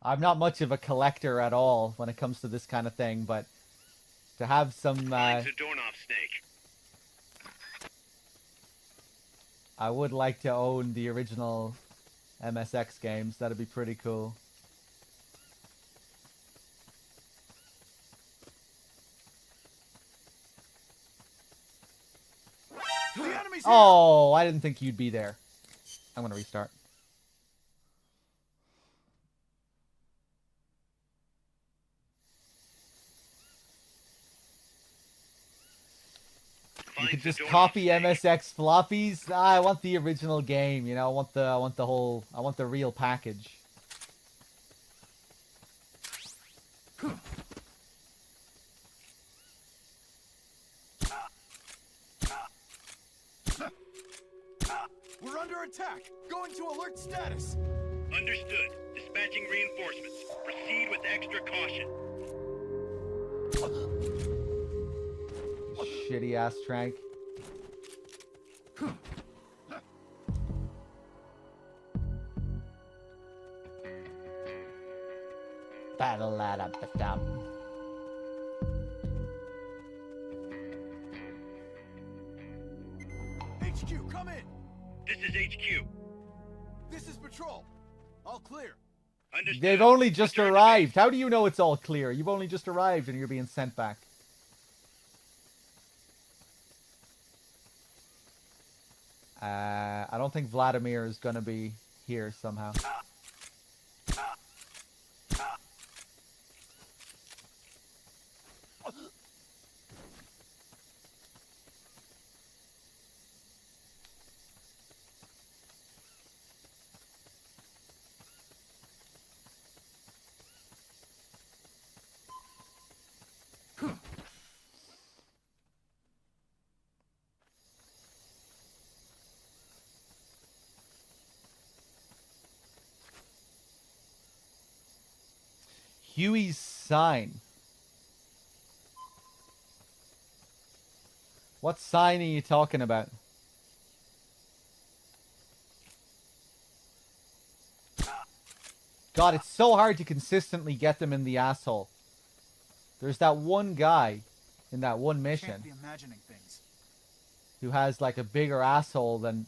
I'm not much of a collector at all when it comes to this kind of thing, but to have some, Finds a doorknob snake. I would like to own the original MSX games. That'd be pretty cool. Oh, I didn't think you'd be there. I'm gonna restart. You could just copy MSX floppies. I want the original game, you know. I want the real package. We're under attack. Going to alert status. Understood. Dispatching reinforcements. Proceed with extra caution. Shitty ass trank. Battle at a dum. HQ, come in. This is HQ. This is patrol. All clear. Understood. They've only just Return to arrived. How do you know it's all clear? You've only just arrived and you're being sent back. I don't think Vladimir is gonna be here somehow. Huey's sign. What sign are you talking about? God, it's so hard to consistently get them in the asshole. There's that one guy in that one mission Can't be imagining things. who has like a bigger asshole than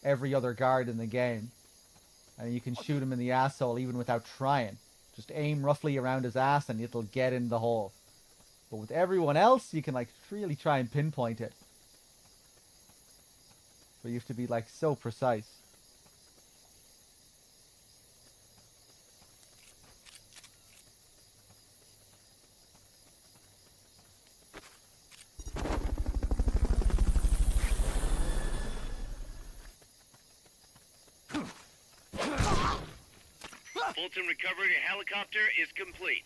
every other guard in the game. And you can shoot him in the asshole even without trying. Just aim roughly around his ass and it'll get in the hole. But with everyone else, you can like really try and pinpoint it. But you have to be like so precise. Fulton recovery helicopter is complete.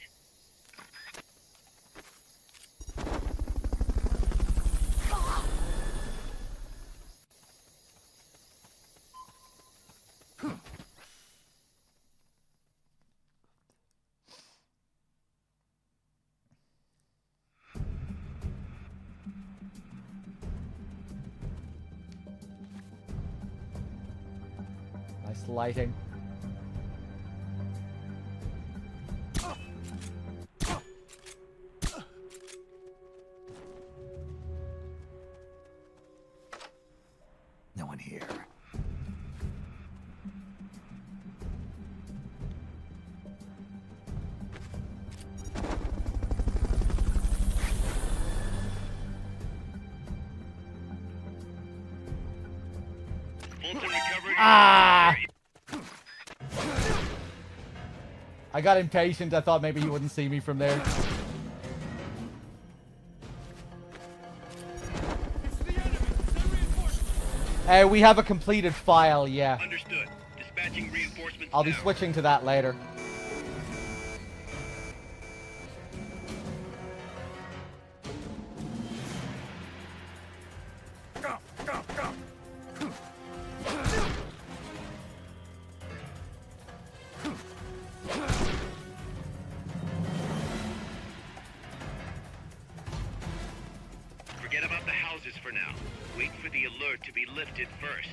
Nice lighting. No one here. Fulton recovery. Ah! I got impatient. I thought maybe he wouldn't see me from there. We have a completed file, yeah. Understood. Dispatching reinforcements. I'll be now. switching to that later. Go, go, go. Forget about the houses for now. Wait for the alert to be lifted first.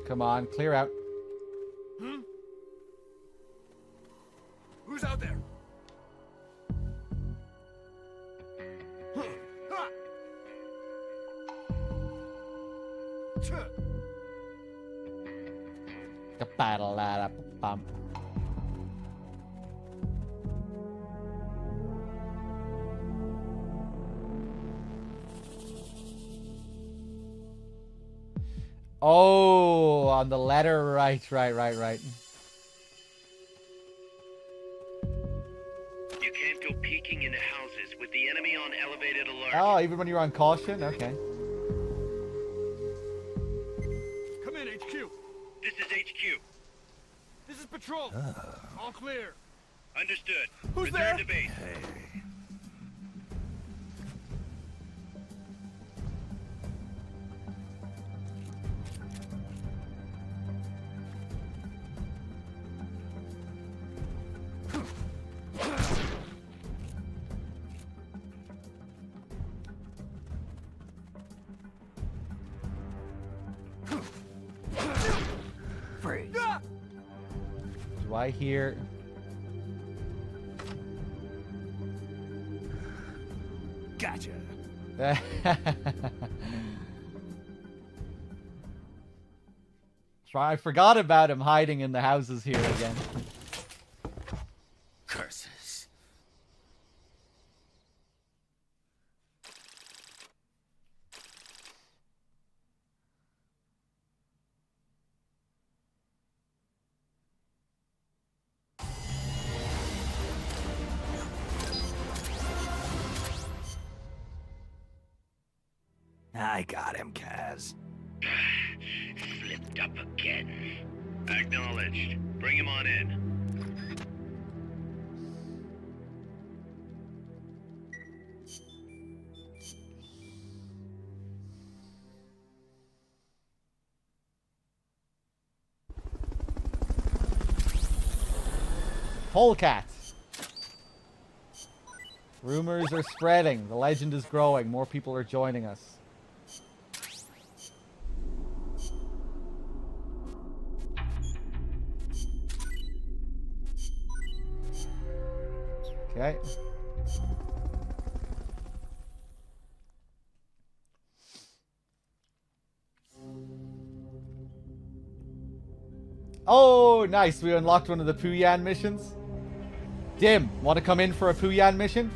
Come on, clear out. Hmm? Who's out there? Huh. Ah! Tch. Ka-ba-da-la-da-bum. Oh, on the letter, right. You can't go peeking into houses with the enemy on elevated alert. Oh, even when you're on caution? Okay. Come in, HQ. This is HQ. This is patrol. All clear. Understood. Who's Return there? to base. Freeze. Do I hear... Gotcha. I forgot about him hiding in the houses here again. Curses. I got him, Kaz. Slipped up again. Acknowledged. Bring him on in. Polecat. Rumors are spreading. The legend is growing. More people are joining us. Okay. Oh, nice. We unlocked one of the Puyan missions. Dim, want to come in for a Puyan mission?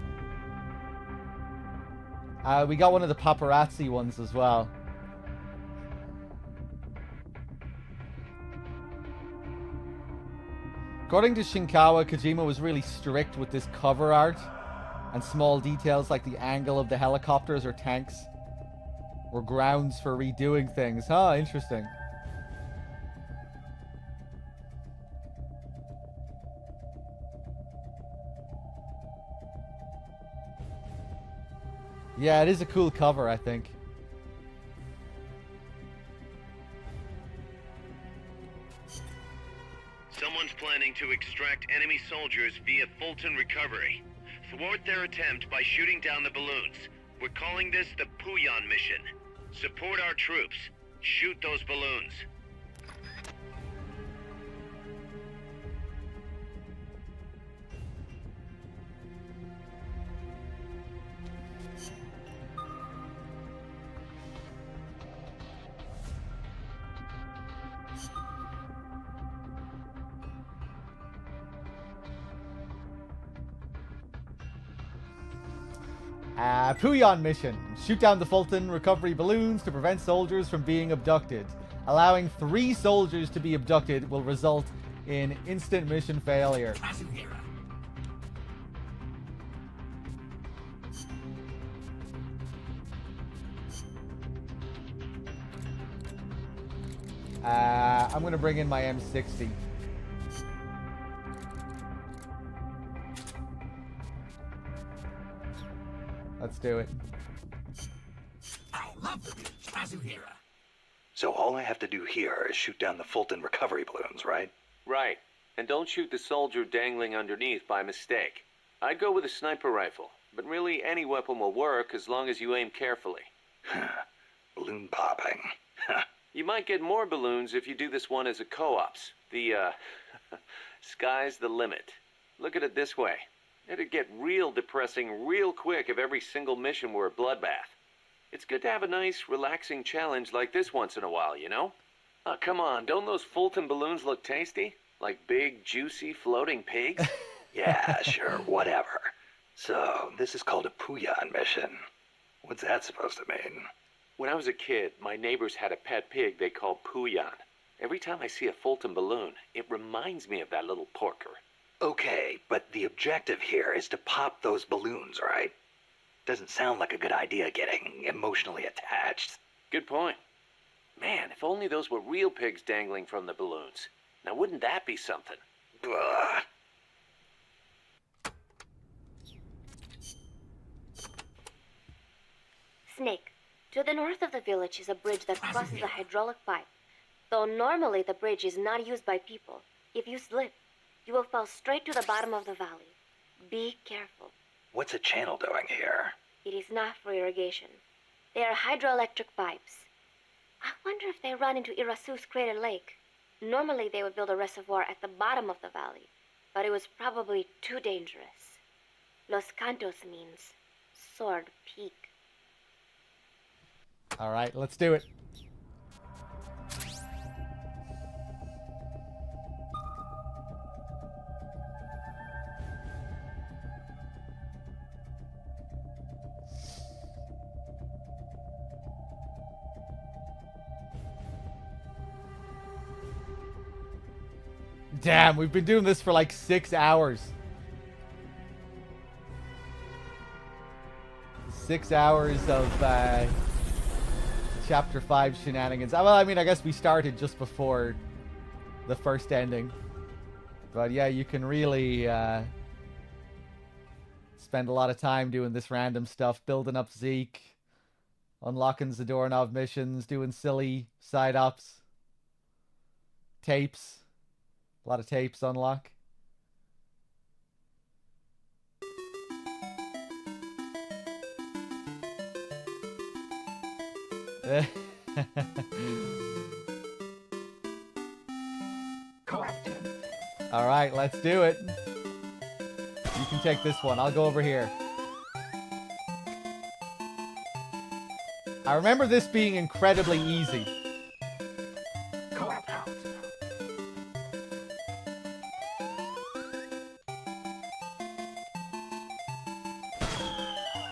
We got one of the paparazzi ones as well. According to Shinkawa, Kojima was really strict with this cover art, and small details like the angle of the helicopters or tanks were grounds for redoing things. Huh, interesting. Yeah, it is a cool cover, I think. Someone's planning to extract enemy soldiers via Fulton Recovery. Thwart their attempt by shooting down the balloons. We're calling this the Puyan mission. Support our troops. Shoot those balloons. Puyan mission. Shoot down the Fulton recovery balloons to prevent soldiers from being abducted. Allowing 3 soldiers to be abducted will result in instant mission failure. I'm going to bring in my M60. Let's do it. I love the Kazuhira. So all I have to do here is shoot down the Fulton recovery balloons, right? Right. And don't shoot the soldier dangling underneath by mistake. I'd go with a sniper rifle, but really any weapon will work as long as you aim carefully. Balloon popping. You might get more balloons if you do this one as a co-ops. The, sky's the limit. Look at it this way. It'd get real depressing real quick if every single mission were a bloodbath. It's good to have a nice, relaxing challenge like this once in a while, you know? Oh, come on, don't those Fulton balloons look tasty? Like big, juicy, floating pigs? Yeah, sure, whatever. So, this is called a Puyan mission. What's that supposed to mean? When I was a kid, my neighbors had a pet pig they called Puyan. Every time I see a Fulton balloon, it reminds me of that little porker. Okay, but the objective here is to pop those balloons, right? Doesn't sound like a good idea getting emotionally attached. Good point. Man, if only those were real pigs dangling from the balloons. Now wouldn't that be something? Ugh. Snake, to the north of the village is a bridge that crosses a hydraulic pipe. Though normally the bridge is not used by people, if you slip, you will fall straight to the bottom of the valley. Be careful. What's a channel doing here? It is not for irrigation. They are hydroelectric pipes. I wonder if they run into Irasu's Crater Lake. Normally they would build a reservoir at the bottom of the valley, but it was probably too dangerous. Los Cantos means Sword Peak. All right, let's do it. Damn, we've been doing this for like 6 hours. 6 hours of Chapter 5 shenanigans. Well, I mean, I guess we started just before the first ending. But yeah, you can really spend a lot of time doing this random stuff, building up Zeke, unlocking the doorknob missions, doing silly side-ups, tapes. A lot of tapes unlock. All right, let's do it. You can take this one. I'll go over here. I remember this being incredibly easy.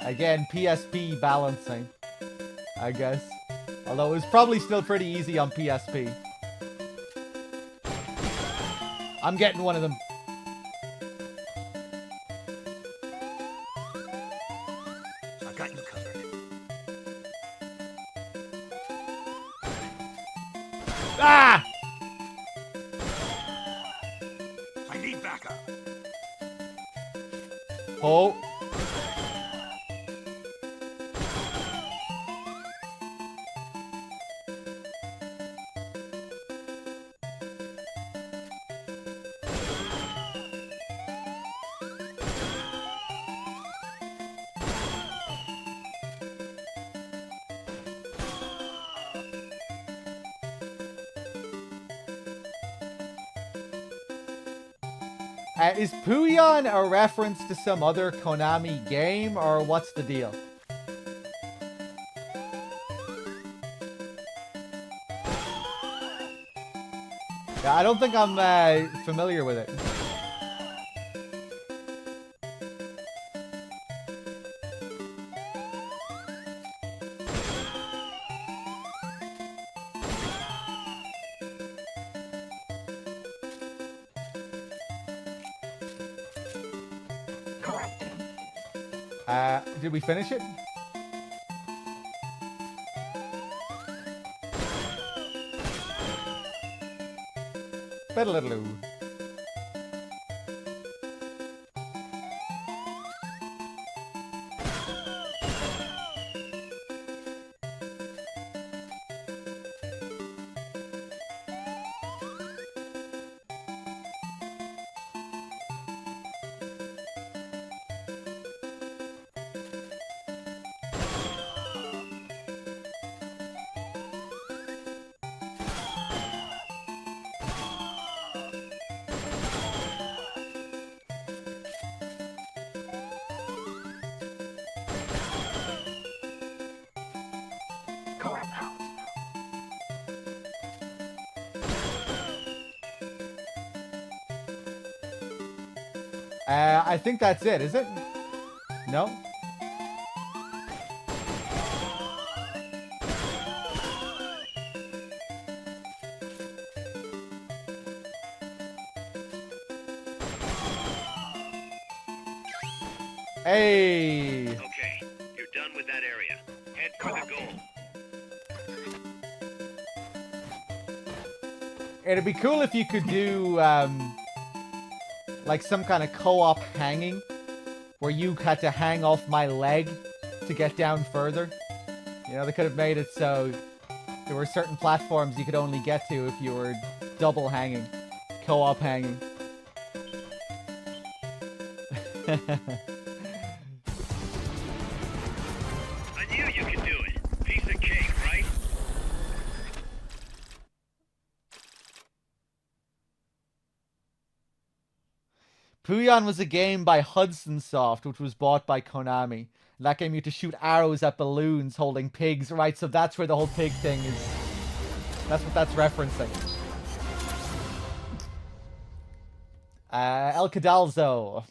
Again, PSP balancing, I guess. Although it was probably still pretty easy on PSP. I'm getting one of them. I got you covered. Ah! I need backup. Oh. Is Puyan a reference to some other Konami game, or what's the deal? Yeah, I don't think I'm familiar with it. Did we finish it? Better-little-oo. I think that's it, is it? No? Hey! Okay, you're done with that area. Head for the goal. It'd be cool if you could do, like some kind of co-op hanging, where you had to hang off my leg to get down further. You know, they could have made it so there were certain platforms you could only get to if you were double hanging, co-op hanging. I knew you could do it. Piece of cake, right? Puyon was a game by Hudson Soft, which was bought by Konami. In that game, you had to shoot arrows at balloons holding pigs, right? So that's where the whole pig thing is. That's what that's referencing. El Cadalso.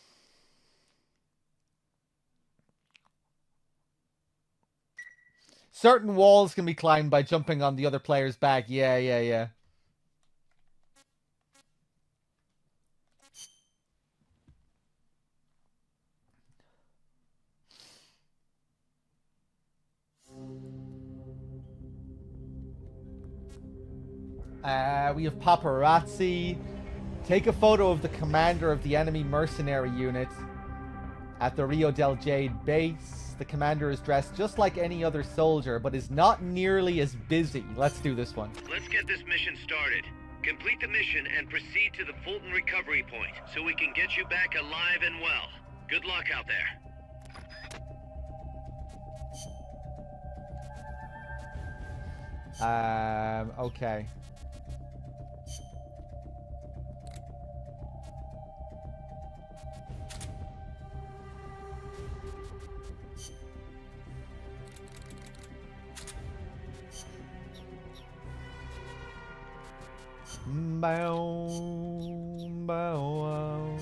Certain walls can be climbed by jumping on the other player's back. Yeah. We have paparazzi. Take a photo of the commander of the enemy mercenary unit at the Rio del Jade base. The commander is dressed just like any other soldier, but is not nearly as busy. Let's do this one. Let's get this mission started. Complete the mission and proceed to the Fulton recovery point so we can get you back alive and well. Good luck out there. Okay. Bow, bow.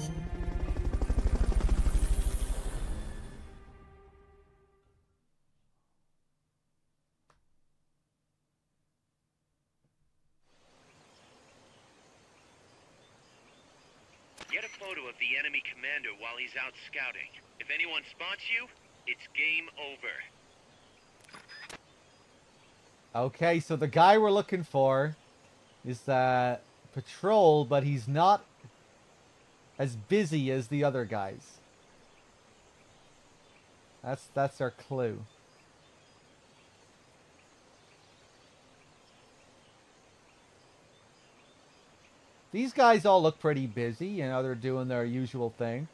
Get a photo of the enemy commander while he's out scouting. If anyone spots you, it's game over. Okay, so the guy we're looking for is Patrol, but he's not as busy as the other guys. That's our clue. These guys all look pretty busy, you know, they're doing their usual thing.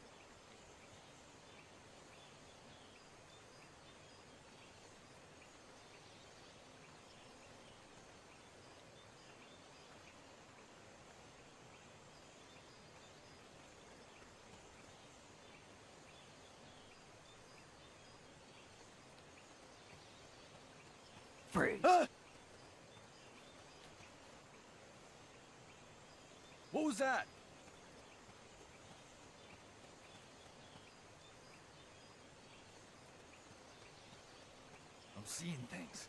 What was that? I'm seeing things.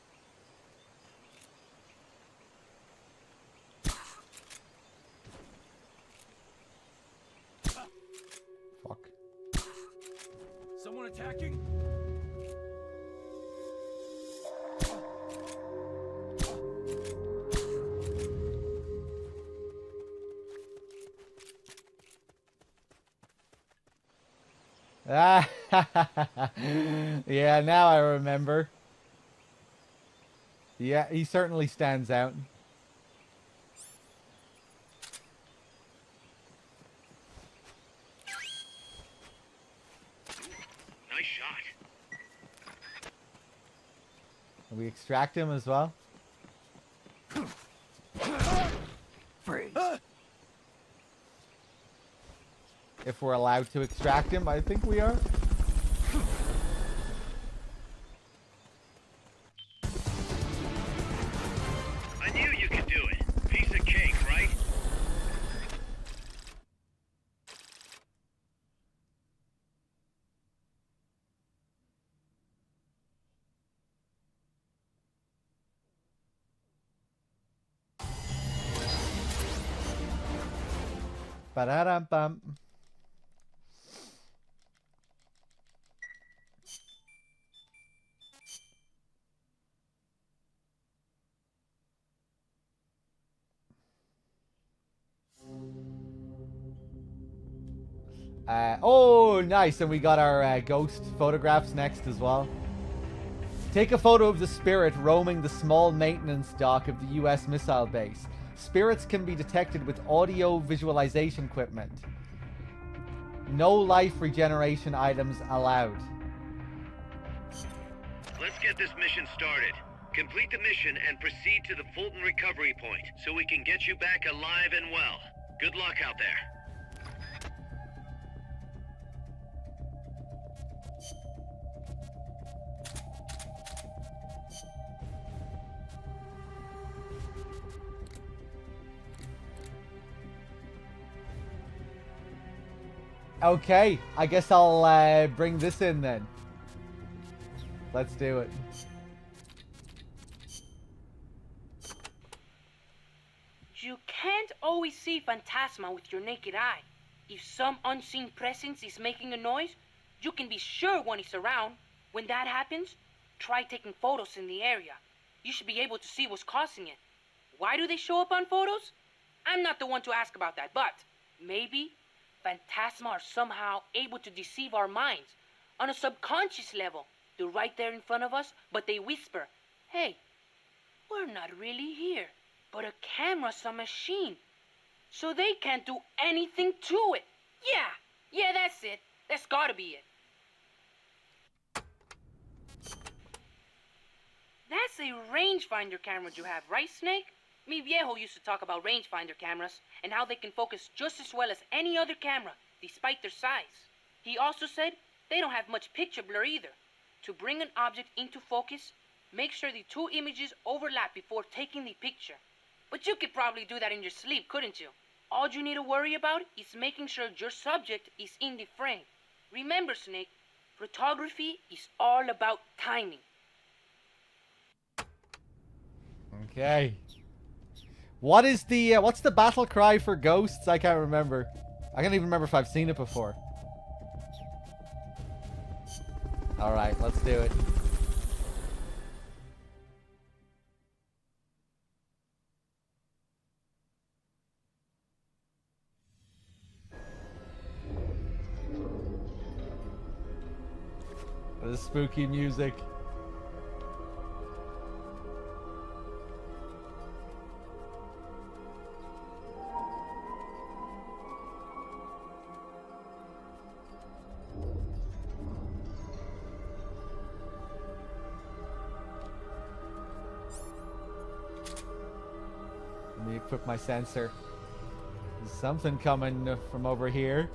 Fuck. Someone attacking? Ah, yeah, now I remember. Yeah, he certainly stands out. Nice shot. Can we extract him as well? If we're allowed to extract him, I think we are. I knew you could do it. Piece of cake, right? Ba-da-dum-bum. Oh, nice. And we got our ghost photographs next as well. Take a photo of the spirit roaming the small maintenance dock of the US missile base. Spirits can be detected with audio visualization equipment. No life regeneration items allowed. Let's get this mission started. Complete the mission and proceed to the Fulton recovery point so we can get you back alive and well. Good luck out there. Okay, I guess I'll bring this in then. Let's do it. You can't always see Phantasma with your naked eye. If some unseen presence is making a noise, you can be sure one is around. When that happens, try taking photos in the area. You should be able to see what's causing it. Why do they show up on photos? I'm not the one to ask about that, but maybe Phantasma are somehow able to deceive our minds on a subconscious level. They're right there in front of us, but they whisper, "Hey, we're not really here." But a camera's a machine, so they can't do anything to it. Yeah, that's it. That's gotta be it. That's a rangefinder camera you have, right, Snake? Mi viejo used to talk about rangefinder cameras and how they can focus just as well as any other camera, despite their size. He also said they don't have much picture blur either. To bring an object into focus, make sure the two images overlap before taking the picture. But you could probably do that in your sleep, couldn't you? All you need to worry about is making sure your subject is in the frame. Remember, Snake, photography is all about timing. Okay. What is the what's the battle cry for ghosts? I can't remember. I can't even remember if I've seen it before. All right, let's do it. The spooky music. Let me equip my sensor. There's something coming from over here.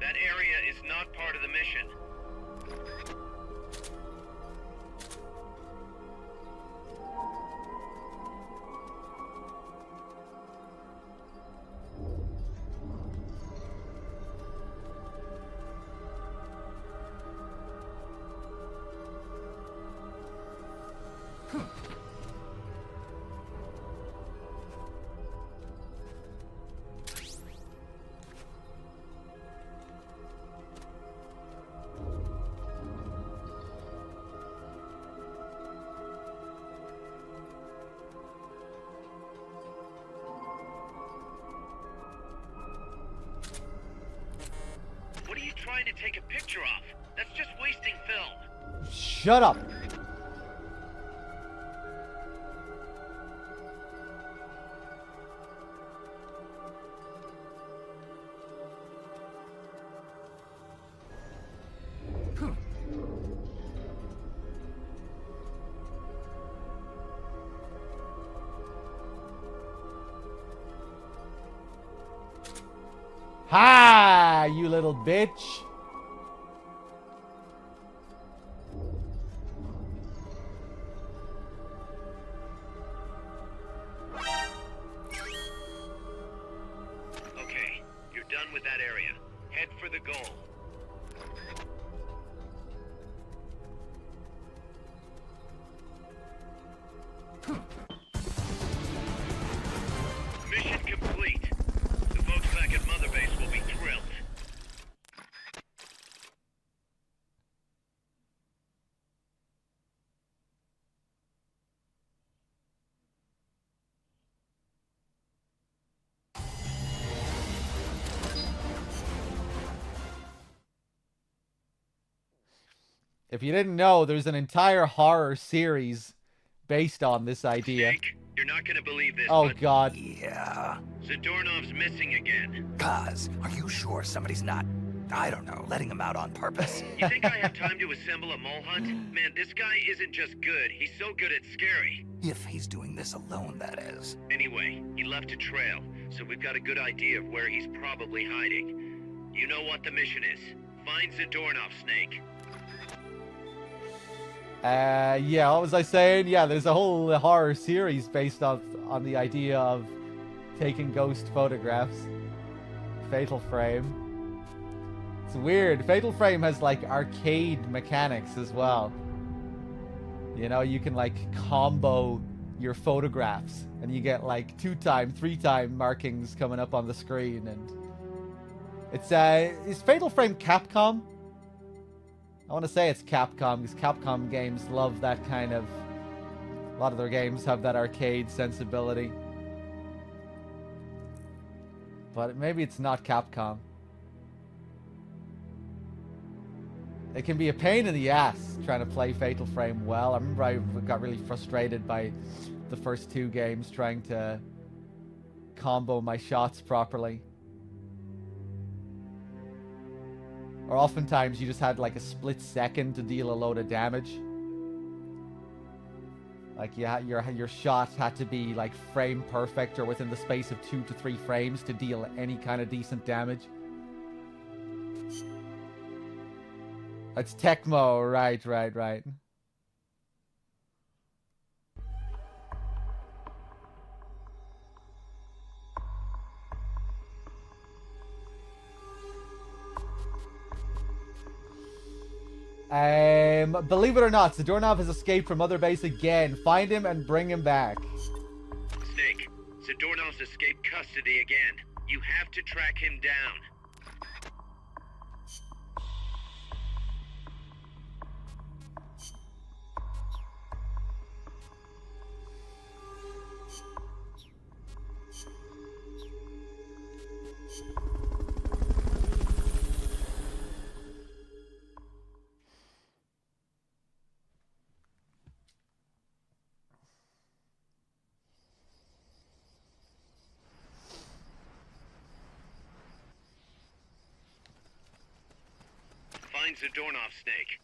That area is not part of the mission. What are you trying to take a picture of? That's just wasting film. Shut up. Ha! You little bitch. Okay, you're done with that area. Head for the goal. Mission complete. The folks back at Mother Base will be thrilled. If you didn't know, there's an entire horror series based on this idea. Snake, you're not gonna believe this, Oh but god. Yeah. Zadornov's missing again. Kaz, are you sure somebody's not, I don't know, letting him out on purpose? You think I have time to assemble a mole hunt? Man, this guy isn't just good, he's so good it's scary. If he's doing this alone, that is. Anyway, he left a trail, so we've got a good idea of where he's probably hiding. You know what the mission is. Find Zadornov, Snake. Yeah, what was I saying? Yeah, there's a whole horror series based on the idea of taking ghost photographs. Fatal Frame. It's weird. Fatal Frame has like arcade mechanics as well. You know, you can like combo your photographs and you get like 2-time, 3-time markings coming up on the screen, and it's is Fatal Frame Capcom? I want to say it's Capcom, because Capcom games love that kind of... A lot of their games have that arcade sensibility. But maybe it's not Capcom. It can be a pain in the ass trying to play Fatal Frame well. I remember I got really frustrated by the first 2 games trying to combo my shots properly. Or oftentimes you just had like a split second to deal a load of damage. Like your shot had to be like frame perfect or within the space of 2 to 3 frames to deal any kind of decent damage. It's Tecmo, right. Believe it or not, Zadornov has escaped from Mother Base again. Find him and bring him back. Snake, Zadornov's escaped custody again. You have to track him down. Find Zadornov, Snake.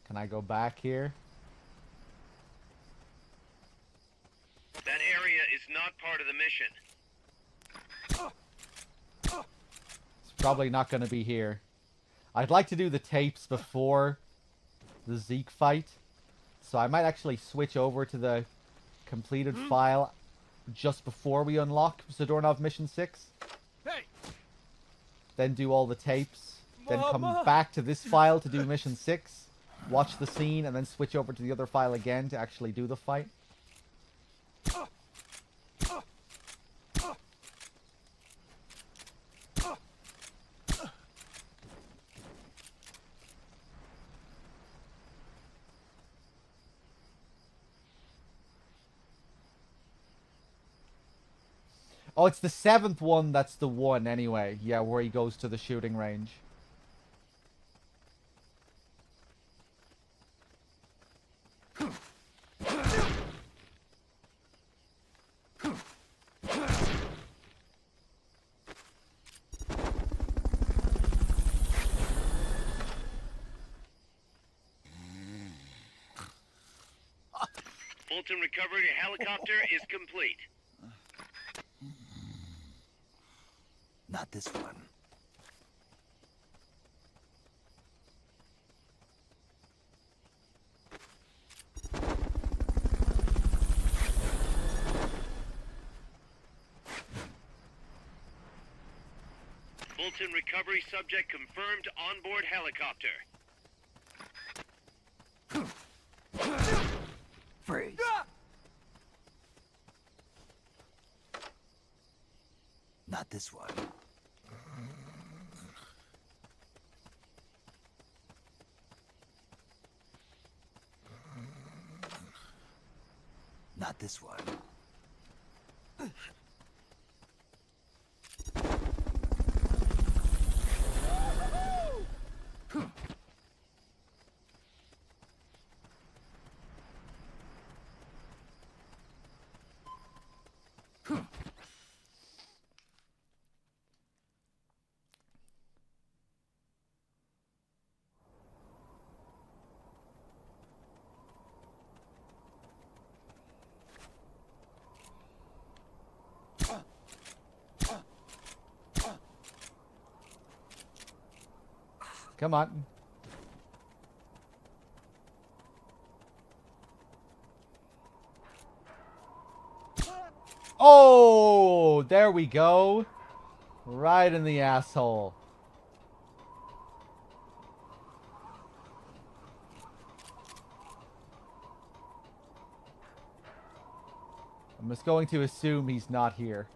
Can I go back here? That area is not part of the mission. It's probably not going to be here. I'd like to do the tapes before the Zeke fight. So I might actually switch over to the completed file just before we unlock Zadornov Mission 6. Hey! Then do all the tapes. Then come back to this file to do Mission 6. Watch the scene and then switch over to the other file again to actually do the fight. Oh, it's the 7th one that's the one anyway. Yeah, where he goes to the shooting range. Fulton recovery helicopter is complete. Not this one. Fulton recovery subject confirmed onboard helicopter. Freeze. Not this one. Not this one. Come on. Oh, there we go. Right in the asshole. I'm just going to assume he's not here.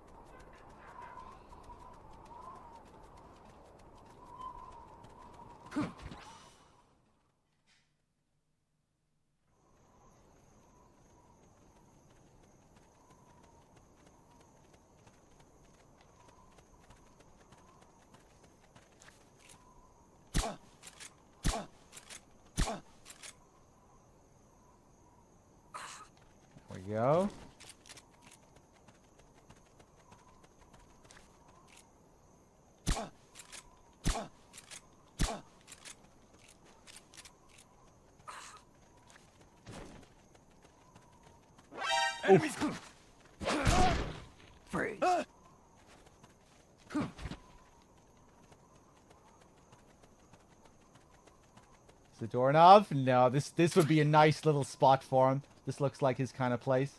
There we go. Enemies. Freeze. Zadornov? No, this would be a nice little spot for him. This looks like his kind of place.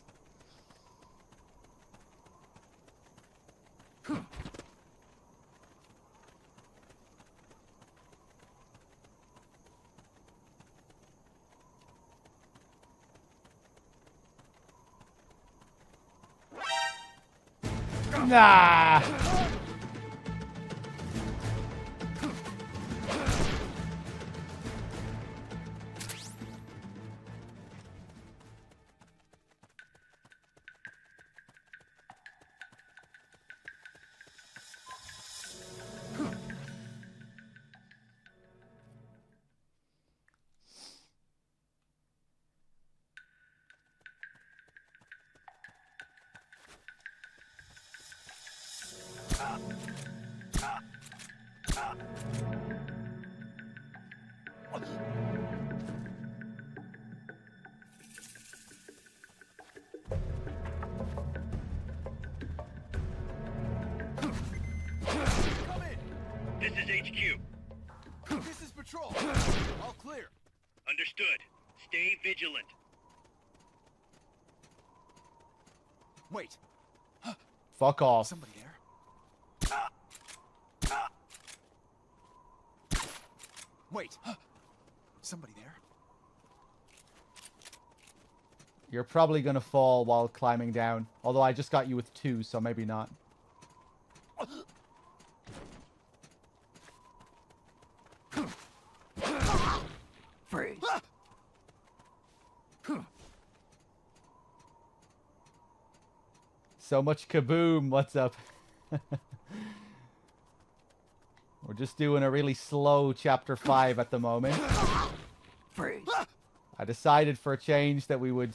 Nah. Come in. This is HQ. This is patrol. All clear. Understood. Stay vigilant. Wait. Fuck off. Somebody there? Wait. Somebody there? You're probably gonna fall while climbing down. Although I just got you with 2, so maybe not. Freeze. So much kaboom. What's up? We're just doing a really slow chapter 5 at the moment. Freeze. I decided for a change that we would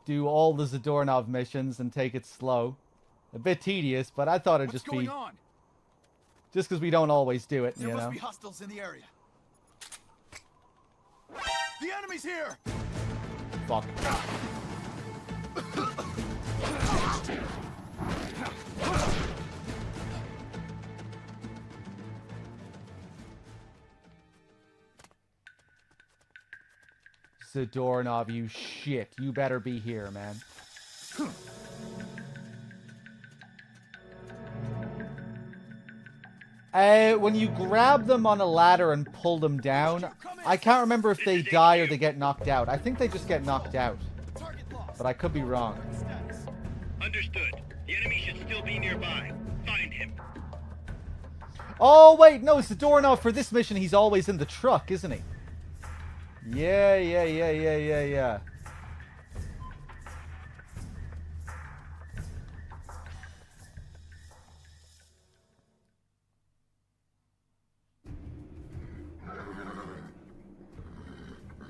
do all the Zadornov missions and take it slow. A bit tedious, but I thought it'd What's just going be... on? Just because we don't always do it, There you must know? be hostiles in the area. The enemy's here! Fuck. Zadornov, you shit. You better be here, man. When you grab them on a ladder and pull them down, I can't remember if they die or they get knocked out. I think they just get knocked out. But I could be wrong. Understood. The enemy should still be nearby. Find him. Oh, wait, no, Zadornov, for this mission, he's always in the truck, isn't he? Yeah.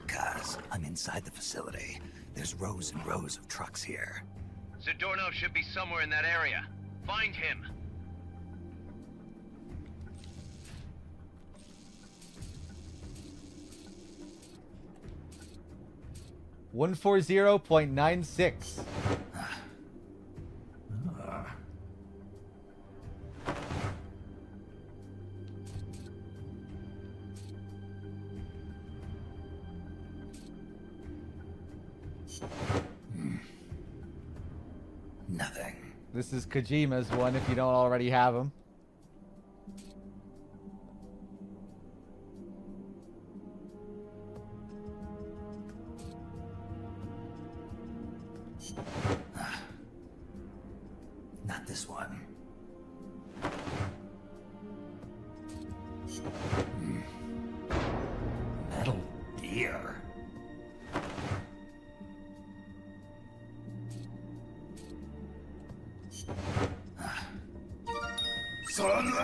Kaz, I'm inside the facility. There's rows and rows of trucks here. Zadornov should be somewhere in that area. Find him. $140.96. Nothing. This is Kojima's one if you don't already have him. Not this one. Metal gear. Sunlight!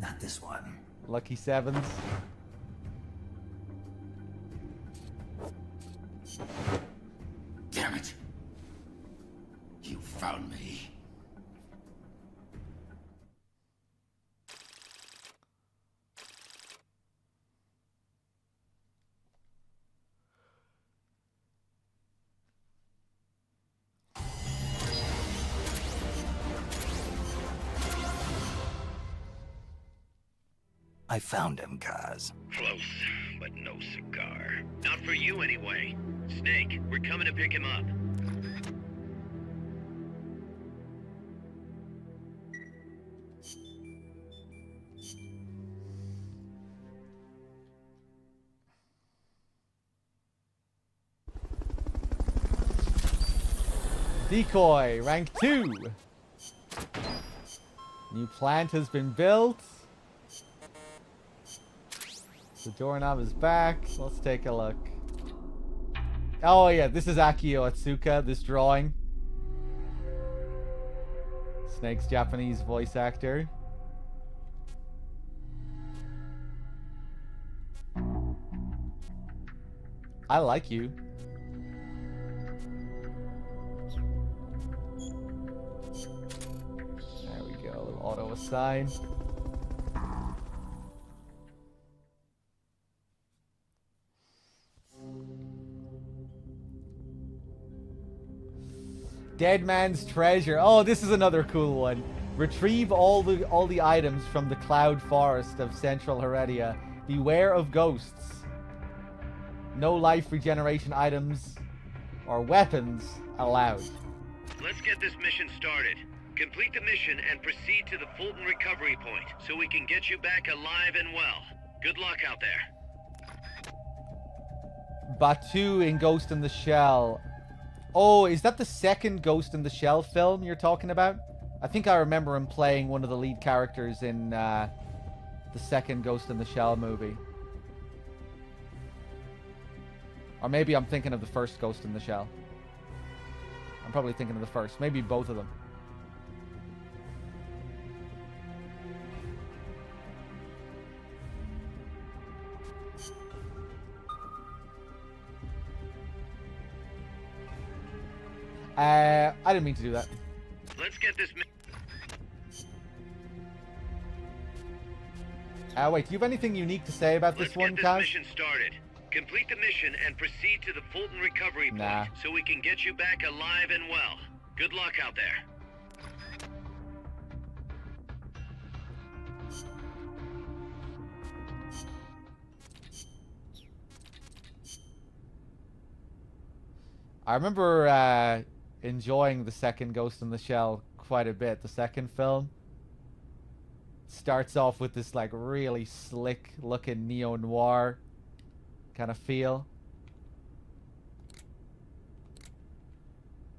Not this one. Lucky Sevens. Damn it! You found me. I found him, Kaz. Close, but no cigar. Not for you anyway. Snake, we're coming to pick him up. Decoy, rank 2. New plant has been built. The doorknob is back. Let's take a look. Oh yeah, this is Akio Atsuka, this drawing. Snake's Japanese voice actor. I like you. There we go, a little auto assign. Dead Man's Treasure. Oh, this is another cool one. Retrieve all the items from the cloud forest of Central Heredia. Beware of ghosts. No life regeneration items or weapons allowed. Let's get this mission started. Complete the mission and proceed to the Fulton recovery point so we can get you back alive and well. Good luck out there. Batu in Ghost in the Shell. Oh, is that the second Ghost in the Shell film you're talking about? I think I remember him playing one of the lead characters in the second Ghost in the Shell movie. Or maybe I'm thinking of the first Ghost in the Shell. I'm probably thinking of the first. Maybe both of them. I didn't mean to do that. Let's get this Wait, do you have anything unique to say about Let's this one, get this Kaz? mission started. Complete the mission and proceed to the Fulton recovery Nah. point so we can get you back alive and well. Good luck out there. I remember enjoying the second Ghost in the Shell quite a bit. The second film starts off with this like really slick looking neo-noir kind of feel.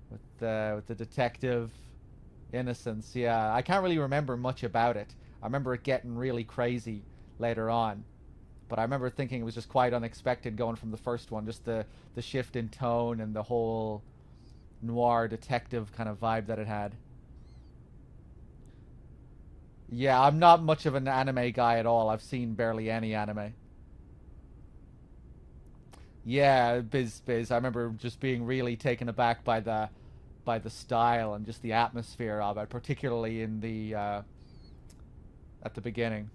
With the detective innocence. Yeah, I can't really remember much about it. I remember it getting really crazy later on. But I remember thinking it was just quite unexpected going from the first one. Just the shift in tone and the whole noir detective kind of vibe that it had. Yeah, I'm not much of an anime guy at all. I've seen barely any anime. Yeah, Biz. I remember just being really taken aback by the style and just the atmosphere of it, particularly in the at the beginning.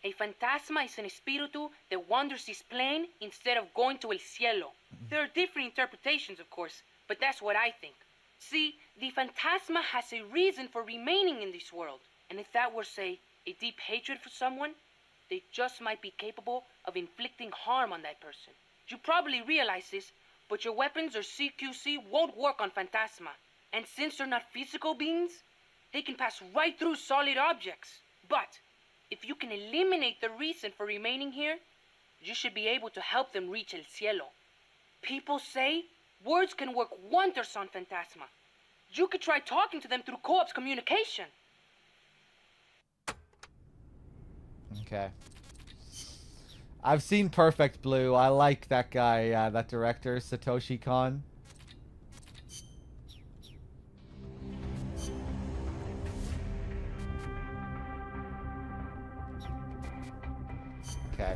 A fantasma is an espíritu that wanders this plane instead of going to el cielo. There are different interpretations, of course, but that's what I think. See, the fantasma has a reason for remaining in this world. And if that were, say, a deep hatred for someone, they just might be capable of inflicting harm on that person. You probably realize this, but your weapons or CQC won't work on Phantasma. And since they're not physical beings, they can pass right through solid objects. But if you can eliminate the reason for remaining here, you should be able to help them reach El Cielo. People say words can work wonders on Phantasma. You could try talking to them through co-op's communication. Okay. I've seen Perfect Blue. I like that guy, that director, Satoshi Kon. Okay.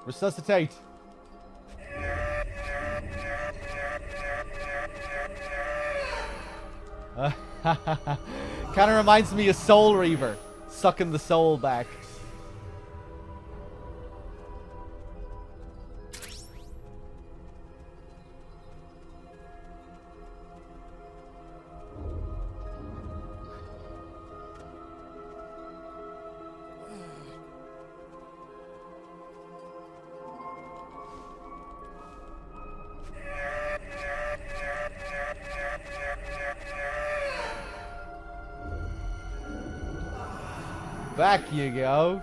Resuscitate. Kind of reminds me of Soul Reaver, sucking the soul back. Back you go.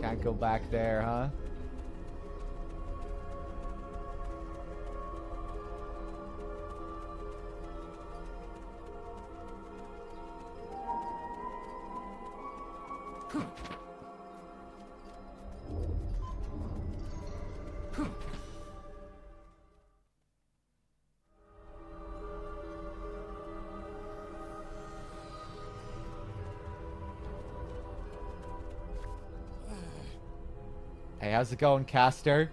Can't go back there, huh? Hey, how's it going, Caster?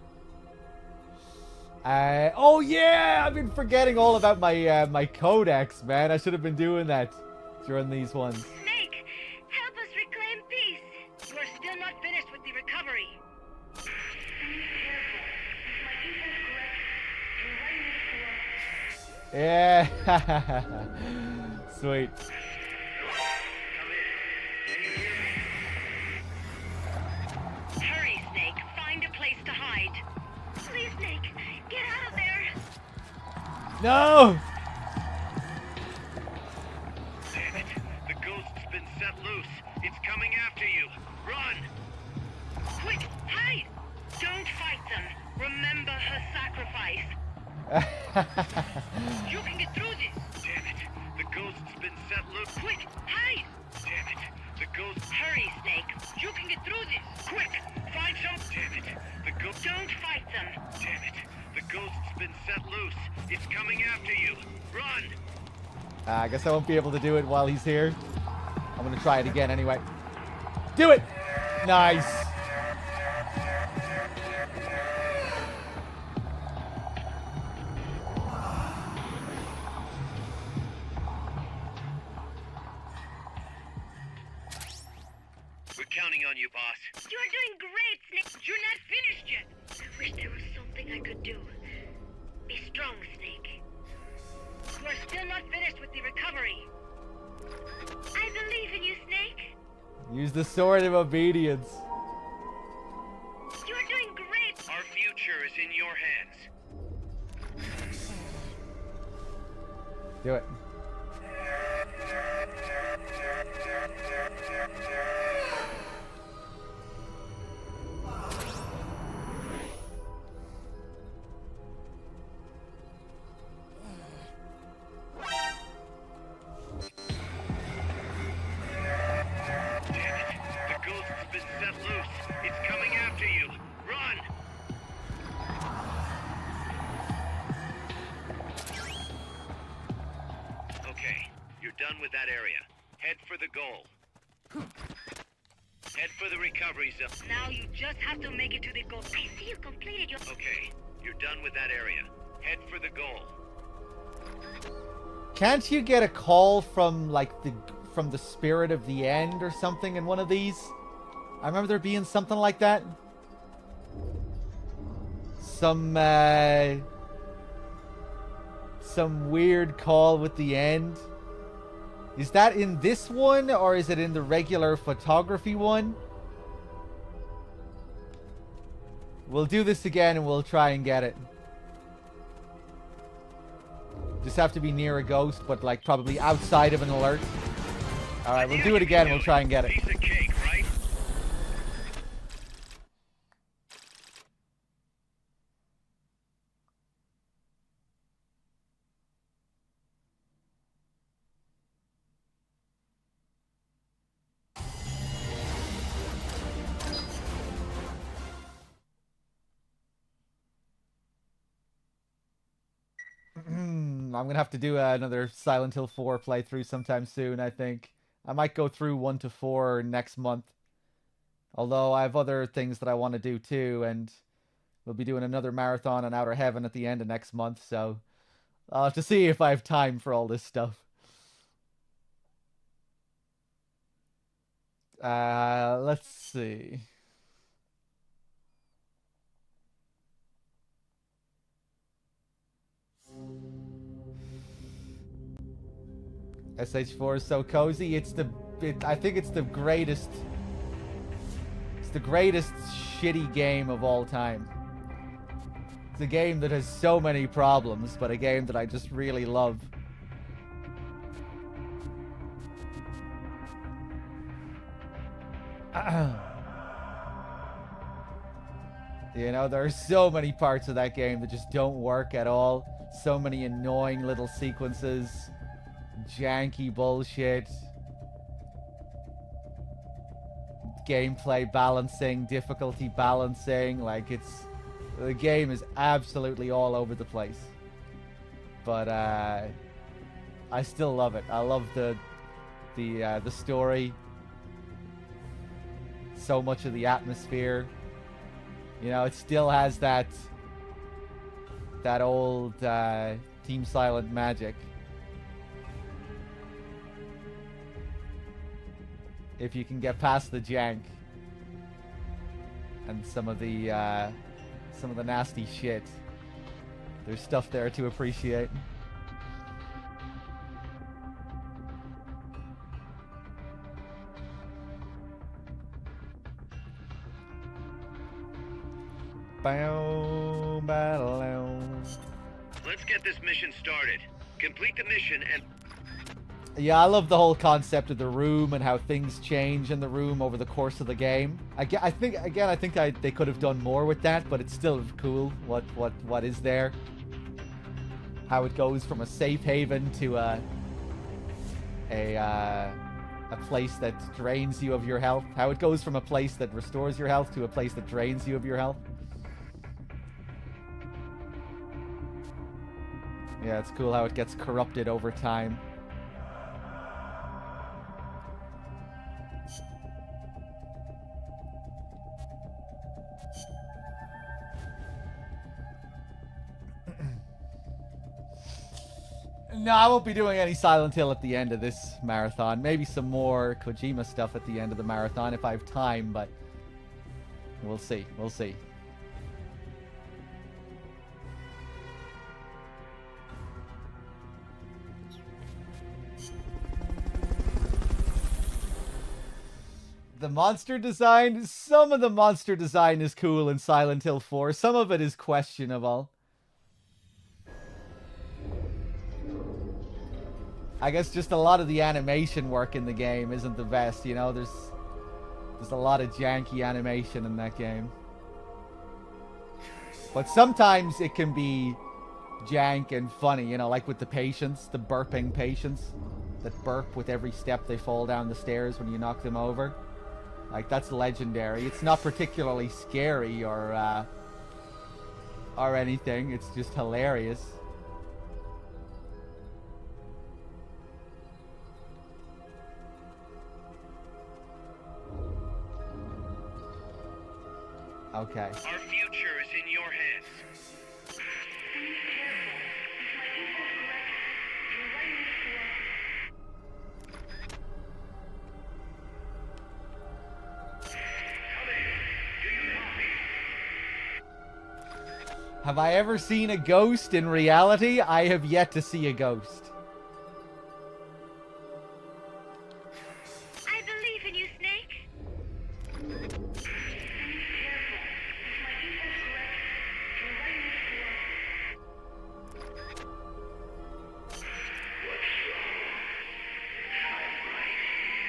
Oh yeah, I've been forgetting all about my my codex, man. I should have been doing that during these ones. Snake, help us reclaim peace. You are still not finished with the recovery. Yeah. Sweet. Hurry, Snake. Find a place to hide. Please, Snake, get out of there. No! Damn it. The ghost's been set loose. It's coming after you. Run! Quick, hide! Don't fight them. sacrifice. You can get through this. Damn it. The ghost's been set loose. Quick, hide. Damn it. The ghost... Hurry, Snake. You can get through this. Quick! Find some... Damn it. The ghost... Don't fight them. Damn it. The ghost's been set loose. It's coming after you. Run! I guess I won't be able to do it while he's here. I'm gonna try it again anyway. Do it! Nice! We're counting on you, boss. You're doing great, Snake. You're not finished yet. I wish there was something I could do. Be strong, Snake. You're still not finished with the recovery. I believe in you, Snake. Use the sword of obedience. You're doing great. Our future is in your hands. Do it. Done with that area. Head for the goal. Head for the recovery zone. Now you just have to make it to the goal. I see you completed your... Okay, you're done with that area. Head for the goal. Can't you get a call from from the spirit of the end or something in one of these? I remember there being something like that. Some weird call with the end. Is that in this one, or is it in the regular photography one? We'll do this again and we'll try and get it. Just have to be near a ghost, but like probably outside of an alert. Alright, we'll do it again and we'll try and get it. Piece of cake, right? I'm gonna have to do another Silent Hill 4 playthrough sometime soon, I think. I might go through 1 to 4 next month. Although I have other things that I want to do too, and we'll be doing another marathon on Outer Heaven at the end of next month, so I'll have to see if I have time for all this stuff. Let's see. SH4 is so cozy. I think it's the greatest. It's the greatest shitty game of all time. It's a game that has so many problems, but a game that I just really love. You know, there are so many parts of that game that just don't work at all. So many annoying little sequences. Janky bullshit. Gameplay balancing, difficulty balancing. Like, the game is absolutely all over the place. But I still love it. I love the story. So much of the atmosphere. You know, it still has that old Team Silent magic. If you can get past the jank and some of the nasty shit, there's stuff there to appreciate. Let's get this mission started. Complete the mission and... Yeah, I love the whole concept of the room and how things change in the room over the course of the game. I think they could have done more with that, but it's still cool what is there. How it goes from a safe haven to a place that drains you of your health. How it goes from a place that restores your health to a place that drains you of your health. Yeah, it's cool how it gets corrupted over time. No, I won't be doing any Silent Hill at the end of this marathon. Maybe some more Kojima stuff at the end of the marathon if I have time, but we'll see. We'll see. The monster design, some of the monster design is cool in Silent Hill 4. Some of it is questionable. I guess just a lot of the animation work in the game isn't the best, you know? There's a lot of janky animation in that game. But sometimes it can be jank and funny, you know, like with the patients, the burping patients that burp with every step they fall down the stairs when you knock them over. Like, that's legendary. It's not particularly scary or anything. It's just hilarious. Okay. Our future is in your hands. Have I ever seen a ghost in reality? I have yet to see a ghost. I believe in you, Snake.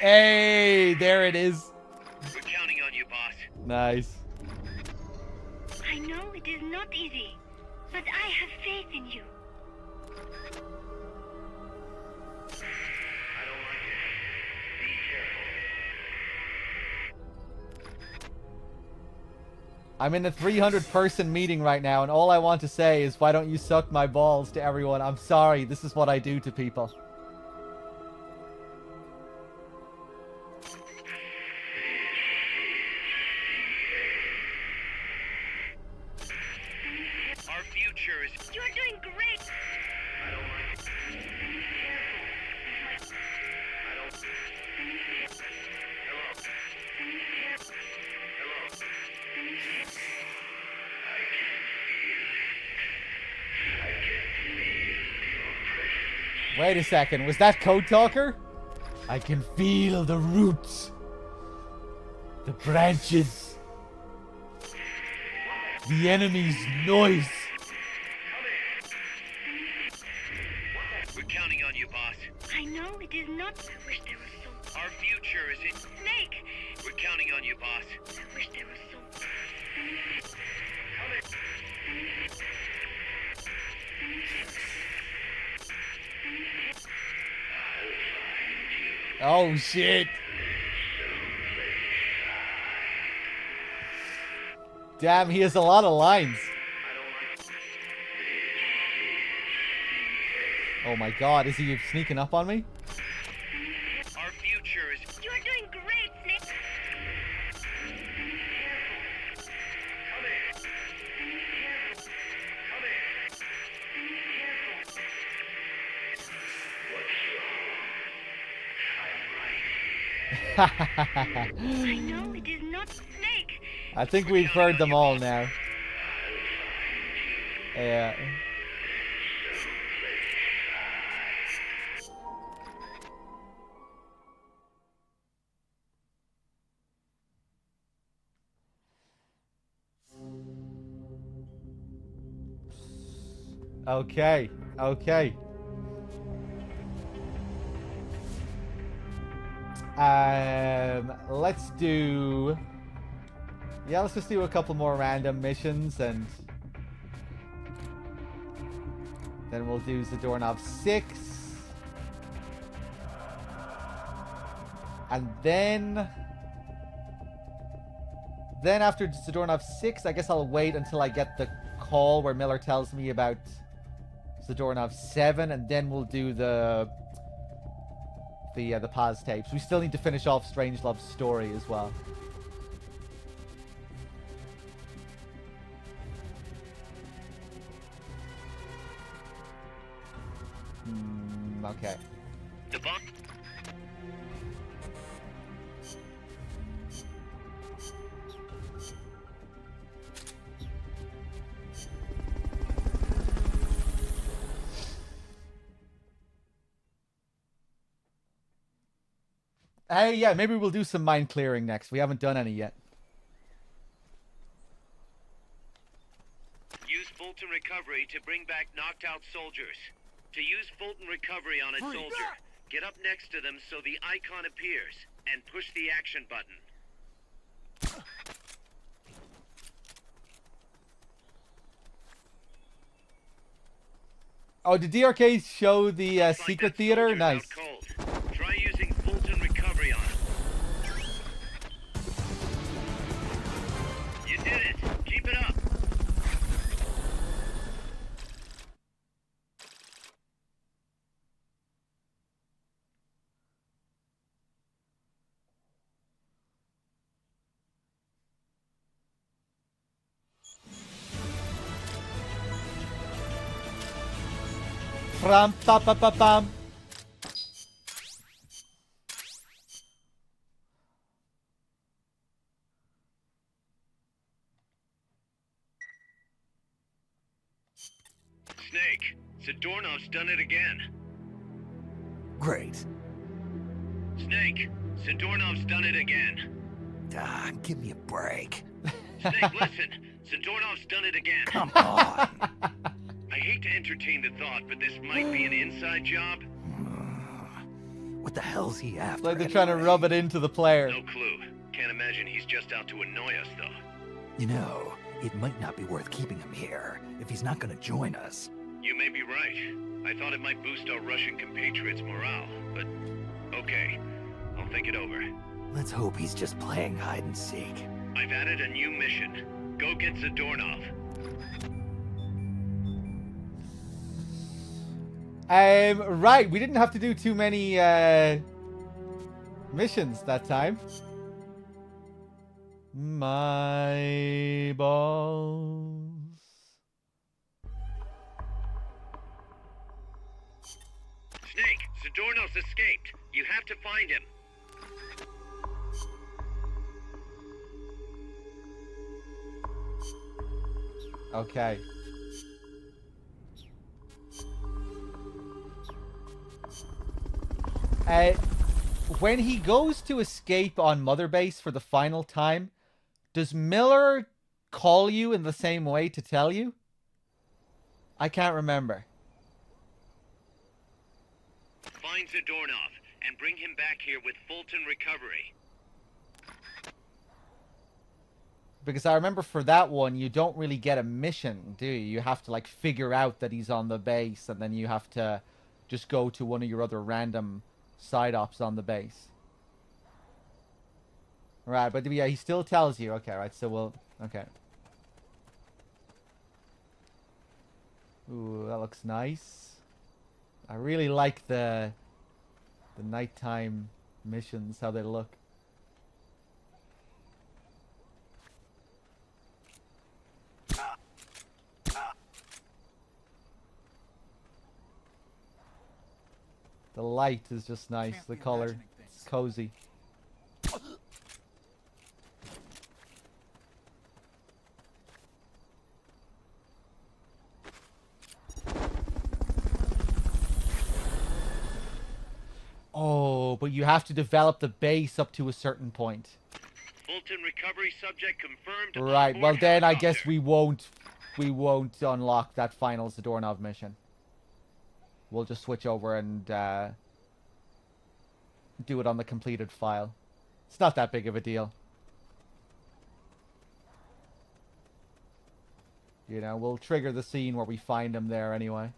Hey, there it is. We're counting on you, boss. Nice. I know it is not easy, but I have faith in you. I don't like it. Be careful. I'm in a 300-person meeting right now, and all I want to say is, why don't you suck my balls to everyone? I'm sorry, this is what I do to people. Our future is... You are doing great. I don't like it. Be careful. I don't... Hello? Hello? Wait a second, was that Code Talker? I can feel the roots. The branches. The enemy's noise. We're counting on you, boss. I know it is not. I wish there was some. Our future is in... Snake! We're counting on you, boss. I wish there was some. Oh shit. Damn, he has a lot of lines. Oh my god, is he sneaking up on me? Our future is... You are doing great, Snake. I know it is not Snake. I think we've heard them all now. Yeah. Okay, okay. Let's do... Yeah, let's just do a couple more random missions, and then we'll do Zadornov 6. And then after Zadornov 6, I guess I'll wait until I get the call where Miller tells me about Zadornov 7, and then we'll do the pause tapes. We still need to finish off Strangelove's story as well. Okay. The bomb. Hey, yeah, maybe we'll do some mine clearing next. We haven't done any yet. Use Fulton Recovery to bring back knocked out soldiers. To use Fulton Recovery on a soldier, get up next to them so the icon appears, and push the action button. Oh, did DRK show the secret theater? Nice. Try using Fulton Recovery on him. You did it. Keep it up. Ram pa pa pa pam. Snake, Zadornov's done it again. Great. Snake, Zadornov's done it again. Ah, give me a break. Snake, listen. Zadornov's done it again. Come on. I hate to entertain the thought, but this might be an inside job. What the hell's he after? Like they're trying to rub it into the player. No clue. Can't imagine he's just out to annoy us, though. You know, it might not be worth keeping him here if he's not gonna join us. You may be right. I thought it might boost our Russian compatriots' morale, but okay. I'll think it over. Let's hope he's just playing hide and seek. I've added a new mission. Go get Zadornov. Right, we didn't have to do too many missions that time. My balls. Snake, Zadornov's escaped. You have to find him. Okay. When he goes to escape on Mother Base for the final time, does Miller call you in the same way to tell you? I can't remember. Find Zadornov and bring him back here with Fulton Recovery. Because I remember for that one, you don't really get a mission, do you? You have to, like, figure out that he's on the base, and then you have to just go to one of your other random side ops on the base. Right, but yeah, he still tells you. Okay, right, so we'll... Okay. Ooh, that looks nice. I really like the nighttime missions, how they look. The light is just nice, the color. It's cozy. Oh, but you have to develop the base up to a certain point. Fulton Recovery subject confirmed. Right, well then I guess we won't unlock that final Zadornov mission. We'll just switch over and do it on the completed file. It's not that big of a deal. You know, we'll trigger the scene where we find him there anyway.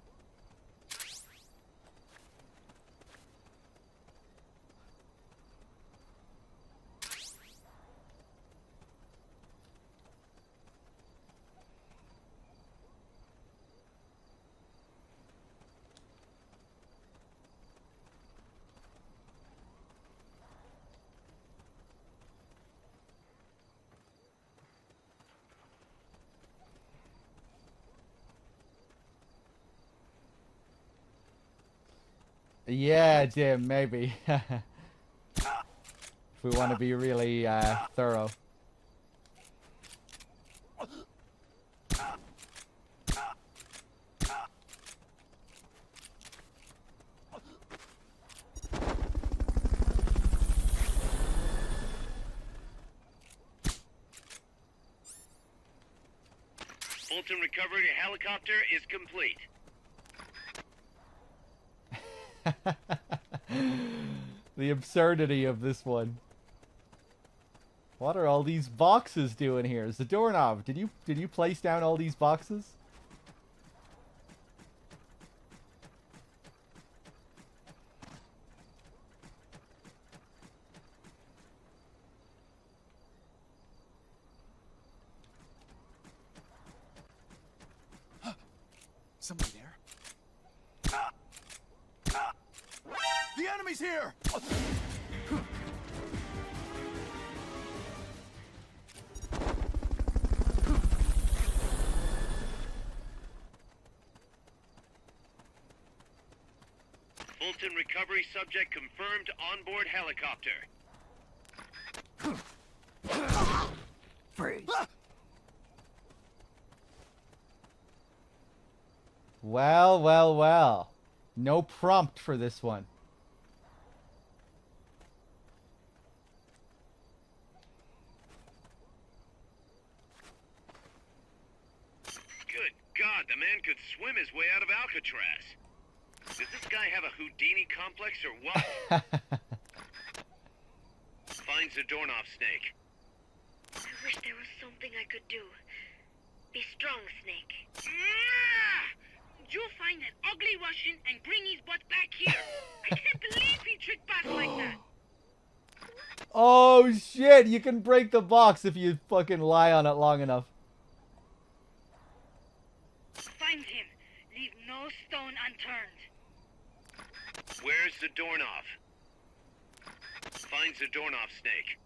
Yeah, Jim, maybe. If we want to be really thorough. Fulton recovery helicopter is complete. The absurdity of this one. What are all these boxes doing here? Zadornov, did you place down all these boxes? Somebody there? The enemy's here! Fulton recovery subject confirmed onboard helicopter. Freeze! Well, well, well. No prompt for this one. Good God, the man could swim his way out of Alcatraz. Does this guy have a Houdini complex or what? Find Zadornov, Snake. I wish there was something I could do. Be strong, Snake. You find that ugly Russian and bring his butt back here. I can't believe he tricked back like that. Oh shit, you can break the box if you fucking lie on it long enough. Find him. Leave no stone unturned. Where's Zadornov? Find Zadornov, Snake.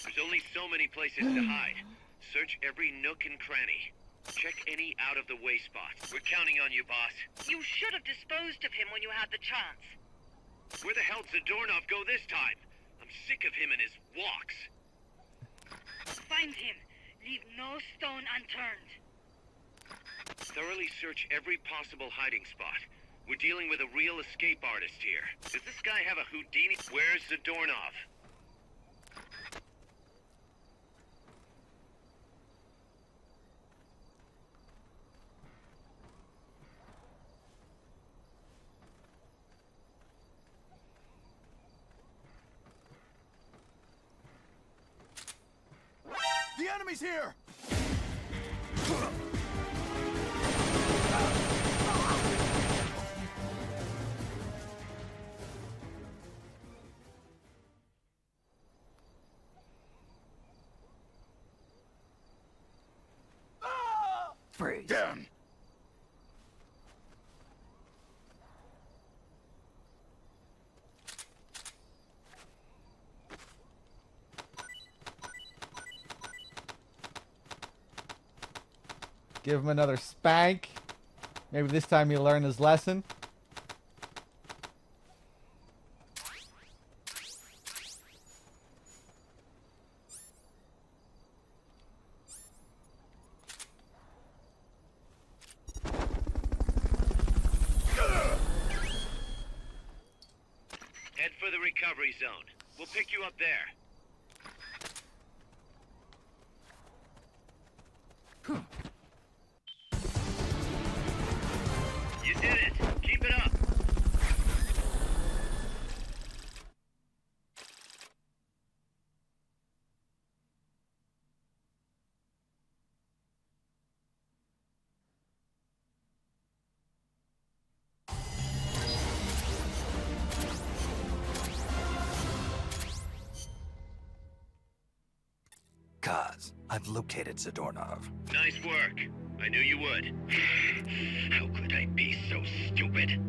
There's only so many places to hide. Search every nook and cranny. Check any out-of-the-way spots. We're counting on you, boss. You should have disposed of him when you had the chance. Where the hell did Zadornov go this time? I'm sick of him and his walks. Find him. Leave no stone unturned. Thoroughly search every possible hiding spot. We're dealing with a real escape artist here. Does this guy have a Houdini? Where's Zadornov? The enemy's here! Freeze. Down. Give him another spank. Maybe this time he'll learn his lesson. Head for the recovery zone. We'll pick you up there. You did it. Keep it up. I've located Zadornov. Nice work. I knew you would. How could I be so stupid?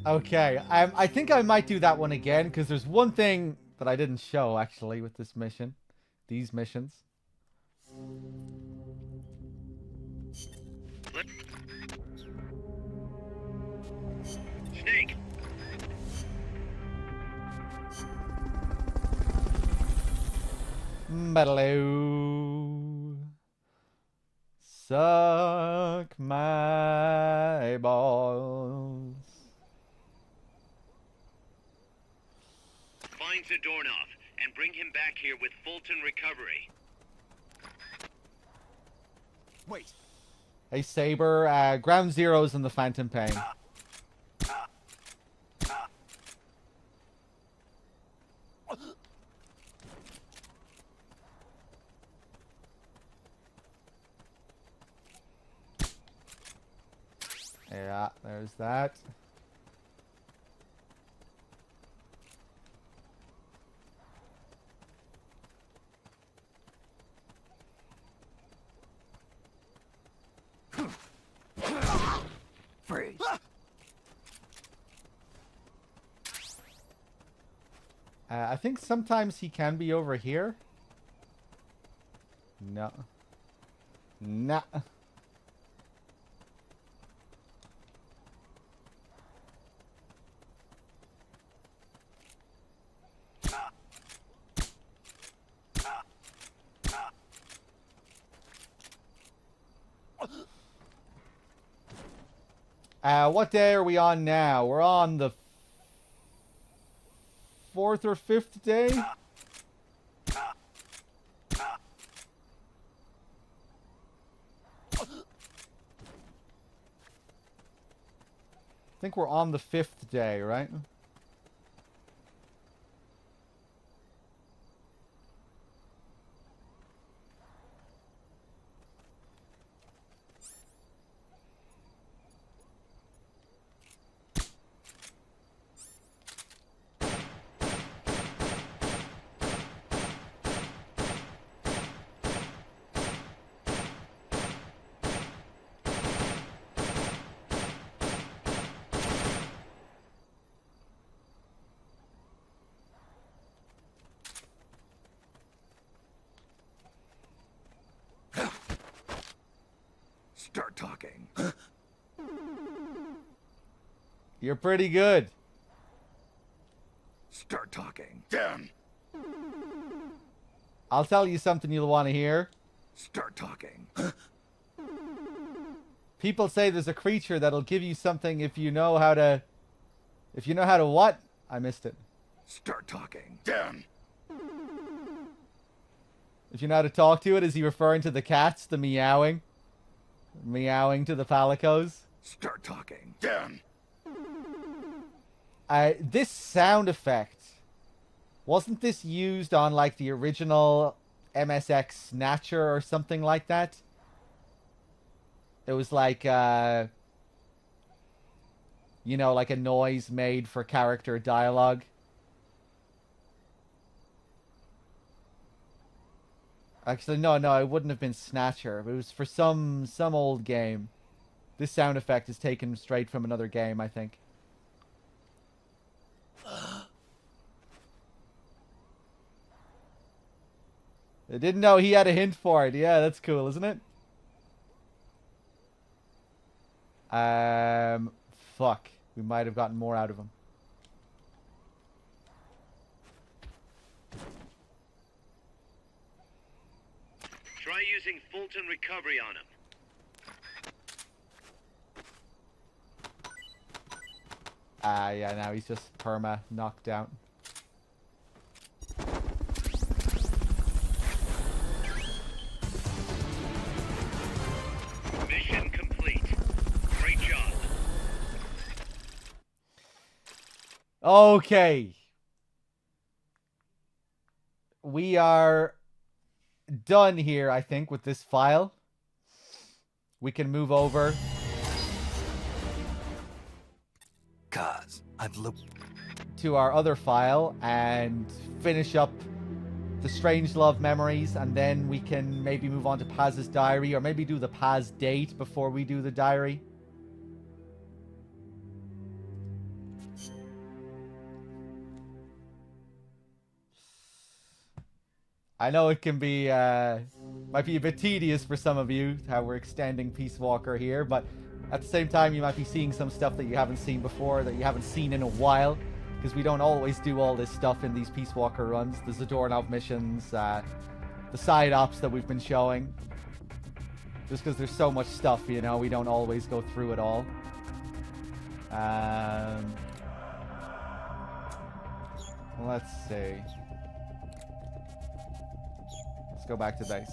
Okay, I think I might do that one again, because there's one thing that I didn't show, actually, with this mission. These missions. Snake! Metaloo. Suck my balls. Find Zadornov and bring him back here with Fulton recovery. Wait. Hey, Saber. Ground Zero's in the Phantom Pain. Yeah, there's that. Freeze. I think sometimes he can be over here. No. Nah. What day are we on now? We're on the 4th or 5th day? I think we're on the 5th day, right? Start talking. You're pretty good. Start talking. Down. I'll tell you something you'll want to hear. Start talking. People say there's a creature that'll give you something if you know how to... If you know how to what? I missed it. Start talking. Down. If you know how to talk to it, is he referring to the cats, the meowing? Meowing to the palicos? Start talking. Down. This sound effect, wasn't this used on like the original MSX Snatcher or something like that? It was like, you know, like a noise made for character dialogue. Actually, no, it wouldn't have been Snatcher. It was for some old game. This sound effect is taken straight from another game, I think. I didn't know he had a hint for it. Yeah, that's cool, isn't it? Fuck. We might have gotten more out of him. Try using Fulton recovery on him. Yeah, now he's just perma knocked down. Mission complete. Great job. Okay. We are done here, I think, with this file. We can move over. Kaz, I've looked. To our other file and finish up the Strangelove memories, and then we can maybe move on to Paz's diary, or maybe do the Paz date before we do the diary. I know it can be, might be a bit tedious for some of you, how we're extending Peace Walker here, but at the same time, you might be seeing some stuff that you haven't seen before, that you haven't seen in a while, because we don't always do all this stuff in these Peace Walker runs. The Zadornov missions, the side ops that we've been showing. Just because there's so much stuff, you know, we don't always go through it all. Let's see. Let's go back to base.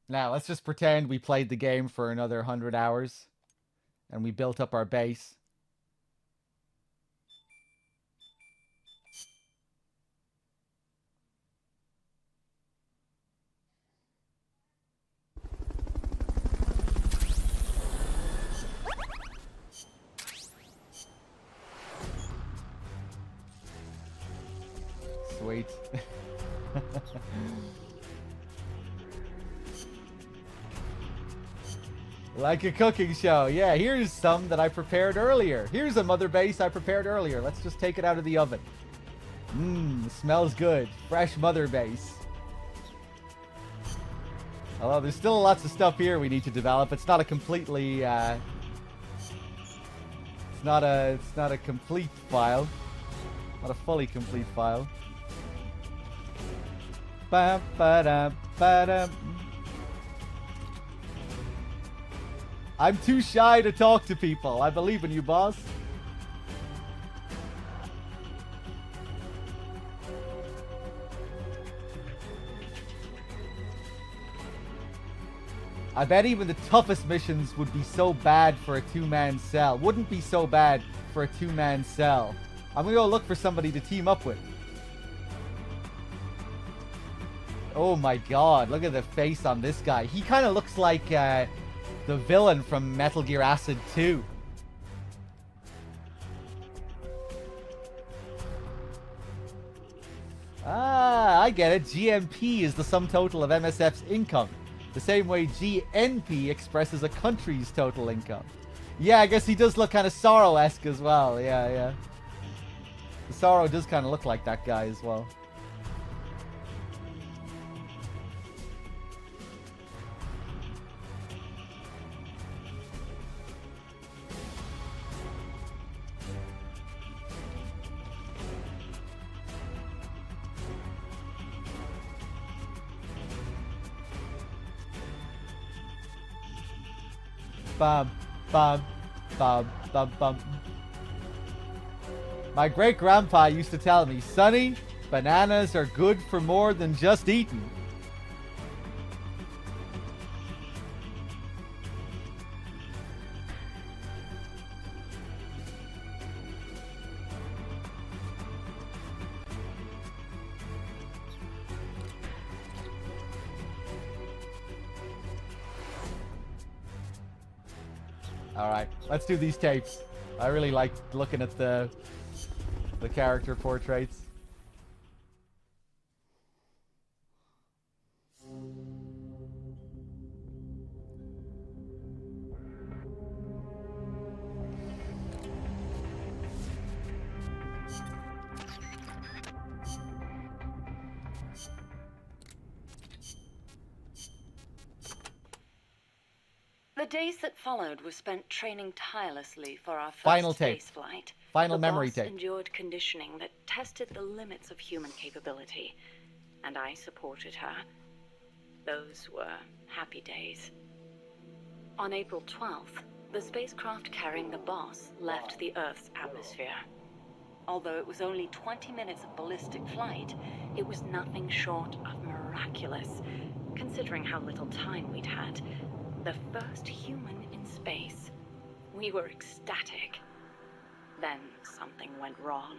Now, let's just pretend we played the game for another 100 hours and we built up our base. Sweet. Like a cooking show. Yeah, here's some that I prepared earlier. Here's a mother base I prepared earlier. Let's just take it out of the oven. Smells good. Fresh mother base. Although there's still lots of stuff here we need to develop. It's not a completely it's not a complete file. Not a fully complete file. Ba-ba-da-ba-da. I'm too shy to talk to people. I believe in you, boss. I bet even the toughest missions would be so bad for a two-man cell. Wouldn't be so bad for a two-man cell. I'm gonna go look for somebody to team up with. Oh my god, look at the face on this guy. He kind of looks like the villain from Metal Gear Acid 2. Ah, I get it. GMP is the sum total of MSF's income. The same way GNP expresses a country's total income. Yeah, I guess he does look kind of Sorrow-esque as well. Yeah. The Sorrow does kind of look like that guy as well. Bum, bum, bum, bum, bum. My great-grandpa used to tell me, Sonny, bananas are good for more than just eating. Alright, let's do these tapes. I really like looking at the character portraits. The days that followed were spent training tirelessly for our first Final tape. space flight. Final the memory boss tape. endured conditioning that tested the limits of human capability, and I supported her. Those were happy days. On April 12th, the spacecraft carrying the boss left the Earth's atmosphere. Although it was only 20 minutes of ballistic flight, it was nothing short of miraculous, considering how little time we'd had. The first human in space. We were ecstatic. Then something went wrong.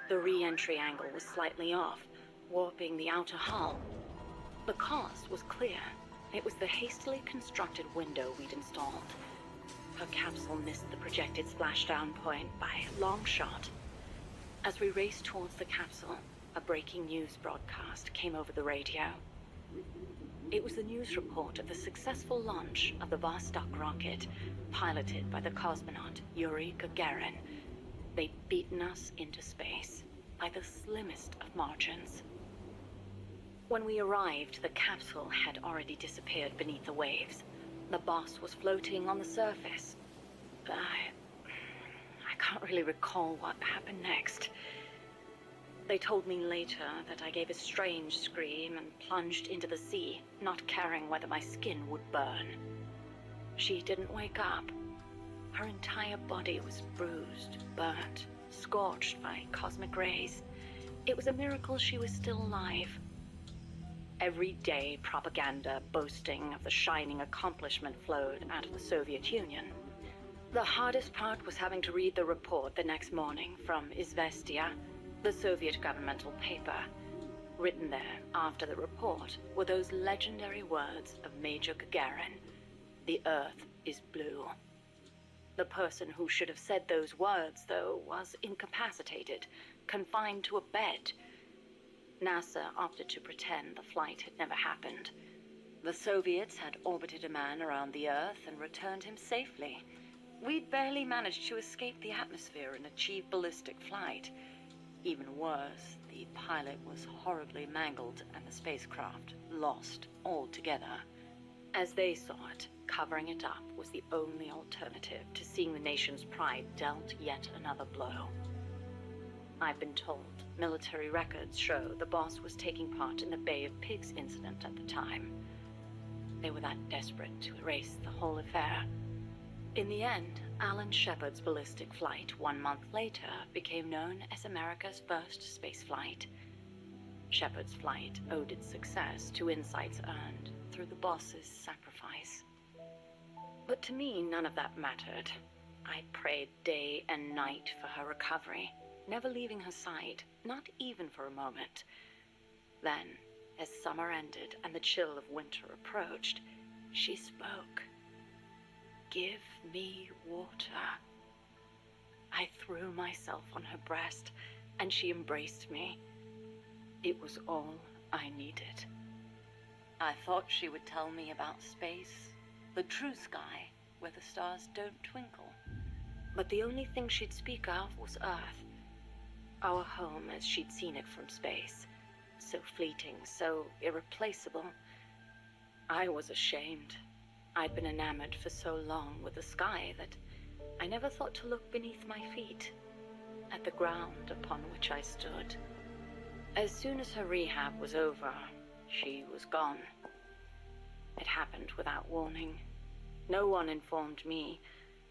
The re-entry angle was slightly off, warping the outer hull. The cause was clear. It was the hastily constructed window we'd installed. Her capsule missed the projected splashdown point by a long shot. As we raced towards the capsule, a breaking news broadcast came over the radio. It was the news report of the successful launch of the Vostok rocket, piloted by the cosmonaut Yuri Gagarin. They'd beaten us into space by the slimmest of margins. When we arrived, the capsule had already disappeared beneath the waves. The boss was floating on the surface. I can't really recall what happened next. They told me later that I gave a strange scream and plunged into the sea, not caring whether my skin would burn. She didn't wake up. Her entire body was bruised, burnt, scorched by cosmic rays. It was a miracle she was still alive. Every day, propaganda boasting of the shining accomplishment flowed out of the Soviet Union. The hardest part was having to read the report the next morning from Izvestia, the Soviet governmental paper. Written there after the report were those legendary words of Major Gagarin: "The Earth is blue." The person who should have said those words, though, was incapacitated, confined to a bed. NASA opted to pretend the flight had never happened. The Soviets had orbited a man around the Earth and returned him safely. We'd barely managed to escape the atmosphere and achieve ballistic flight. Even worse, the pilot was horribly mangled and the spacecraft lost altogether. As they saw it, covering it up was the only alternative to seeing the nation's pride dealt yet another blow. I've been told military records show the boss was taking part in the Bay of Pigs incident at the time. They were that desperate to erase the whole affair. In the end, Alan Shepard's ballistic flight 1 month later became known as America's first spaceflight. Shepard's flight owed its success to insights earned through the boss's sacrifice. But to me, none of that mattered. I prayed day and night for her recovery, never leaving her side, not even for a moment. Then, as summer ended and the chill of winter approached, she spoke. "Give me water." I threw myself on her breast, and she embraced me. It was all I needed. I thought she would tell me about space, the true sky, where the stars don't twinkle. But the only thing she'd speak of was Earth. Our home as she'd seen it from space. So fleeting, so irreplaceable. I was ashamed. I'd been enamored for so long with the sky that I never thought to look beneath my feet, at the ground upon which I stood. As soon as her rehab was over, she was gone. It happened without warning. No one informed me,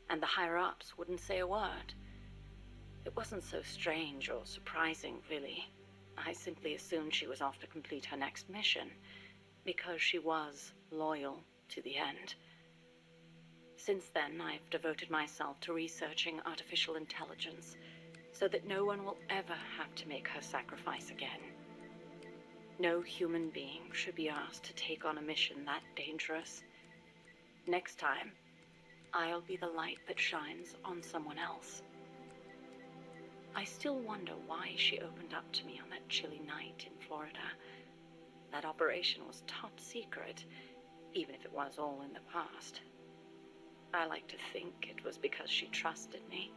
and the higher-ups wouldn't say a word. It wasn't so strange or surprising, really. I simply assumed she was off to complete her next mission, because she was loyal to the end. Since then, I've devoted myself to researching artificial intelligence, so that no one will ever have to make her sacrifice again. No human being should be asked to take on a mission that dangerous. Next time, I'll be the light that shines on someone else. I still wonder why she opened up to me on that chilly night in Florida. That operation was top secret, even if it was all in the past. I like to think it was because she trusted me.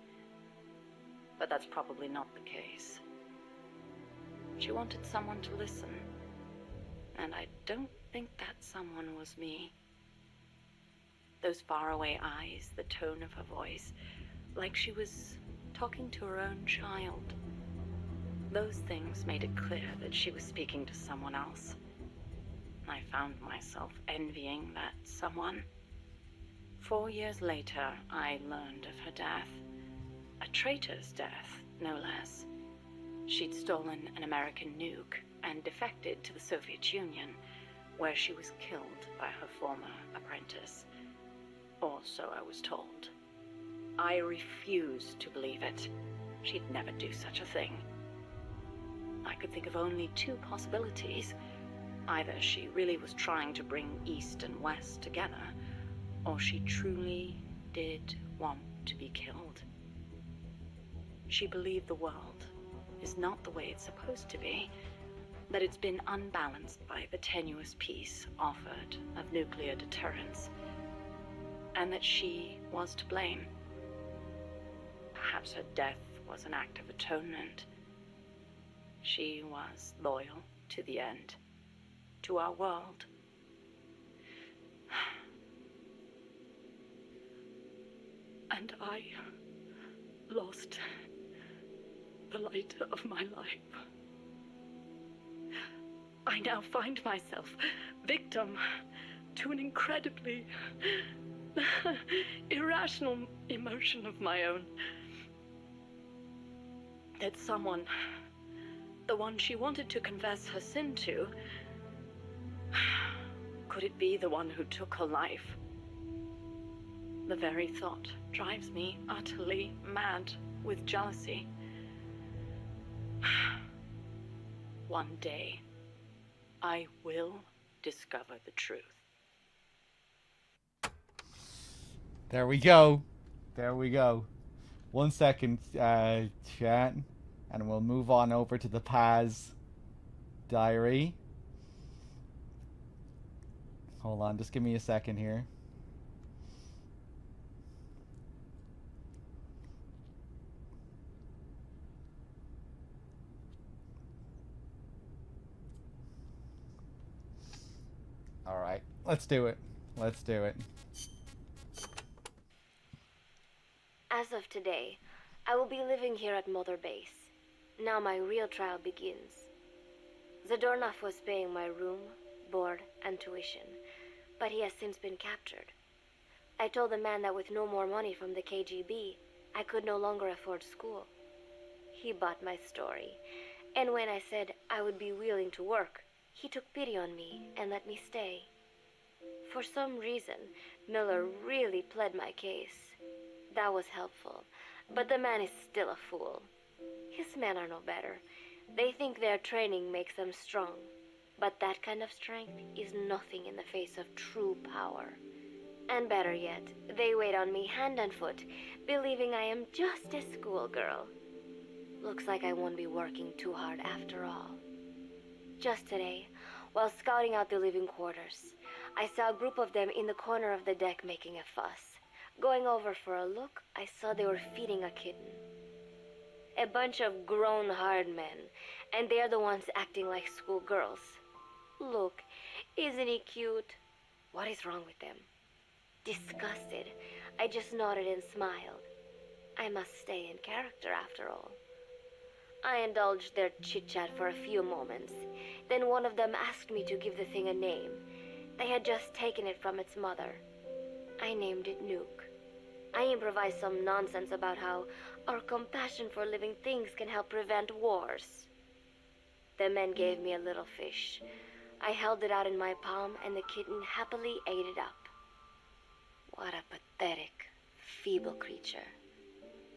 But that's probably not the case. She wanted someone to listen. And I don't think that someone was me. Those faraway eyes, the tone of her voice, like she was talking to her own child. Those things made it clear that she was speaking to someone else. I found myself envying that someone. 4 years later, I learned of her death. A traitor's death, no less. She'd stolen an American nuke and defected to the Soviet Union, where she was killed by her former apprentice. Or so I was told. I refused to believe it. She'd never do such a thing. I could think of only two possibilities. Either she really was trying to bring East and West together, or she truly did want to be killed. She believed the world is not the way it's supposed to be, that it's been unbalanced by the tenuous peace offered of nuclear deterrence, and that she was to blame. Perhaps her death was an act of atonement. She was loyal to the end, to our world. And I lost the light of my life. I now find myself victim to an incredibly irrational emotion of my own. That someone, the one she wanted to confess her sin to, could it be the one who took her life? The very thought drives me utterly mad with jealousy. One day, I will discover the truth. There we go. There we go. 1 second, chat, and we'll move on over to the Paz diary. Hold on, just give me a second here. All right, let's do it. Let's do it. As of today, I will be living here at Mother Base. Now my real trial begins. Zadornov was paying my room, board, and tuition, but he has since been captured. I told the man that with no more money from the KGB, I could no longer afford school. He bought my story, and when I said I would be willing to work, he took pity on me and let me stay. For some reason, Miller really pled my case. That was helpful, but the man is still a fool. His men are no better. They think their training makes them strong, but that kind of strength is nothing in the face of true power. And better yet, they wait on me hand and foot, believing I am just a schoolgirl. Looks like I won't be working too hard after all. Just today, while scouting out the living quarters, I saw a group of them in the corner of the deck making a fuss. Going over for a look, I saw they were feeding a kitten. A bunch of grown hard men, and they're the ones acting like schoolgirls. Look, isn't he cute? What is wrong with them? Disgusted, I just nodded and smiled. I must stay in character after all. I indulged their chit-chat for a few moments. Then one of them asked me to give the thing a name. They had just taken it from its mother. I named it Nuke. I improvised some nonsense about how our compassion for living things can help prevent wars. The men gave me a little fish. I held it out in my palm, and the kitten happily ate it up. What a pathetic, feeble creature.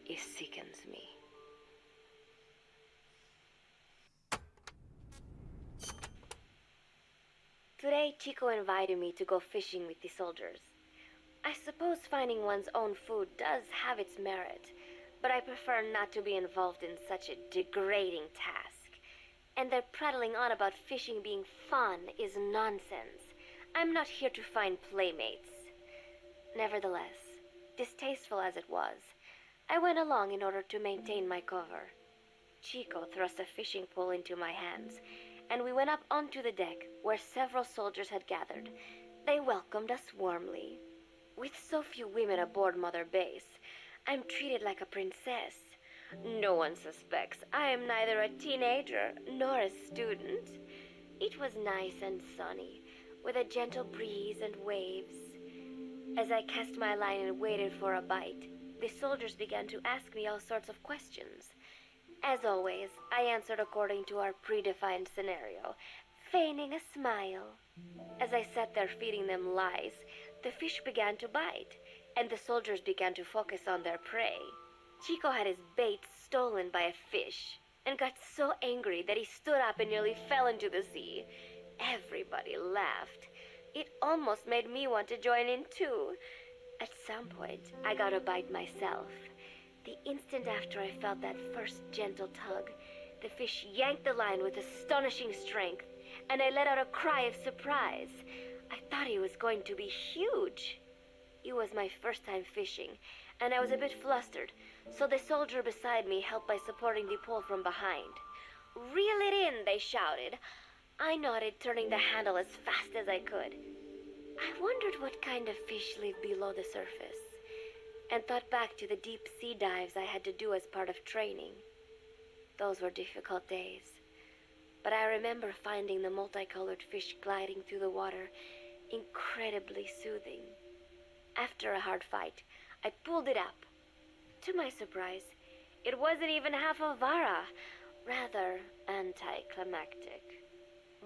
It sickens me. Today, Chico invited me to go fishing with the soldiers. I suppose finding one's own food does have its merit, but I prefer not to be involved in such a degrading task. And their prattling on about fishing being fun is nonsense. I'm not here to find playmates. Nevertheless, distasteful as it was, I went along in order to maintain my cover. Chico thrust a fishing pole into my hands, and we went up onto the deck where several soldiers had gathered. They welcomed us warmly. With so few women aboard Mother Base, I'm treated like a princess. No one suspects I am neither a teenager nor a student. It was nice and sunny, with a gentle breeze and waves. As I cast my line and waited for a bite, the soldiers began to ask me all sorts of questions. As always, I answered according to our predefined scenario, feigning a smile. As I sat there feeding them lies, the fish began to bite, and the soldiers began to focus on their prey. Chico had his bait stolen by a fish, and got so angry that he stood up and nearly fell into the sea. Everybody laughed. It almost made me want to join in too. At some point, I got a bite myself. The instant after I felt that first gentle tug, the fish yanked the line with astonishing strength, and I let out a cry of surprise. I thought he was going to be huge. It was my first time fishing, and I was a bit flustered, so the soldier beside me helped by supporting the pole from behind. "Reel it in," they shouted. I nodded, turning the handle as fast as I could. I wondered what kind of fish live below the surface, and thought back to the deep sea dives I had to do as part of training. Those were difficult days, but I remember finding the multicolored fish gliding through the water incredibly soothing. After a hard fight, I pulled it up. To my surprise, it wasn't even half a vara, rather anticlimactic.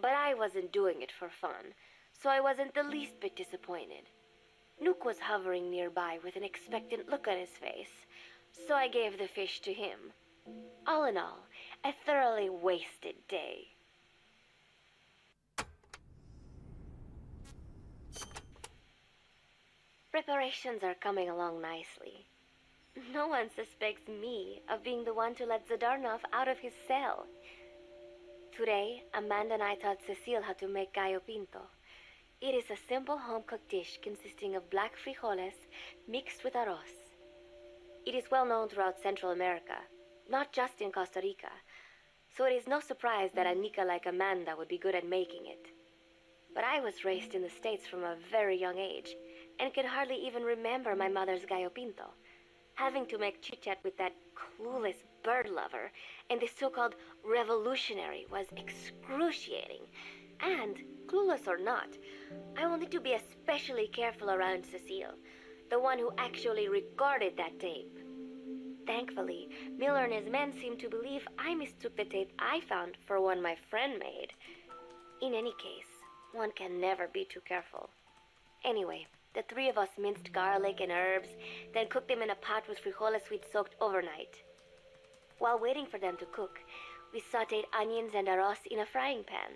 But I wasn't doing it for fun, so I wasn't the least bit disappointed. Nook was hovering nearby with an expectant look on his face, so I gave the fish to him. All in all, a thoroughly wasted day. Preparations are coming along nicely. No one suspects me of being the one to let Zadarnov out of his cell. Today, Amanda and I taught Cecile how to make gallo pinto. It is a simple home-cooked dish consisting of black frijoles mixed with arroz. It is well known throughout Central America, not just in Costa Rica, so it is no surprise that a Nica like Amanda would be good at making it. But I was raised in the States from a very young age, and could hardly even remember my mother's gallo pinto. Having to make chit-chat with that clueless bird lover and the so-called revolutionary was excruciating. And, clueless or not, I will need to be especially careful around Cecile, the one who actually recorded that tape. Thankfully, Miller and his men seemed to believe I mistook the tape I found for one my friend made. In any case, one can never be too careful. Anyway, the three of us minced garlic and herbs, then cooked them in a pot with frijoles we'd soaked overnight. While waiting for them to cook, we sautéed onions and arroz in a frying pan.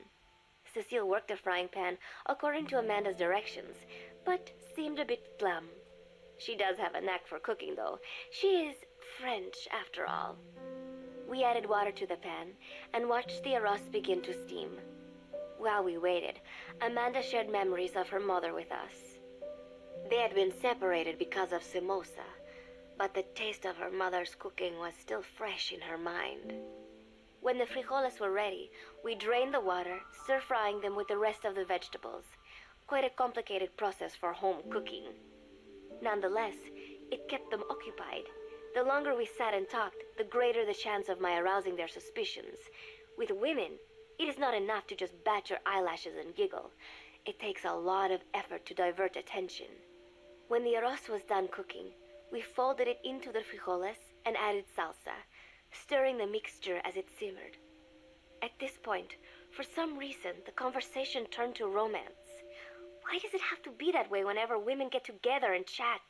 Cecile worked the frying pan according to Amanda's directions, but seemed a bit glum. She does have a knack for cooking, though. She is French, after all. We added water to the pan and watched the arroz begin to steam. While we waited, Amanda shared memories of her mother with us. They had been separated because of Simosa, but the taste of her mother's cooking was still fresh in her mind. When the frijoles were ready, we drained the water, stir-frying them with the rest of the vegetables. Quite a complicated process for home cooking. Nonetheless, it kept them occupied. The longer we sat and talked, the greater the chance of my arousing their suspicions. With women, it is not enough to just bat your eyelashes and giggle. It takes a lot of effort to divert attention. When the arroz was done cooking, we folded it into the frijoles and added salsa, stirring the mixture as it simmered. At this point, for some reason, the conversation turned to romance. Why does it have to be that way whenever women get together and chat?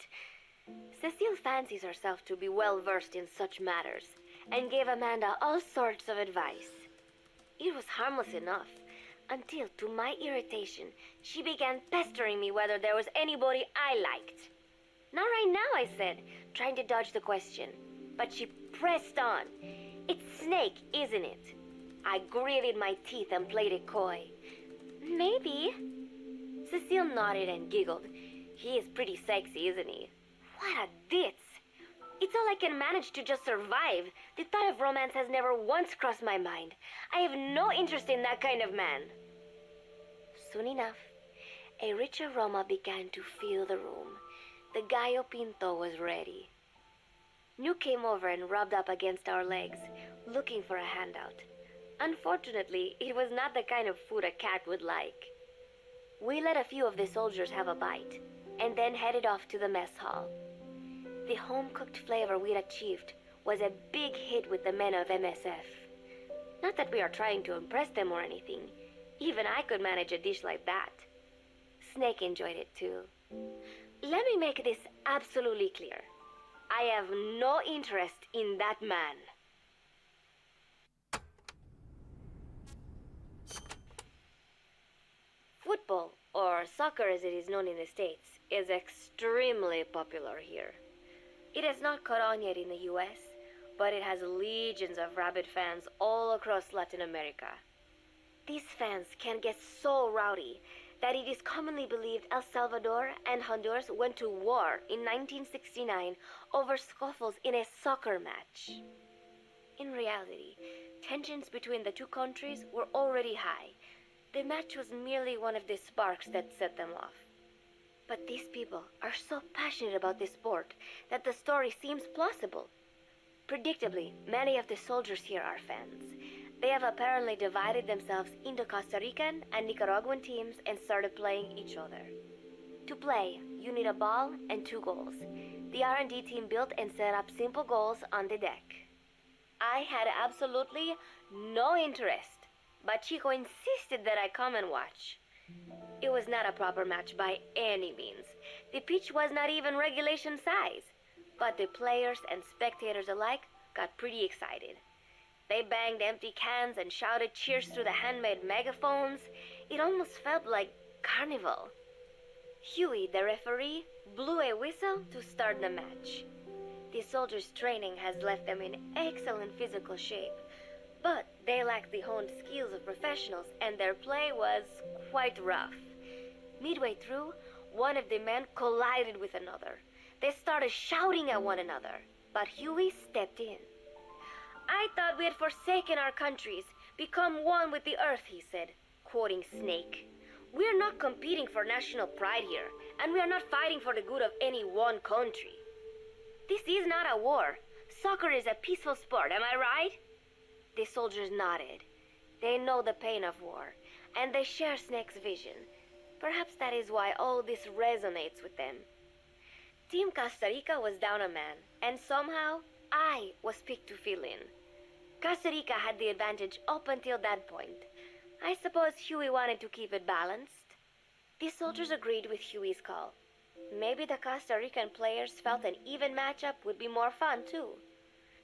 Cecile fancies herself to be well-versed in such matters, and gave Amanda all sorts of advice. It was harmless enough, until, to my irritation, she began pestering me whether there was anybody I liked. "Not right now," I said, trying to dodge the question. But she pressed on. "It's Snake, isn't it?" I gritted my teeth and played it coy. "Maybe." Cecile nodded and giggled. "He is pretty sexy, isn't he?" What a ditz! It's all I can manage to just survive. The thought of romance has never once crossed my mind. I have no interest in that kind of man. Soon enough, a rich aroma began to fill the room. the Gallo Pinto was ready. New came over and rubbed up against our legs, looking for a handout. Unfortunately, it was not the kind of food a cat would like. We let a few of the soldiers have a bite, and then headed off to the mess hall. The home-cooked flavor we'd achieved was a big hit with the men of MSF. Not that we are trying to impress them or anything. Even I could manage a dish like that. Snake enjoyed it too. Let me make this absolutely clear. I have no interest in that man. Football, or soccer as it is known in the States, is extremely popular here. It has not caught on yet in the US, but it has legions of rabid fans all across Latin America. These fans can get so rowdy that it is commonly believed El Salvador and Honduras went to war in 1969 over scuffles in a soccer match. In reality, tensions between the two countries were already high. The match was merely one of the sparks that set them off. But these people are so passionate about this sport that the story seems plausible. Predictably, many of the soldiers here are fans. They have apparently divided themselves into Costa Rican and Nicaraguan teams and started playing each other. To play, you need a ball and 2 goals. The R&D team built and set up simple goals on the deck. I had absolutely no interest, but Chico insisted that I come and watch. It was not a proper match by any means. The pitch was not even regulation size, but the players and spectators alike got pretty excited. They banged empty cans and shouted cheers through the handmade megaphones. It almost felt like carnival. Huey, the referee, blew a whistle to start the match. The soldiers' training has left them in excellent physical shape, but they lack the honed skills of professionals and their play was quite rough. Midway through, one of the men collided with another. They started shouting at one another, but Huey stepped in. I thought we had forsaken our countries, become one with the earth, he said, quoting Snake. We're not competing for national pride here, and we are not fighting for the good of any one country. This is not a war. Soccer is a peaceful sport, am I right? The soldiers nodded. They know the pain of war, and they share Snake's vision. Perhaps that is why all this resonates with them. Team Costa Rica was down a man, and somehow I was picked to fill in. Costa Rica had the advantage up until that point. I suppose Huey wanted to keep it balanced. The soldiers agreed with Huey's call. Maybe the Costa Rican players felt an even matchup would be more fun too.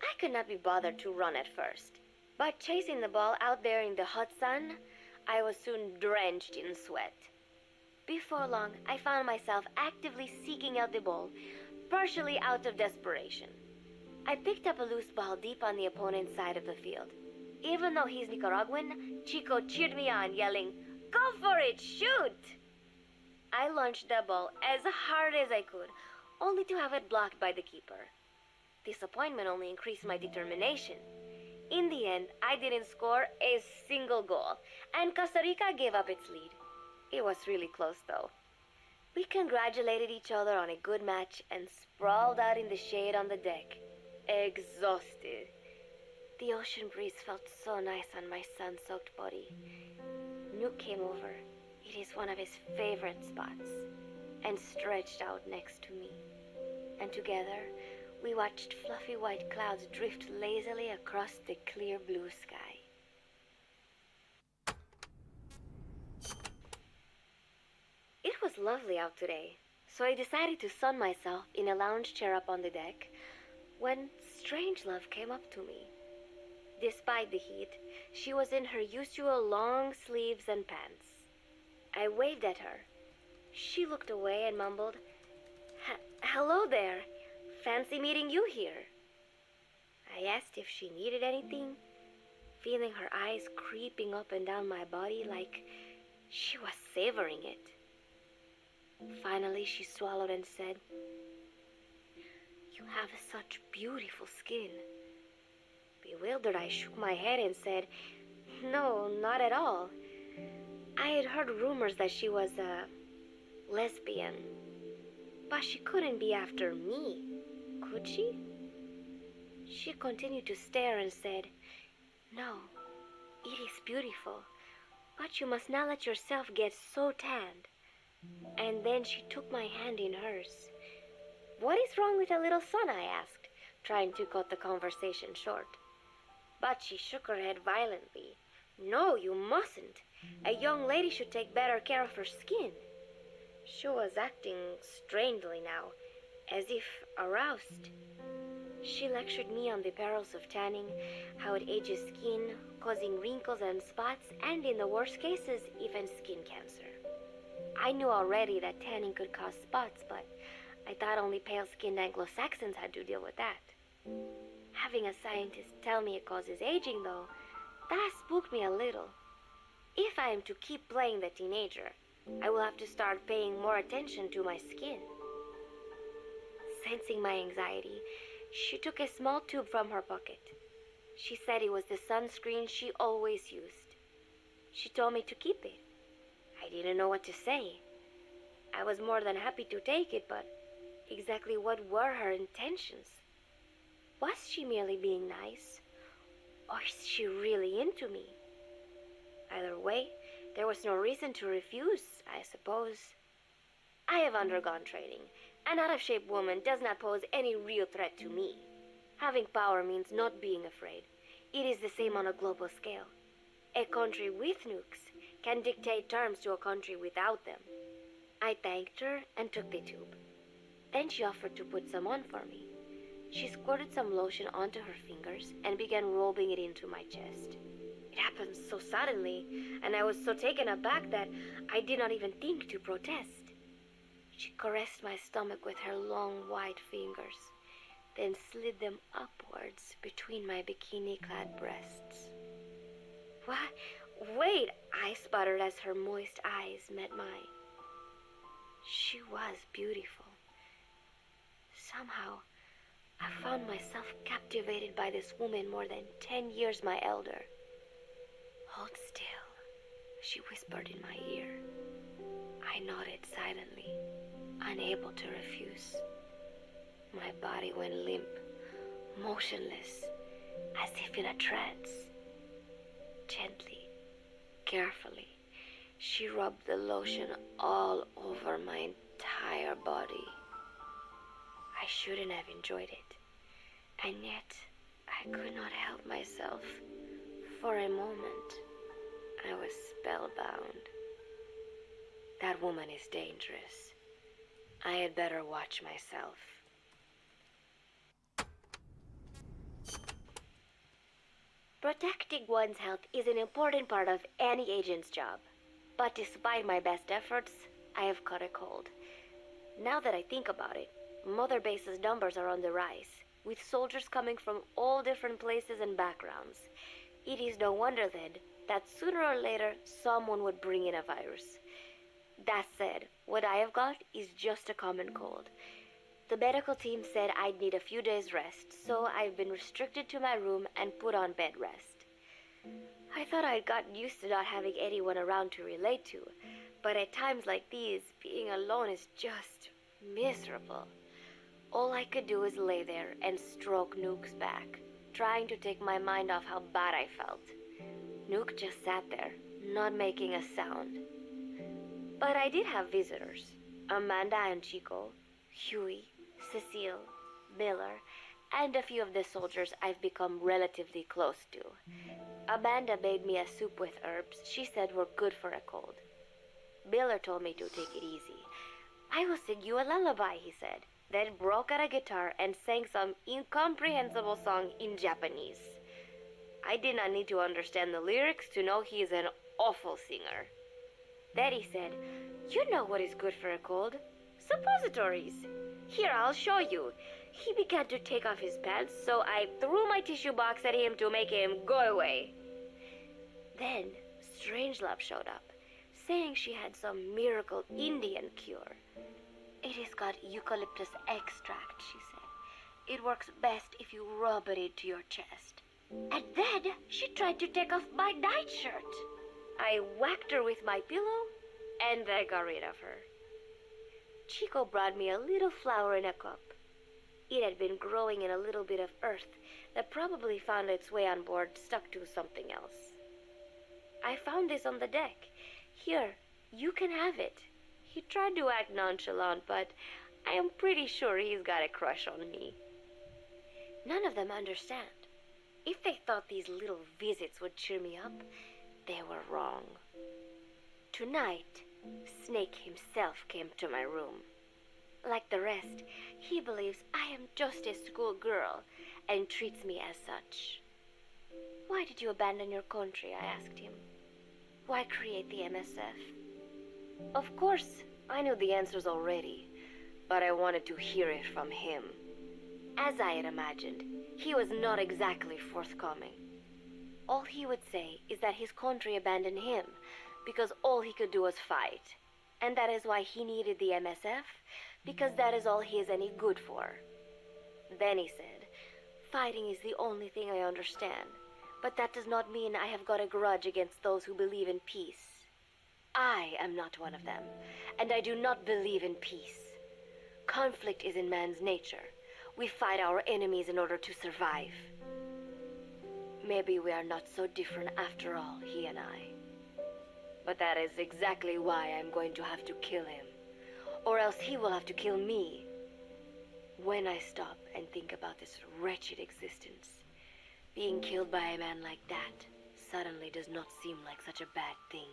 I could not be bothered to run at first, but chasing the ball out there in the hot sun, I was soon drenched in sweat. Before long, I found myself actively seeking out the ball, partially out of desperation. I picked up a loose ball deep on the opponent's side of the field. Even though he's Nicaraguan, Chico cheered me on, yelling, "Go for it, shoot!" I launched the ball as hard as I could, only to have it blocked by the keeper. Disappointment only increased my determination. In the end, I didn't score a single goal, and Costa Rica gave up its lead. It was really close, though. We congratulated each other on a good match and sprawled out in the shade on the deck, exhausted. The ocean breeze felt so nice on my sun-soaked body. Nuke came over. It is one of his favorite spots, and stretched out next to me. And together, we watched fluffy white clouds drift lazily across the clear blue sky. It was lovely out today, so I decided to sun myself in a lounge chair up on the deck when Strangelove came up to me. Despite the heat, she was in her usual long sleeves and pants. I waved at her. She looked away and mumbled, "Hello there. Fancy meeting you here." I asked if she needed anything, feeling her eyes creeping up and down my body like she was savoring it. Finally, she swallowed and said, "You have such beautiful skin." Bewildered, I shook my head and said, "No, not at all. I had heard rumors that she was a lesbian." But she couldn't be after me, could she? She continued to stare and said, "No, it is beautiful, but you must not let yourself get so tanned." And then she took my hand in hers. "What is wrong with a little sun?" I asked, trying to cut the conversation short. But she shook her head violently. "No, you mustn't. A young lady should take better care of her skin." She was acting strangely now, as if aroused. She lectured me on the perils of tanning, how it ages skin, causing wrinkles and spots, and in the worst cases, even skin cancer. I knew already that tanning could cause spots, but I thought only pale-skinned Anglo-Saxons had to deal with that. Having a scientist tell me it causes aging, though, that spooked me a little. If I am to keep playing the teenager, I will have to start paying more attention to my skin. Sensing my anxiety, she took a small tube from her pocket. She said it was the sunscreen she always used. She told me to keep it. I didn't know what to say. I was more than happy to take it, but exactly what were her intentions? Was she merely being nice? Or is she really into me? Either way, there was no reason to refuse, I suppose. I have undergone training. An out-of-shape woman does not pose any real threat to me. Having power means not being afraid. It is the same on a global scale. A country with nukes can dictate terms to a country without them. I thanked her and took the tube. Then she offered to put some on for me. She squirted some lotion onto her fingers and began rubbing it into my chest. It happened so suddenly, and I was so taken aback that I did not even think to protest. She caressed my stomach with her long white fingers, then slid them upwards between my bikini-clad breasts. "What? Wait," I sputtered as her moist eyes met mine. She was beautiful. Somehow, I found myself captivated by this woman more than 10 years my elder. "Hold still," she whispered in my ear. I nodded silently, unable to refuse. My body went limp, motionless, as if in a trance. Gently, carefully, she rubbed the lotion all over my entire body. I shouldn't have enjoyed it, and yet I could not help myself. For a moment, I was spellbound. That woman is dangerous. I had better watch myself. Protecting one's health is an important part of any agent's job. But despite my best efforts, I have caught a cold. Now that I think about it, Mother Base's numbers are on the rise, with soldiers coming from all different places and backgrounds. It is no wonder, then, that sooner or later someone would bring in a virus. That said, what I have got is just a common cold. The medical team said I'd need a few days rest, so I've been restricted to my room and put on bed rest. I thought I'd gotten used to not having anyone around to relate to, but at times like these, being alone is just miserable. All I could do was lay there and stroke Nuke's back, trying to take my mind off how bad I felt. Nuke just sat there, not making a sound. But I did have visitors. Amanda and Chico, Huey, Cecile, Miller, and a few of the soldiers I've become relatively close to. Amanda made me a soup with herbs she said were good for a cold. Miller told me to take it easy. "I will sing you a lullaby," he said, then broke out a guitar and sang some incomprehensible song in Japanese. I did not need to understand the lyrics to know he is an awful singer. Then he said, "You know what is good for a cold? Suppositories. Here, I'll show you." He began to take off his pants, so I threw my tissue box at him to make him go away. Then Strangelove showed up, saying she had some miracle Indian cure. "It has got eucalyptus extract," she said. "It works best if you rub it into your chest." And then she tried to take off my nightshirt. I whacked her with my pillow, and I got rid of her. Chico brought me a little flower in a cup. It had been growing in a little bit of earth that probably found its way on board, stuck to something else. I found this on the deck. Here, you can have it. He tried to act nonchalant, but I am pretty sure he's got a crush on me. None of them understand. If they thought these little visits would cheer me up, they were wrong. Tonight, Snake himself came to my room. Like the rest, he believes I am just a schoolgirl and treats me as such. Why did you abandon your country? I asked him. Why create the MSF? Of course, I knew the answers already, but I wanted to hear it from him. As I had imagined, he was not exactly forthcoming. All he would say is that his country abandoned him because all he could do was fight, and that is why he needed the MSF, because that is all he is any good for. Then he said, fighting is the only thing I understand, but that does not mean I have got a grudge against those who believe in peace. I am not one of them, and I do not believe in peace. Conflict is in man's nature. We fight our enemies in order to survive. Maybe we are not so different after all, he and I. But that is exactly why I'm going to have to kill him. Or else he will have to kill me. When I stop and think about this wretched existence, being killed by a man like that suddenly does not seem like such a bad thing.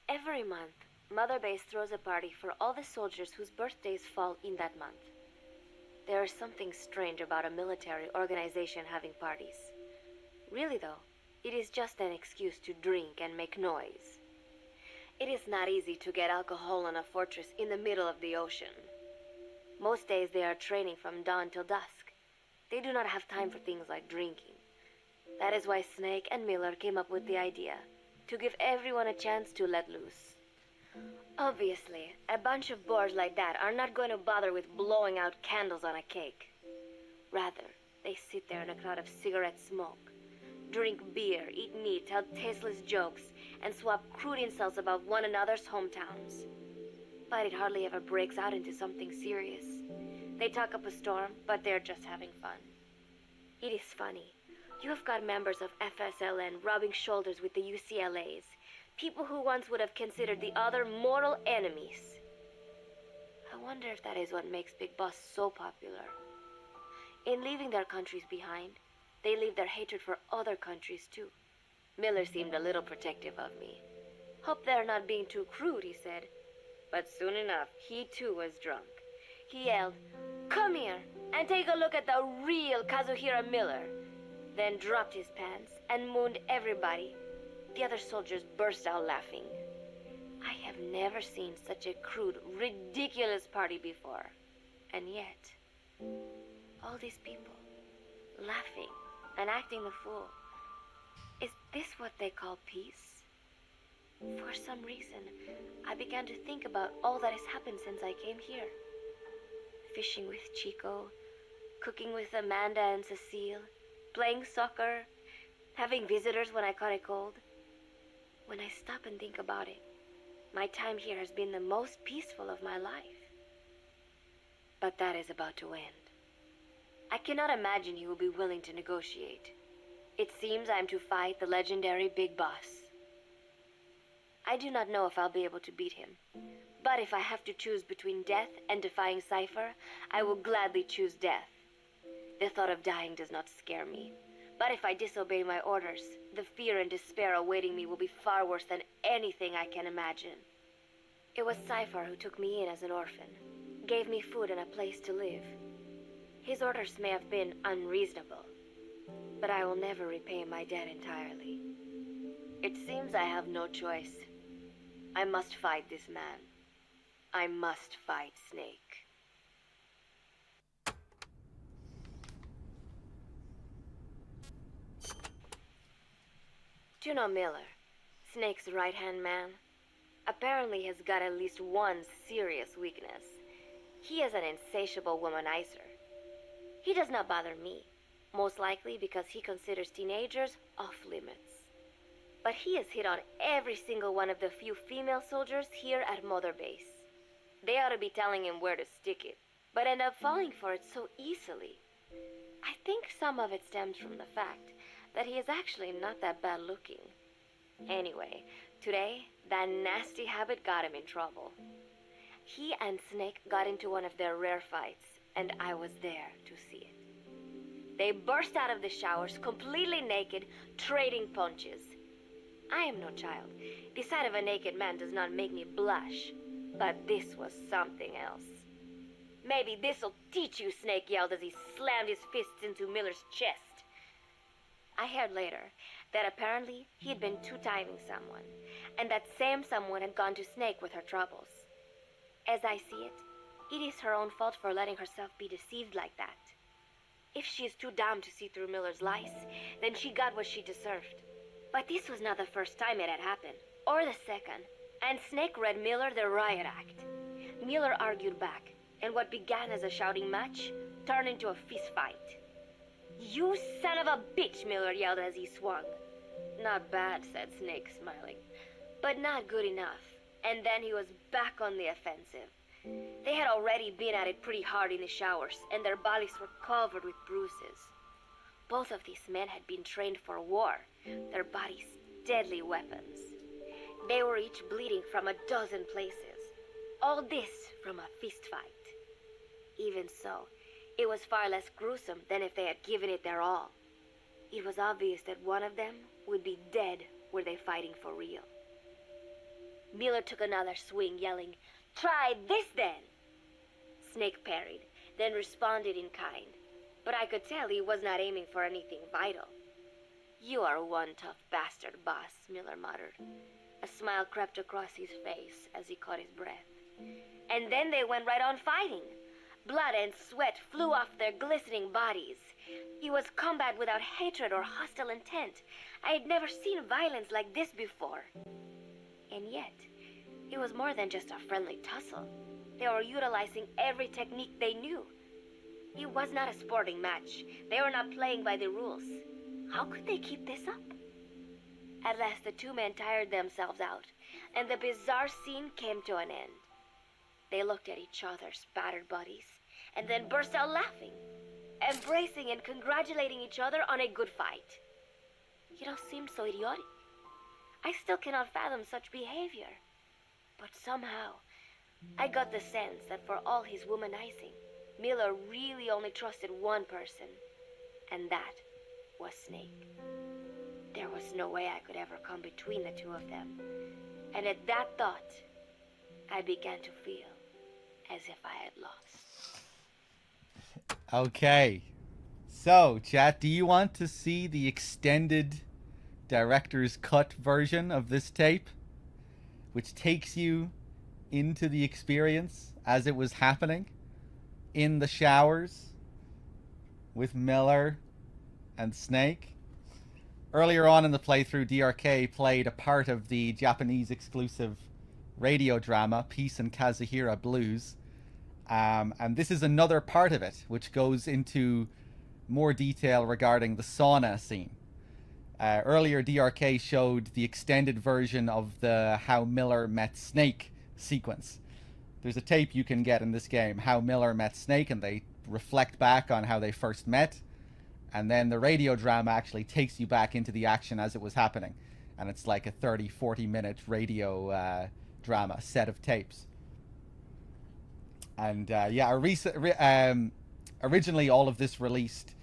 Every month, Mother Base throws a party for all the soldiers whose birthdays fall in that month. There is something strange about a military organization having parties. Really though, it is just an excuse to drink and make noise. It is not easy to get alcohol in a fortress in the middle of the ocean. Most days they are training from dawn till dusk. They do not have time for things like drinking. That is why Snake and Miller came up with the idea, to give everyone a chance to let loose. Obviously, a bunch of boors like that are not going to bother with blowing out candles on a cake. Rather, they sit there in a cloud of cigarette smoke, drink beer, eat meat, tell tasteless jokes, and swap crude insults about one another's hometowns. But it hardly ever breaks out into something serious. They talk up a storm, but they're just having fun. It is funny. You have got members of FSLN rubbing shoulders with the UCLAs, people who once would have considered the other mortal enemies. I wonder if that is what makes Big Boss so popular. In leaving their countries behind, they leave their hatred for other countries too. Miller seemed a little protective of me. Hope they're not being too crude, he said. But soon enough, he too was drunk. He yelled, "Come here and take a look at the real Kazuhira Miller," then dropped his pants and mooned everybody. The other soldiers burst out laughing. I have never seen such a crude, ridiculous party before. And yet, all these people, laughing and acting the fool. Is this what they call peace? For some reason, I began to think about all that has happened since I came here. Fishing with Chico, cooking with Amanda and Cecile, playing soccer, having visitors when I caught a cold. When I stop and think about it, my time here has been the most peaceful of my life. But that is about to end. I cannot imagine he will be willing to negotiate. It seems I am to fight the legendary Big Boss. I do not know if I'll be able to beat him, but if I have to choose between death and defying Cypher, I will gladly choose death. The thought of dying does not scare me. But if I disobey my orders, the fear and despair awaiting me will be far worse than anything I can imagine. It was Cypher who took me in as an orphan, gave me food and a place to live. His orders may have been unreasonable, but I will never repay my debt entirely. It seems I have no choice. I must fight this man. I must fight Snake. Juno Miller, Snake's right-hand man, apparently has got at least one serious weakness. He is an insatiable womanizer. He does not bother me, most likely because he considers teenagers off limits. But he has hit on every single one of the few female soldiers here at Mother Base. They ought to be telling him where to stick it, but end up falling for it so easily. I think some of it stems from the fact that he is actually not that bad looking. Anyway, today, that nasty habit got him in trouble. He and Snake got into one of their rare fights, and I was there to see it. They burst out of the showers, completely naked, trading punches. I am no child. The sight of a naked man does not make me blush, but this was something else. "Maybe this'll teach you," Snake yelled as he slammed his fists into Miller's chest. I heard later that apparently he'd been two-timing someone, and that same someone had gone to Snake with her troubles. As I see it, it is her own fault for letting herself be deceived like that. If she is too dumb to see through Miller's lies, then she got what she deserved. But this was not the first time it had happened, or the second, and Snake read Miller the riot act. Miller argued back, and what began as a shouting match turned into a fist fight. "You son of a bitch," Miller yelled as he swung. "Not bad," said Snake, smiling, "but not good enough." And then he was back on the offensive. They had already been at it pretty hard in the showers, and their bodies were covered with bruises. Both of these men had been trained for war, their bodies deadly weapons. They were each bleeding from a dozen places. All this from a fist fight. Even so, it was far less gruesome than if they had given it their all. It was obvious that one of them would be dead were they fighting for real. Miller took another swing, yelling, "Try this then!" Snake parried, then responded in kind, but I could tell he was not aiming for anything vital. "You are one tough bastard, boss," Miller muttered. A smile crept across his face as he caught his breath. And then they went right on fighting. Blood and sweat flew off their glistening bodies. It was combat without hatred or hostile intent. I had never seen violence like this before. And yet, it was more than just a friendly tussle. They were utilizing every technique they knew. It was not a sporting match. They were not playing by the rules. How could they keep this up? At last, the two men tired themselves out, and the bizarre scene came to an end. They looked at each other's battered bodies, and then burst out laughing, embracing and congratulating each other on a good fight. It all seemed so idiotic. I still cannot fathom such behavior. But somehow, I got the sense that for all his womanizing, Miller really only trusted one person, and that was Snake. There was no way I could ever come between the two of them, and at that thought, I began to feel as if I had lost. Okay. So, chat, do you want to see the extended director's cut version of this tape, which takes you into the experience as it was happening in the showers with Miller and Snake? Earlier on in the playthrough, DRK played a part of the Japanese exclusive radio drama Peace and Kazuhira Blues, and this is another part of it which goes into more detail regarding the sauna scene. Earlier, DRK showed the extended version of the How Miller Met Snake sequence. There's a tape you can get in this game, How Miller Met Snake, and they reflect back on how they first met. And then the radio drama actually takes you back into the action as it was happening. And it's like a 30-40 minute radio drama set of tapes. And yeah, originally all of this released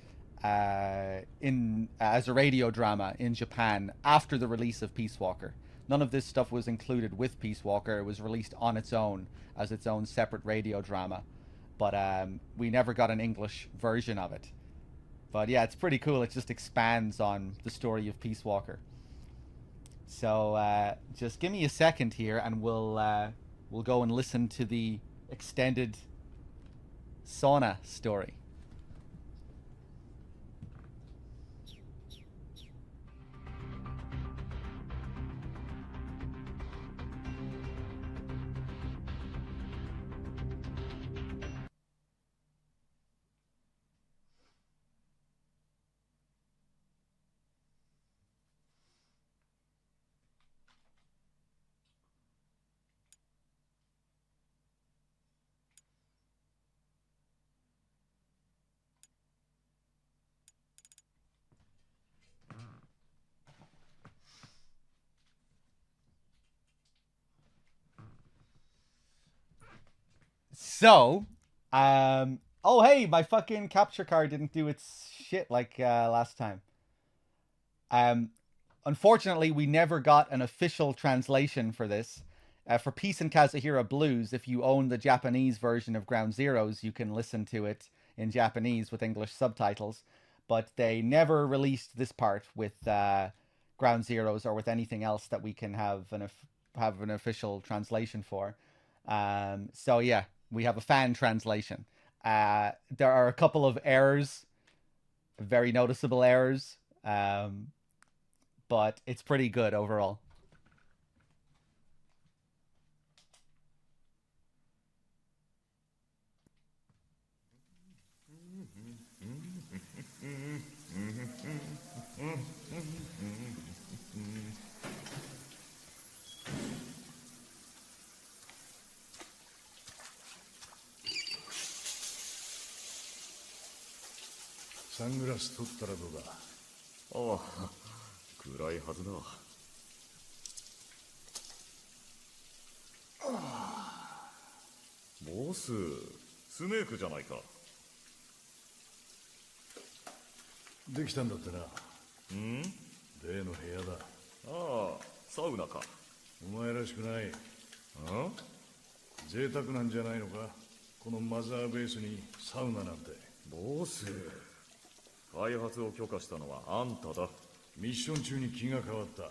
as a radio drama in Japan after the release of Peace Walker. None of this stuff was included with Peace Walker. It was released on its own as its own separate radio drama. But we never got an English version of it. But yeah, it's pretty cool. It just expands on the story of Peace Walker. So just give me a second here, and we'll go and listen to the extended sauna story. So, oh hey, my fucking capture card didn't do its shit like last time. Unfortunately, we never got an official translation for this. For Peace and Kazuhira Blues, if you own the Japanese version of Ground Zeroes, you can listen to it in Japanese with English subtitles. But they never released this part with Ground Zeroes or with anything else that we can have an official translation for. So yeah, we have a fan translation. There are a couple of errors, very noticeable errors, but it's pretty good overall.サングラス取ったらどうだ。ああ、暗いはずだ。ボス、スネークじゃないか。できたんだってな。ん？例の部屋だ。ああ、サウナか。お前らしくない。ん？贅沢なんじゃないのか、このマザーベースにサウナなんて。ボス、開発を許可したのはあんただ。ミッション中に気が変わった。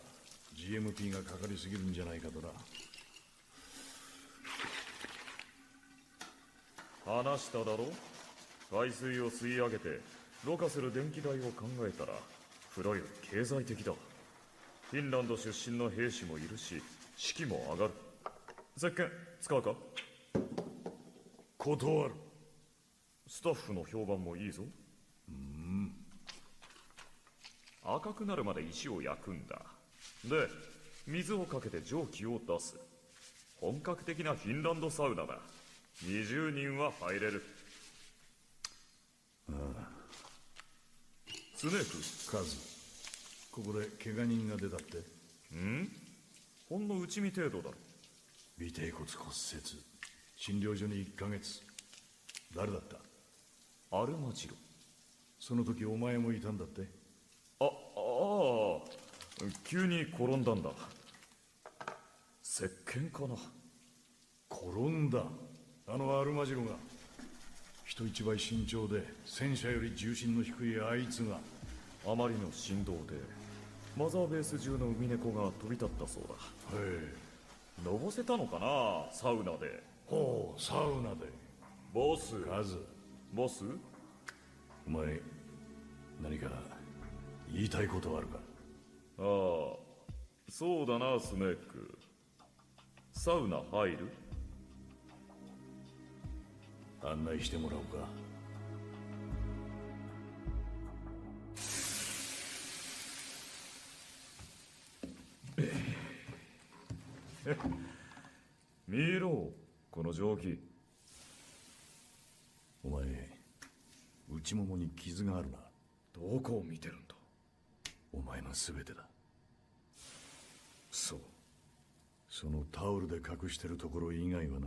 GMP がかかりすぎるんじゃないかとな。話しただろ。海水を吸い上げてろ過する電気代を考えたら風呂より経済的だ。フィンランド出身の兵士もいるし士気も上がる。石鹸使うか。断る。スタッフの評判もいいぞ。赤くなるまで石を焼くんだ。で水をかけて蒸気を出す。本格的なフィンランドサウナだ。20人は入れる。ああ。スネークカズ、ここで怪我人が出たって。ん？ほんの内身程度だろ。尾てい骨骨折、診療所に1ヶ月。誰だった？アルマジロ。その時お前もいたんだって。ああ、急に転んだんだ。石鹸かな。転んだ。あのアルマジロが。人一倍身長で戦車より重心の低いあいつが。あまりの振動でマザーベース中のウミネコが飛び立ったそうだ。へえ。のぼせたのかな、サウナで。ほう、サウナで。ボス。カズ。ボス？お前何か言いたいことはあるか？ああ、そうだな、スネーク。サウナ入る？案内してもらおうか。見ろ、この蒸気。お前、内ももに傷があるな。どこを見てるんだ？お前の全てだ。そう。そのタオルで隠してるところ以外はな。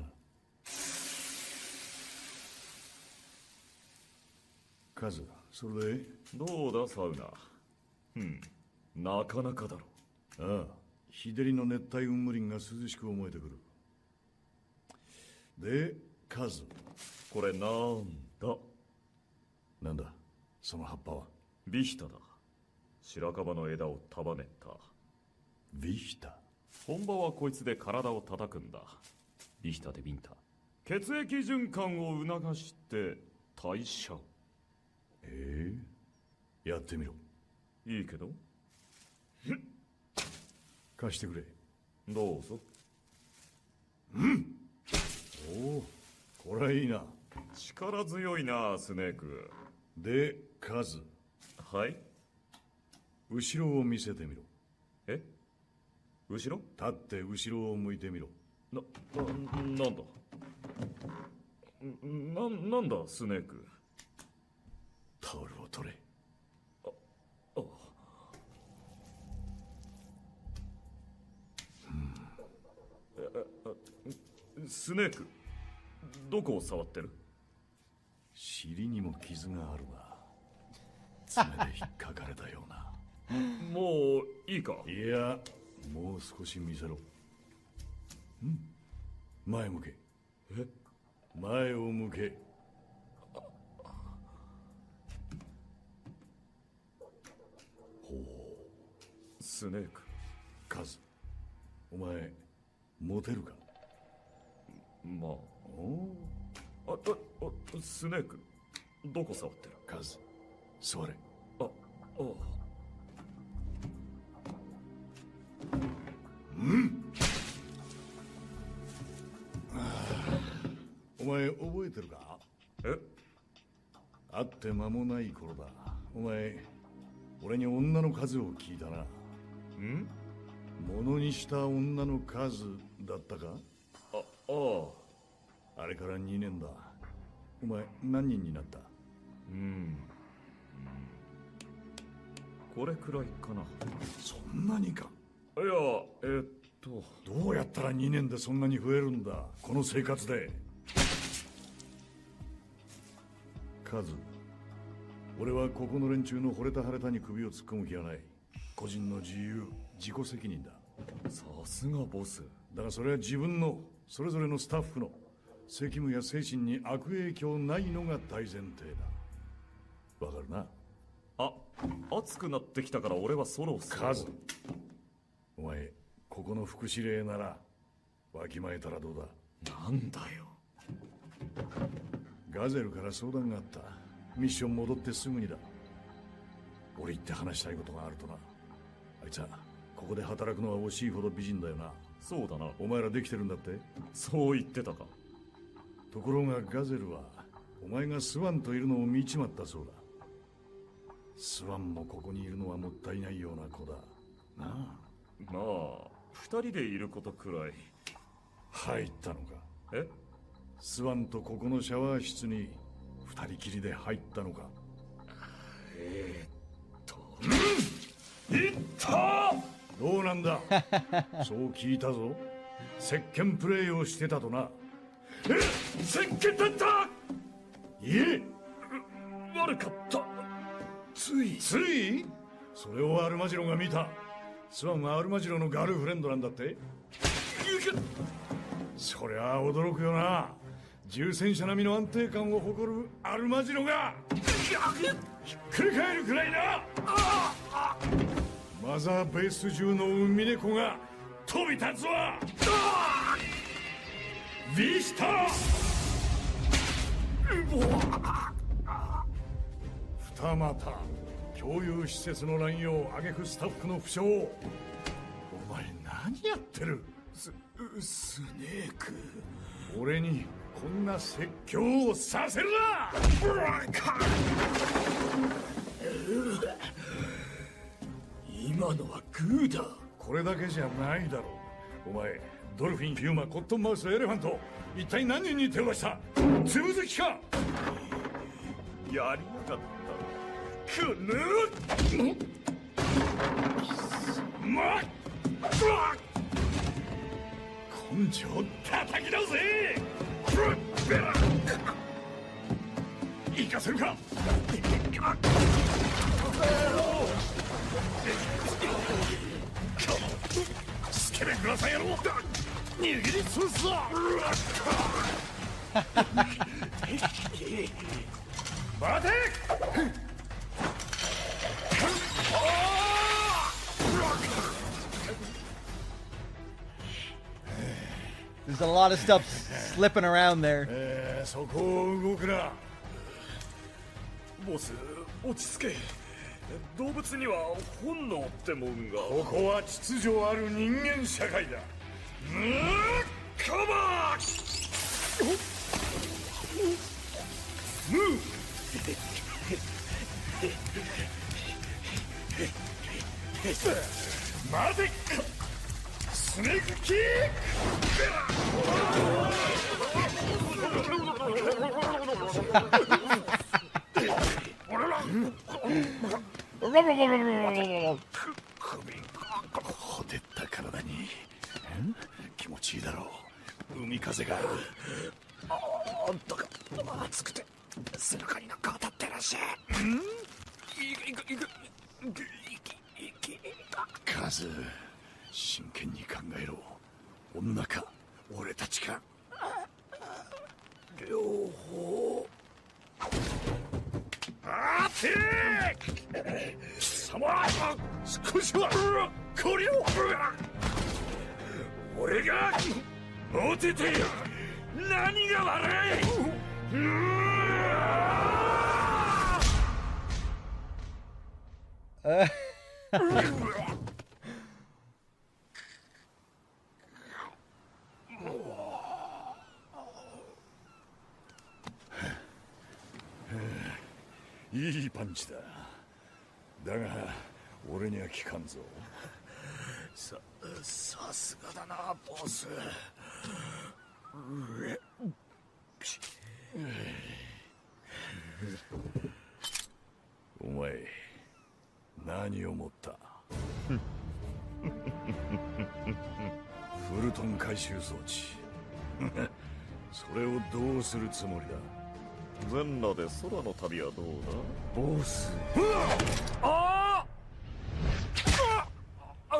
カズ、それでどうだ、サウナ。なかなかだろ。ああ、日照りの熱帯雲霧林が涼しく思えてくる。で、カズ。これなんだ？なんだ、その葉っぱは。ビヒタだ。白樺の枝を束ねた。ビヒタ？本場はこいつで体を叩くんだ。ビヒタでビンタ。血液循環を促して代謝を。やってみろ。いいけど。貸してくれ。どうぞ。おお、これはいいな。力強いな、スネーク。で、カズ。はい。後ろを見せてみろ。え？後ろ？立って後ろを向いてみろ。なんだ？なんだ、スネーク。タオルを取れ。スネーク、どこを触ってる？尻にも傷があるな。爪で引っかかれたような。もういいか？いや、もう少し見せろ。前向け。え？前を向け。スネーク。カズ、お前モテるか？まあ。おスネーク、どこ触ってる？カズ、座れ。あ。お前覚えてるか？え？会って間もない頃だ。お前、俺に女の数を聞いたな。ものにした女の数だったか？あれから2年だ。お前何人になった？これくらいかな。そんなにか？いや、どうやったら2年でそんなに増えるんだ、この生活で。カズ、俺はここの連中の惚れた腫れたに首を突っ込む気はない。個人の自由、自己責任だ。さすがボス。だがそれは自分のそれぞれのスタッフの責務や精神に悪影響ないのが大前提だ。わかるな？熱くなってきたから俺はそろそろ。カズ、お前ここの副司令ならわきまえたらどうだ？なんだよ。ガゼルから相談があった。ミッション戻ってすぐにだ。俺言って話したいことがあるとな。あいつはここで働くのは惜しいほど美人だよな。そうだな。お前らできてるんだって？そう言ってたか。ところがガゼルはお前がスワンといるのを見ちまったそうだ。スワンもここにいるのはもったいないような子だなあ。まあ2人でいることくらい。入ったのか？え？スワンとここのシャワー室に2人きりで入ったのか？いったどうなんだ？そう聞いたぞ。石鹸プレイをしてたとな。石鹸だった！いえ、悪かった。ついそれをアルマジロが見た。スワンはアルマジロのガールフレンドなんだって？そりゃあ驚くよな。重戦車並みの安定感を誇るアルマジロがひっくり返るくらいな。マザーベース中の海猫が飛び立つわ。ビスタ二股共有施設の乱用、挙句スタッフの負傷。お前何やってる？スネーク。俺にこんな説教をさせるな！今のはグーだ。これだけじゃないだろう。お前、ドルフィン、ピューマ、コットンマウス、エレファント、一体何人に手を出した？つぶ好きか？やりやがった。くぬ根性叩き出せ！行かせるか？スケベグラサン野郎！握りつぶすぞ！待て！There's a lot of stuff slipping around there. そこを動くな。ボス、落ち着け。動物には本能ってもんが。ここは秩序ある人間社会だ。カバー！待て！スネークキッほてった体に気持ちいいだろう。海風が。なんとか熱くて背中になんか当たってらっしゃい。カズ、真剣に考えろ。女か俺たちか、両方。待て貴様、少しはこれを。俺がモテて何が悪い。いいパンチだ。だが俺には効かんぞ。さすがだなボス。お前何を思った？フルトン回収装置。それをどうするつもりだ？全裸で空の旅はどうだ？ボス。ああ！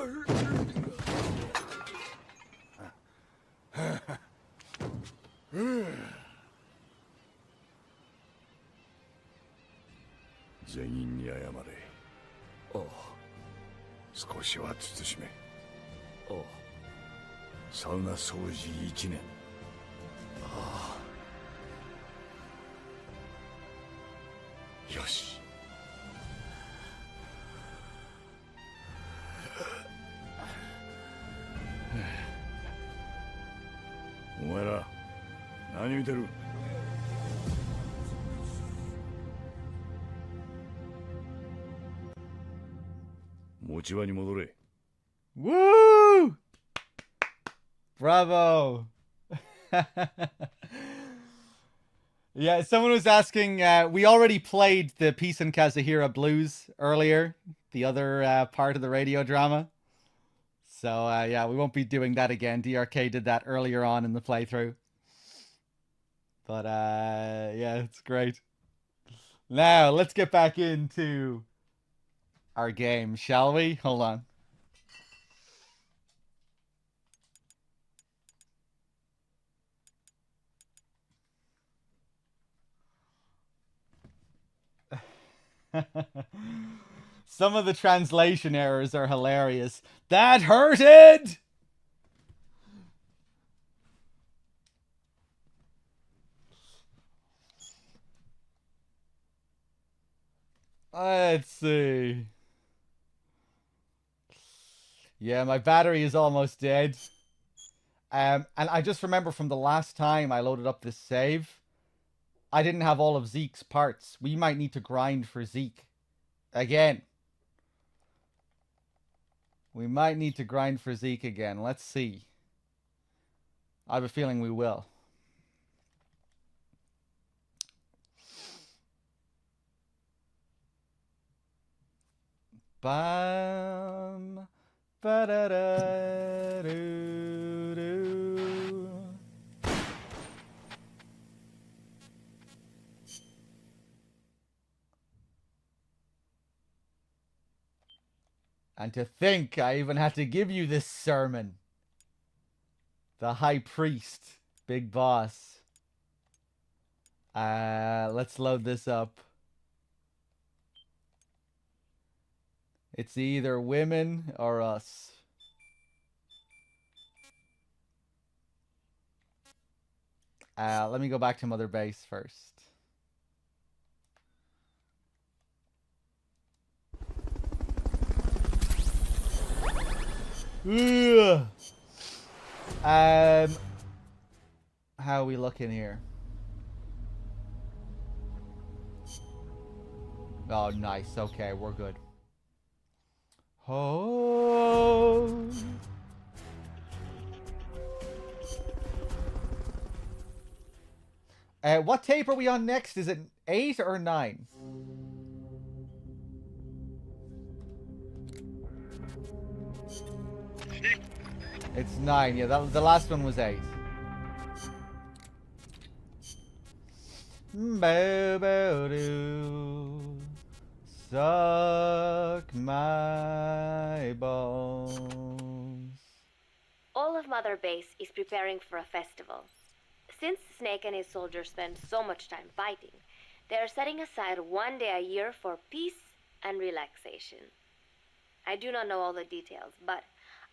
全員に謝れ。ああ。少しは慎め。ああ。サウナ掃除1年。ああ。よし。お前ら何見てる？持ち場に戻れ。Woo! Bravo! Yeah, someone was asking, we already played the Peace and Kazuhira Blues earlier, the other part of the radio drama. So, yeah, we won't be doing that again. DRK did that earlier on in the playthrough. But, yeah, it's great. Now, let's get back into our game, shall we? Hold on. Some of the translation errors are hilarious. That hurted! Let's see. Yeah, my battery is almost dead. And I just remember from the last time I loaded up this save, I didn't have all of Zeke's parts. We might need to grind for Zeke again. We might need to grind for Zeke again. Let's see. I have a feeling we will. Bam. Ba-da-da-doo-doo. And to think I even had to give you this sermon. The High Priest, Big Boss. Let's load this up. It's either women or us. Let me go back to Mother Base first. Ugh. How are we looking here? Oh, nice. Okay, we're good. Oh. What tape are we on next? Is it 8 or 9? It's 9. Yeah, the last one was 8. Boo-boo-doo. Suck my bones. All of Mother Base is preparing for a festival. Since Snake and his soldiers spend so much time fighting, they are setting aside one day a year for peace and relaxation. I do not know all the details, but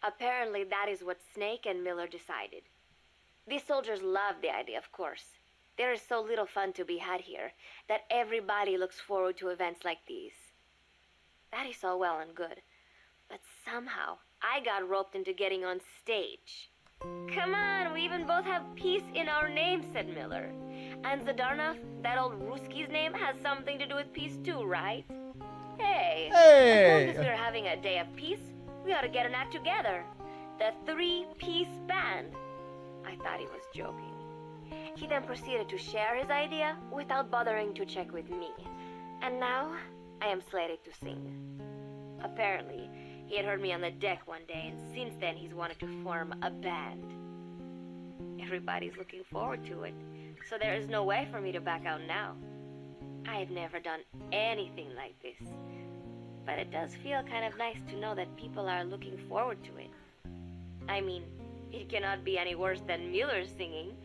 apparently that is what Snake and Miller decided. These soldiers love the idea, of course. There is so little fun to be had here that everybody looks forward to events like these. That is all well and good, but somehow I got roped into getting on stage. Come on, we even both have peace in our name, said Miller. And Zdarnov, that old Ruski's name, has something to do with peace too, right? Hey, as long as we're having a day of peace, we ought to get an act together. The Three-Piece Band. I thought he was joking. He then proceeded to share his idea without bothering to check with me. And now, I am slated to sing. Apparently, he had heard me on the deck one day, and since then he's wanted to form a band. Everybody's looking forward to it, so there is no way for me to back out now. I have never done anything like this, but it does feel kind of nice to know that people are looking forward to it. I mean, it cannot be any worse than Miller's singing,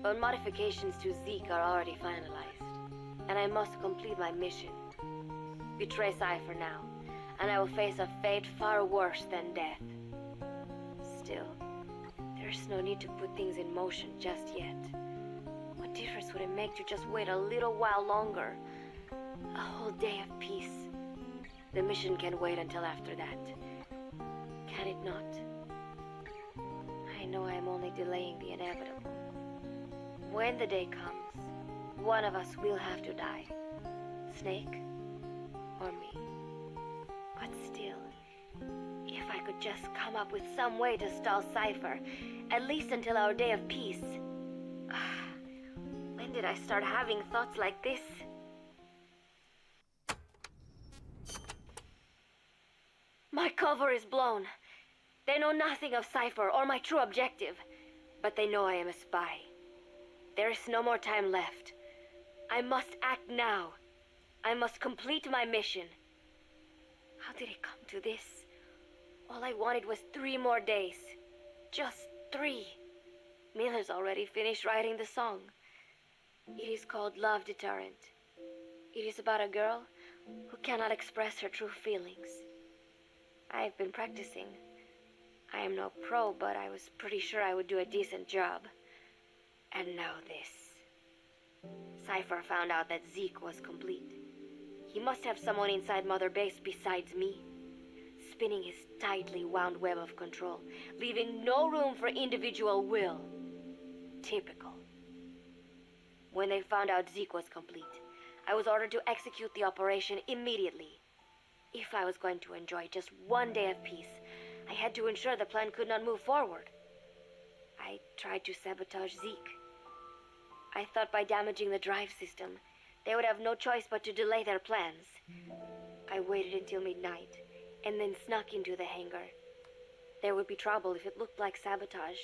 but modifications to Zeke are already finalized, and I must complete my mission. Betray Cypher now, and I will face a fate far worse than death. Still, there's no need to put things in motion just yet. What difference would it make to just wait a little while longer? A whole day of peace. The mission can wait until after that. Can it not? I know I am only delaying the inevitable. When the day comes, one of us will have to die. Snake or me. But still, if I could just come up with some way to stall Cypher, at least until our day of peace. When did I start having thoughts like this? My cover is blown. They know nothing of Cypher or my true objective, but they know I am a spy. There is no more time left. I must act now. I must complete my mission. How did it come to this? All I wanted was 3 more days. Just 3. Miller's already finished writing the song. It is called Love Deterrent. It is about a girl who cannot express her true feelings. I have been practicing. I am no pro, but I was pretty sure I would do a decent job. And now this. Cypher found out that Zeke was complete. He must have someone inside Mother Base besides me, spinning his tightly wound web of control, leaving no room for individual will. Typical. When they found out Zeke was complete, I was ordered to execute the operation immediately. If I was going to enjoy just one day of peace, I had to ensure the plan could not move forward. I tried to sabotage Zeke. I thought by damaging the drive system, they would have no choice but to delay their plans. I waited until midnight, and then snuck into the hangar. There would be trouble if it looked like sabotage.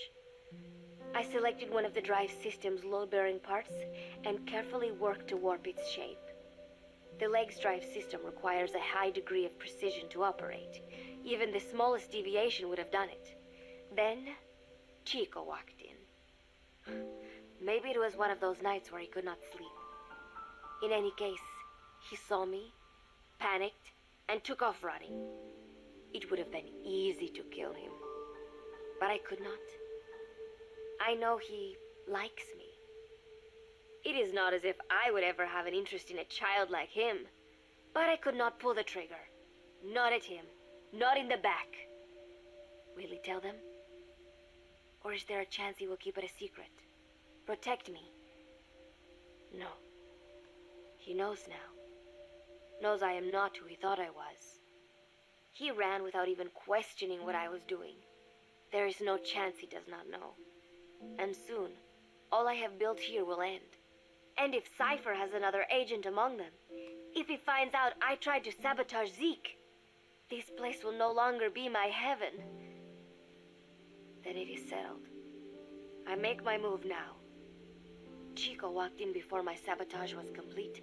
I selected one of the drive system's load-bearing parts and carefully worked to warp its shape. The leg's drive system requires a high degree of precision to operate. Even the smallest deviation would have done it. Then, Chico walked in. Maybe it was one of those nights where he could not sleep. In any case, he saw me, panicked, and took off running. It would have been easy to kill him, but I could not. I know he likes me. It is not as if I would ever have an interest in a child like him, but I could not pull the trigger. Not at him, not in the back. Will he tell them? Or is there a chance he will keep it a secret? Protect me? No. He knows now. Knows I am not who he thought I was. He ran without even questioning what I was doing. There is no chance he does not know. And soon, all I have built here will end. And if Cypher has another agent among them, if he finds out I tried to sabotage Zeke, this place will no longer be my heaven. Then it is settled. I make my move now. Chico walked in before my sabotage was complete,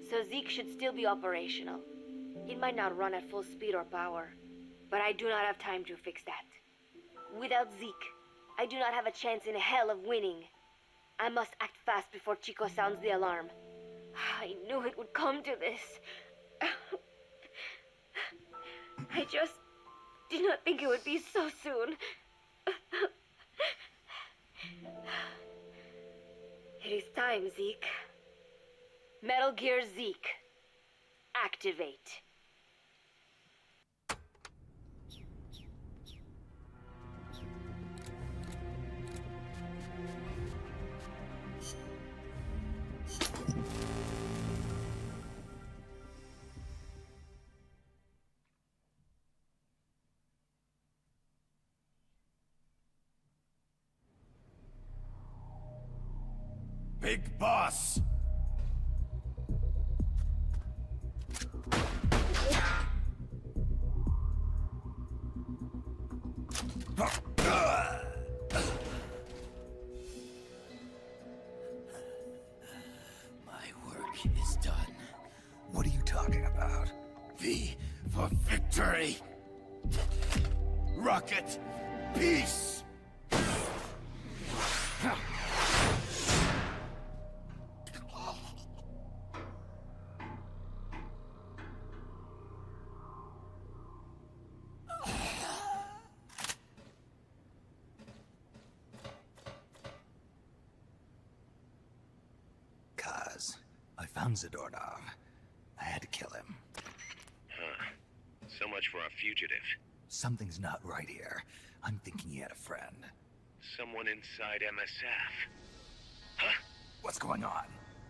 so Zeke should still be operational. It might not run at full speed or power, but I do not have time to fix that. Without Zeke, I do not have a chance in hell of winning. I must act fast before Chico sounds the alarm. I knew it would come to this. I just did not think it would be so soon. It is time, Zeke. Metal Gear Zeke. Activate. Big Boss! My work is done. What are you talking about? V for victory! Rocket, peace! Kaz, I found Zadornov. I had to kill him. Huh. So much for our fugitive. Something's not right here. I'm thinking he had a friend. Someone inside MSF. Huh? What's going on?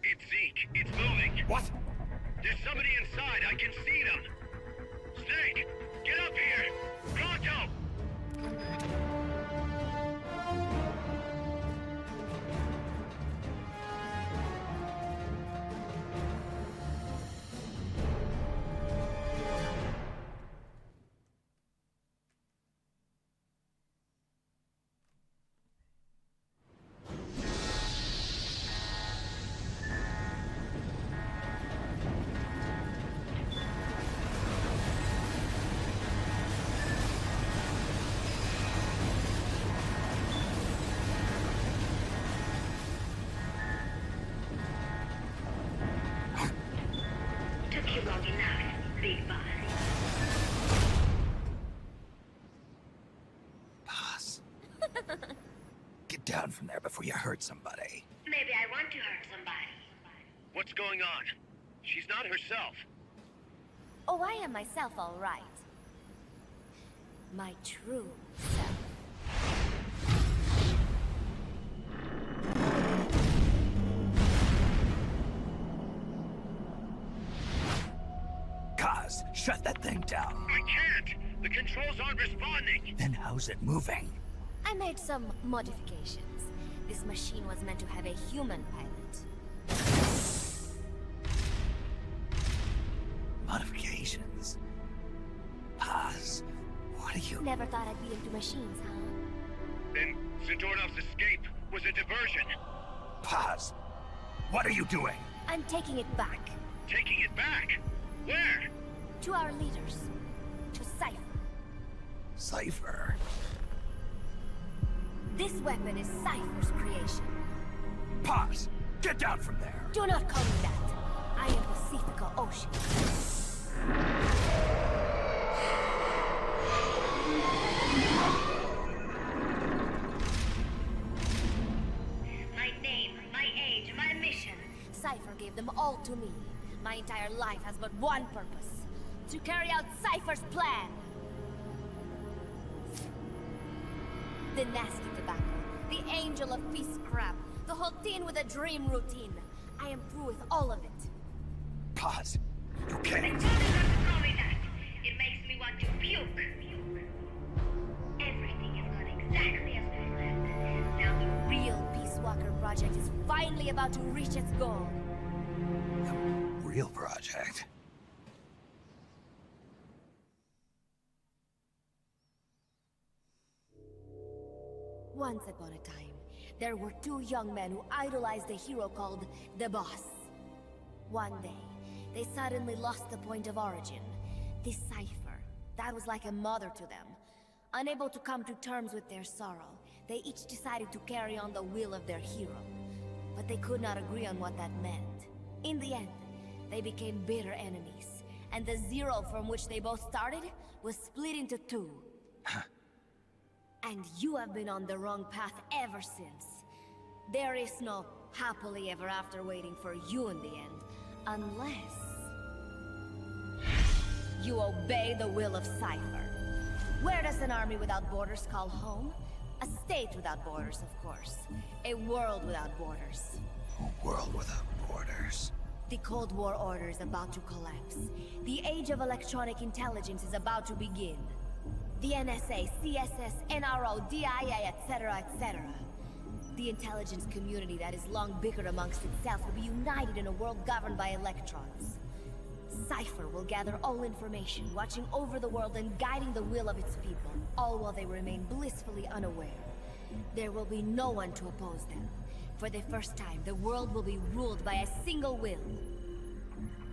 It's Zeke. It's moving. What? There's somebody inside. I can see them. Snake, get up here. Pronto! Took you long enough, Big Boss. Boss. Get down from there before you hurt somebody. Maybe I want to hurt somebody. What's going on? She's not herself. Oh, I am myself, all right. My true self. Kaz, shut that thing down. I can't! The controls aren't responding! Then how's it moving? I made some modifications. This machine was meant to have a human pilot. Modifications? Kaz, what are you... Never thought I'd be into machines, huh? Then Zadornov's escape was a diversion. Kaz, what are you doing? I'm taking it back. Taking it back? Where? To our leaders. To Cypher. Cypher? This weapon is Cypher's creation. Paz, get down from there. Do not call me that. I am Pacifica Ocean. My name, my age, my mission. Cypher gave them all to me. My entire life has but one purpose. To carry out Cypher's plan. The nasty tobacco. The angel of peace scrap. The whole thing with a dream routine. I am through with all of it. Paz, you They can't. told you not to call me that. It makes me want to puke. Everything has gone exactly as planned. Now the Real Peace Walker project is finally about to reach its goal. The real project. Once upon a time, there were two young men who idolized a hero called the Boss. One day, they suddenly lost the point of origin. This cipher, that was like a mother to them. Unable to come to terms with their sorrow, they each decided to carry on the will of their hero. But they could not agree on what that meant. In the end, they became bitter enemies, and the Zero from which they both started was split into two. And you have been on the wrong path ever since. There is no happily ever after waiting for you in the end, unless you obey the will of Cypher. Where does an army without borders call home? A state without borders, of course. A world without borders. A world without borders. The Cold War order is about to collapse. The age of electronic intelligence is about to begin. The NSA, CSS, NRO, DIA, etc., etc. The intelligence community that is long bickered amongst itself will be united in a world governed by electrons. Cypher will gather all information, watching over the world and guiding the will of its people, all while they remain blissfully unaware. There will be no one to oppose them. For the first time, the world will be ruled by a single will.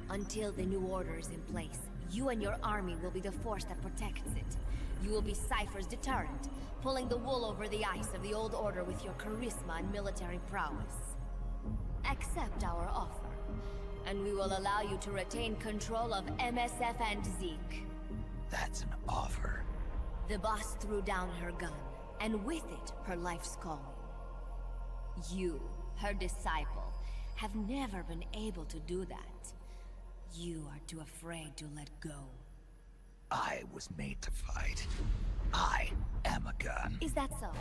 Until the new order is in place, you and your army will be the force that protects it. You will be Cypher's deterrent, pulling the wool over the eyes of the old order with your charisma and military prowess. Accept our offer, and we will allow you to retain control of MSF and Zeke. That's an offer. The boss threw down her gun, and with it, her life's calling. You, her disciple, have never been able to do that. You are too afraid to let go. I was made to fight. I am a gun. Is that so?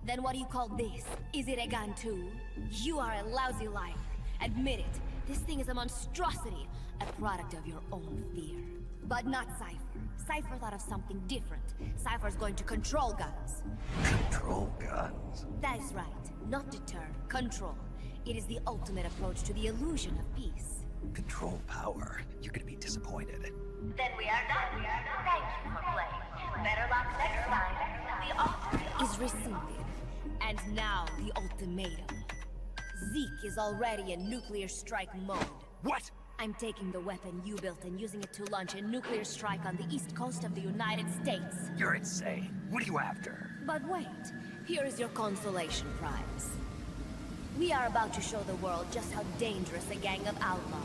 Then what do you call this? Is it a gun too? You are a lousy liar. Admit it. This thing is a monstrosity, a product of your own fear. But not Cypher. Cypher thought of something different. Cypher's going to control guns. Control guns? That is right. Not deter, control. It is the ultimate approach to the illusion of peace. Control power. You're gonna be disappointed. Then we are done. Thank you for playing. Better luck next time. The offer is rescinded. And now the ultimatum. Zeke is already in nuclear strike mode. What? I'm taking the weapon you built and using it to launch a nuclear strike on the east coast of the United States. You're insane. What are you after? But wait, here is your consolation prize. We are about to show the world just how dangerous a gang of outlaws,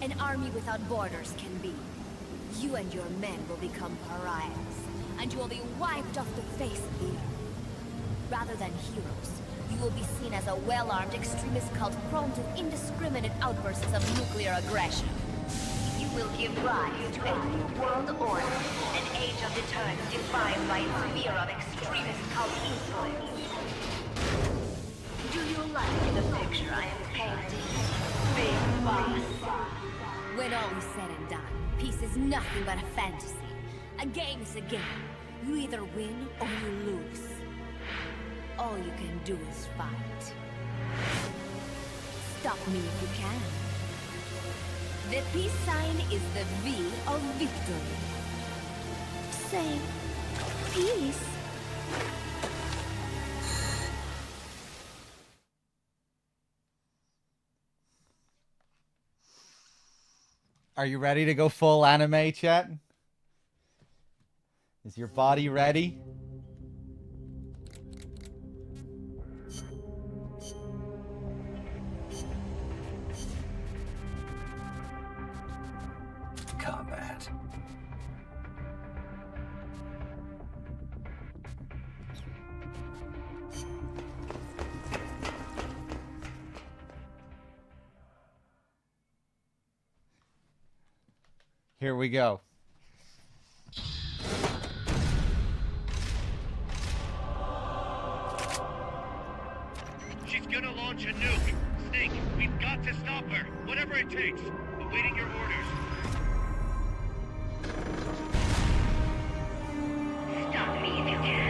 an army without borders, can be. You and your men will become pariahs, and you will be wiped off the face of the earth. Rather than heroes, you will be seen as a well-armed extremist cult prone to indiscriminate outbursts of nuclear aggression. You will give rise to a new world order, an age of deterrence defined by its fear of extremist cult influence. Do you like the picture I am painting, Big Boss? When all is said and done, peace is nothing but a fantasy. A game is a game. You either win or you lose. All you can do is fight. Stop me if you can. The peace sign is the V of victory. Say, peace. Are you ready to go full anime, chat? Is your body ready? Combat. Here we go. She's gonna launch a nuke. Snake, we've got to stop her. Whatever it takes. Awaiting your orders. Stop me if you can.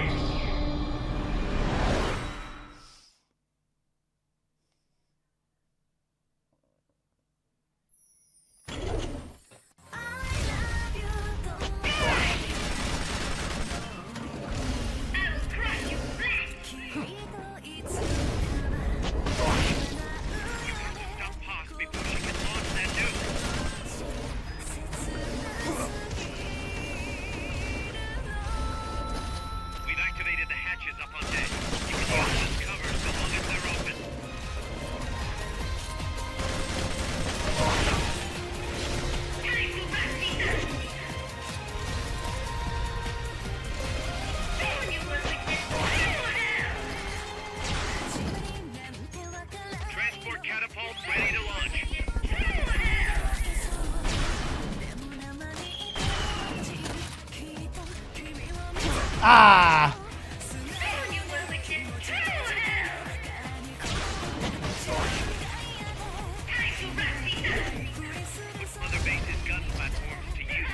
Ah! Other bases gun platforms to use.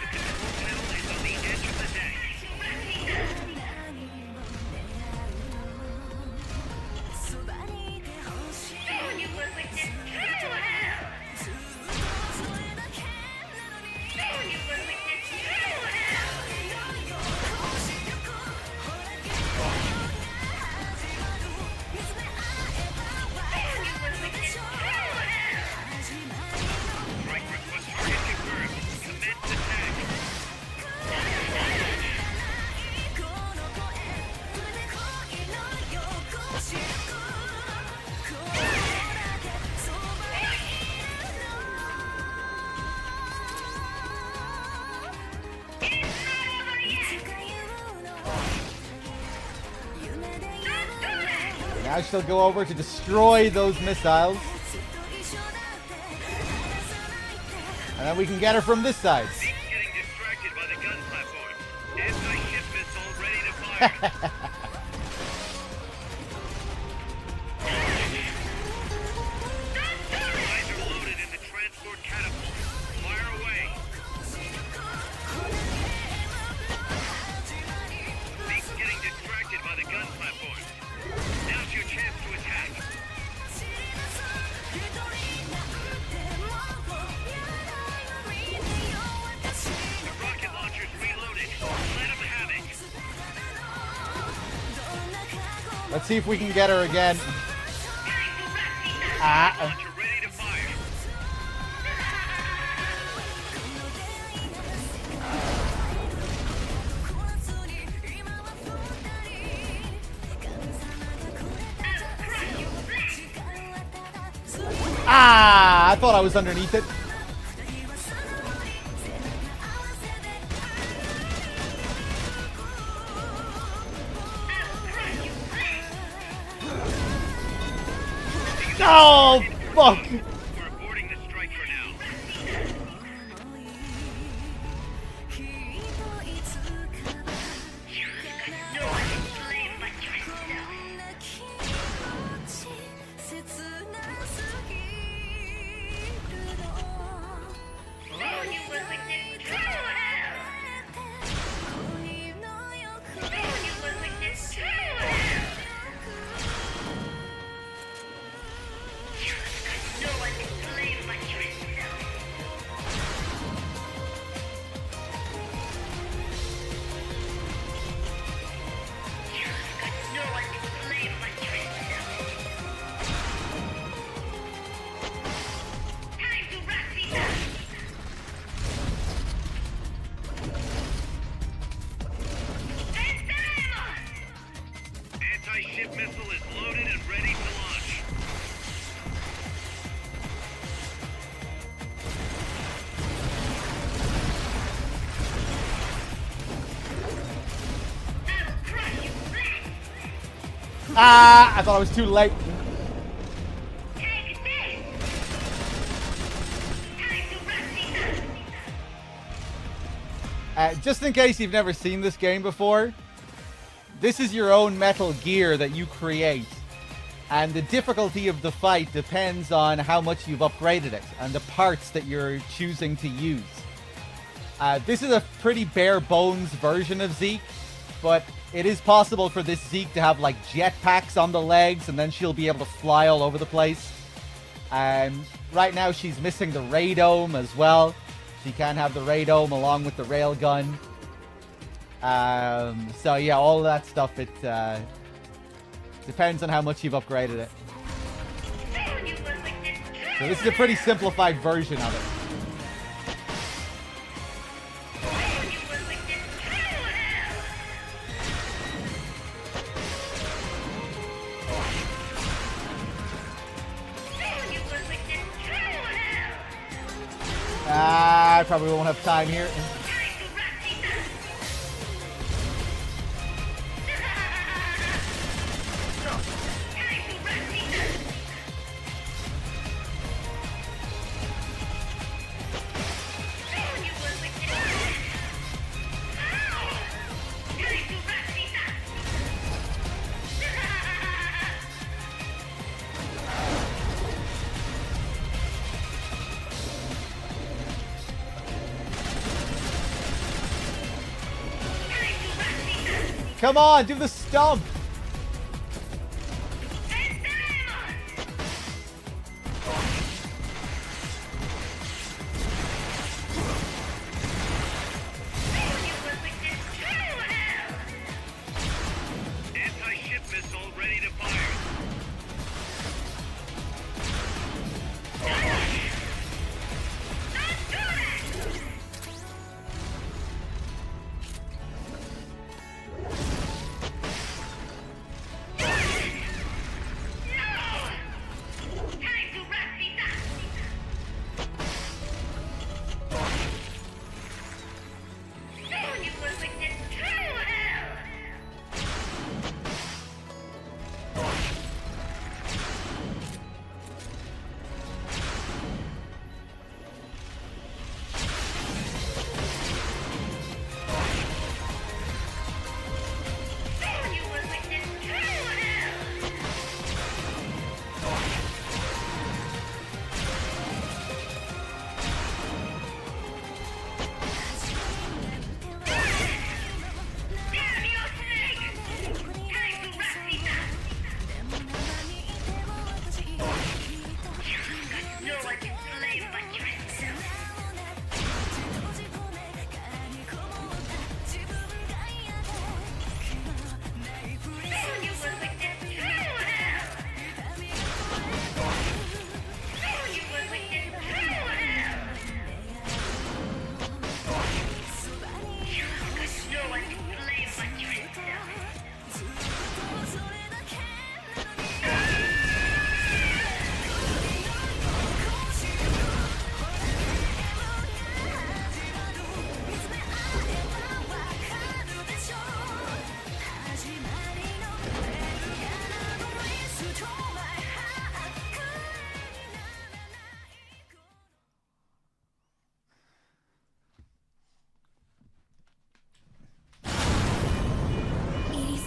The control panel is on the edge of the deck. Strike request target confirmed. Commence attack. Now she'll go over to destroy those missiles. And then we can get her from this side. Zeke's getting distracted by the gun platforms. Anti-ship missile ready to fire. Eyes are loaded in the transport catapult. Fire away. Zeke's getting distracted by the gun platforms. Now's your chance to attack. The rocket launcher's reloaded. Let him have it. Let's see if we can get her again. Ah. Launcher ready to fire. Ah! I thought I was underneath it. Oh, fuck! We're aborting the strike for now. Anti-ship missile is loaded and ready to launch. Ah! I thought I was too late. Just in case you've never seen this game before, this is your own Metal Gear that you create. And the difficulty of the fight depends on how much you've upgraded it and the parts that you're choosing to use. This is a pretty bare bones version of Zeke, but it is possible for this Zeke to have like jetpacks on the legs and then she'll be able to fly all over the place. Right now she's missing the radome as well. She can have the radome along with the railgun. So yeah, all of that stuff, it depends on how much you've upgraded it. So this is a pretty simplified version of it. I probably won't have time here. Come on, do the stump! Anti-ship missile ready to fire.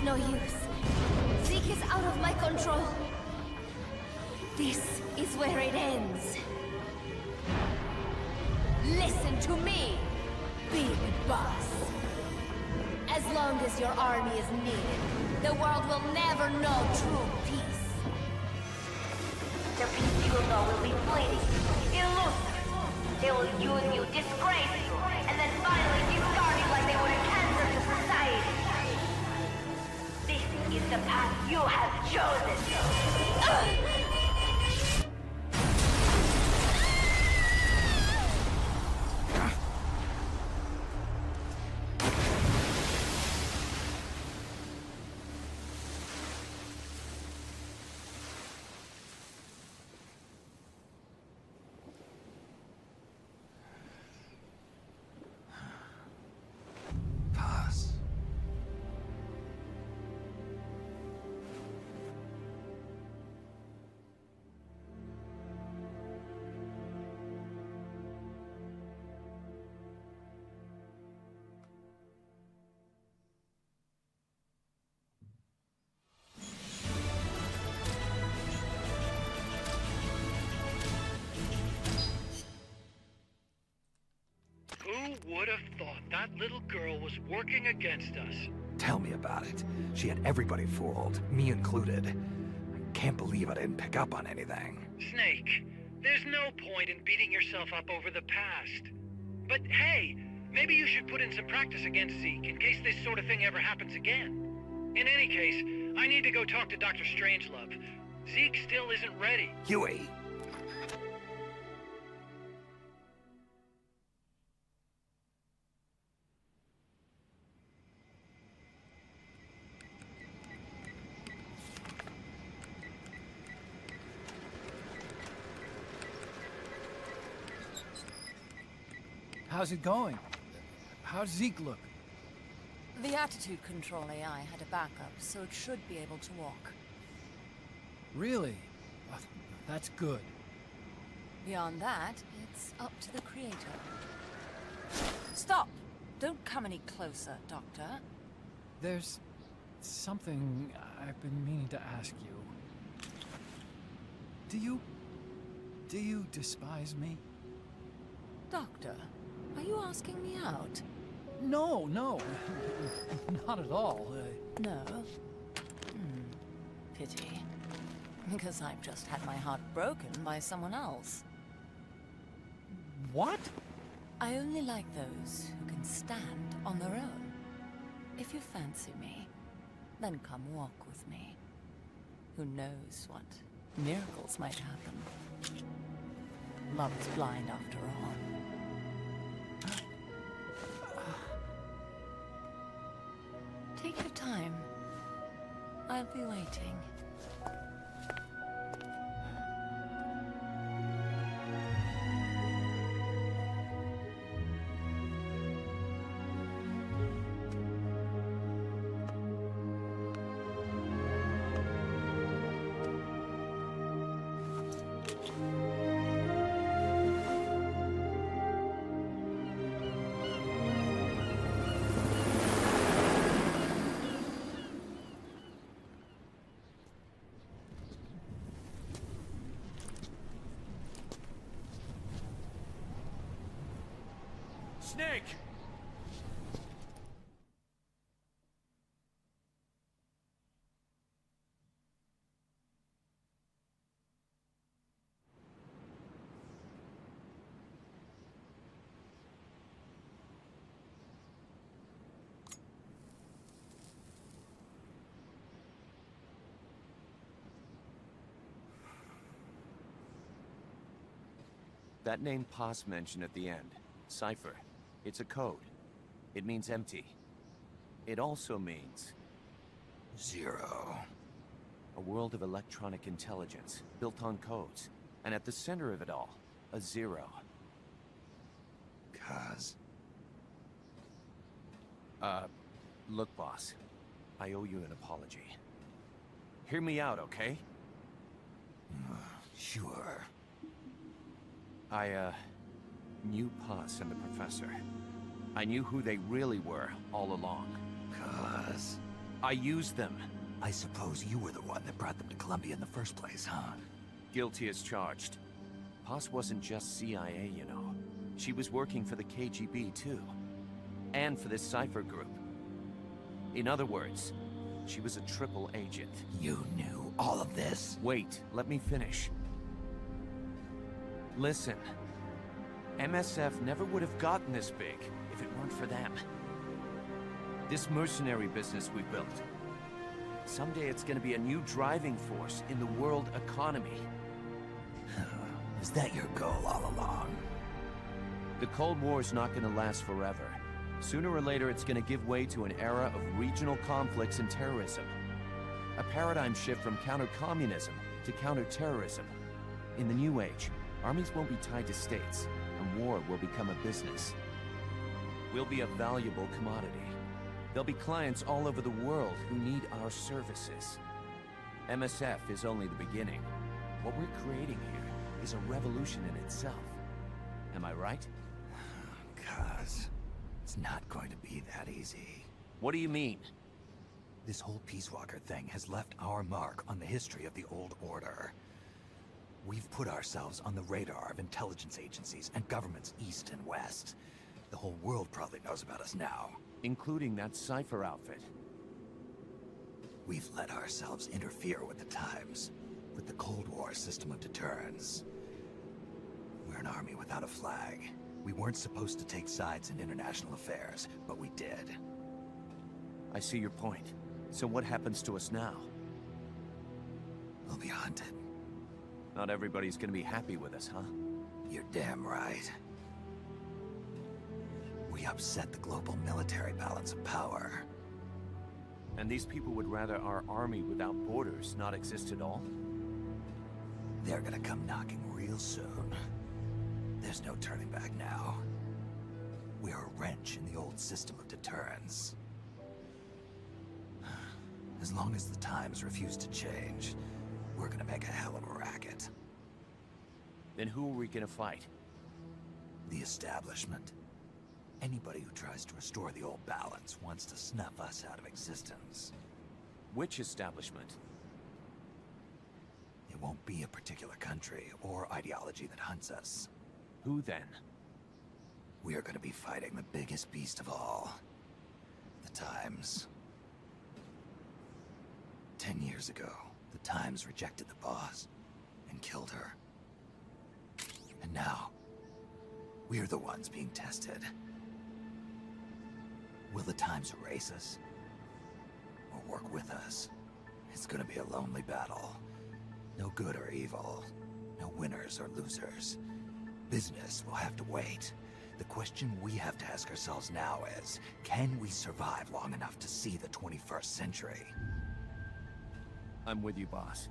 No use. Zeke is out of my control. This is where it ends. Listen to me, Big Boss. As long as your army is needed, the world will never know true peace. The peace you will know will be fleeting, elusive. They will use you, disgrace you, and then finally discard you like they would a cancer to society. This is the path you have chosen. Who would have thought that little girl was working against us? Tell me about it. She had everybody fooled, me included. I can't believe I didn't pick up on anything. Snake, there's no point in beating yourself up over the past. But hey, maybe you should put in some practice against Zeke in case this sort of thing ever happens again. In any case, I need to go talk to Dr. Strangelove. Zeke still isn't ready. Huey! How's it going? How's Zeke look? The attitude control AI had a backup, so it should be able to walk. Really? Oh, that's good. Beyond that, it's up to the creator. Stop! Don't come any closer, Doctor. There's something I've been meaning to ask you. Do you despise me? Doctor, are you asking me out? No, no. Not at all. No? Pity. Because I've just had my heart broken by someone else. What? I only like those who can stand on their own. If you fancy me, then come walk with me. Who knows what miracles might happen. Love is blind after all. Take your time. I'll be waiting. Snake! That name Paz mentioned at the end, Cipher. It's a code. It means empty. It also means... Zero. A world of electronic intelligence, built on codes. And at the center of it all, a zero. Kaz. Look, boss. I owe you an apology. Hear me out, okay? Sure. I knew Paz and the Professor. I knew who they really were all along. Kaz. I used them. I suppose you were the one that brought them to Columbia in the first place, huh? Guilty as charged. Paz wasn't just CIA, you know. She was working for the KGB, too. And for this Cipher group. In other words, she was a triple agent. You knew all of this? Wait, let me finish. Listen. MSF never would have gotten this big if it weren't for them. This mercenary business we built. Someday it's gonna be a new driving force in the world economy. Is that your goal all along? The Cold War's not gonna last forever. Sooner or later it's gonna give way to an era of regional conflicts and terrorism. A paradigm shift from counter-communism to counter-terrorism. In the new age, armies won't be tied to states, and war will become a business. We'll be a valuable commodity. There'll be clients all over the world who need our services. MSF is only the beginning. What we're creating here is a revolution in itself. Am I right? Kaz, it's not going to be that easy. What do you mean? This whole Peace Walker thing has left our mark on the history of the Old Order. We've put ourselves on the radar of intelligence agencies and governments east and west. The whole world probably knows about us now. Including that Cipher outfit. We've let ourselves interfere with the times, with the Cold War system of deterrence. We're an army without a flag. We weren't supposed to take sides in international affairs, but we did. I see your point. So what happens to us now? We'll be hunted. Not everybody's gonna be happy with us, huh? You're damn right. We upset the global military balance of power. And these people would rather our army without borders not exist at all? They're gonna come knocking real soon. There's no turning back now. We're a wrench in the old system of deterrence. As long as the times refuse to change, we're gonna make a hell of a racket. Then who are we gonna fight? The establishment. Anybody who tries to restore the old balance wants to snuff us out of existence. Which establishment? It won't be a particular country or ideology that hunts us. Who then? We are going to be fighting the biggest beast of all. The Times. 10 years ago, the Times rejected the boss and killed her. And now, we're the ones being tested. Will the Times erase us? Or work with us? It's gonna be a lonely battle. No good or evil. No winners or losers. Business will have to wait. The question we have to ask ourselves now is, can we survive long enough to see the 21st century? I'm with you, boss.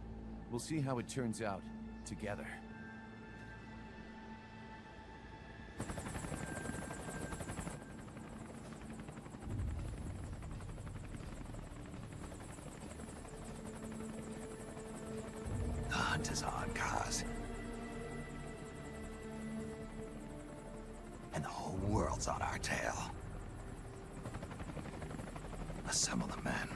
We'll see how it turns out together. The hunt is on, Kaz. And the whole world's on our tail. Assemble the men.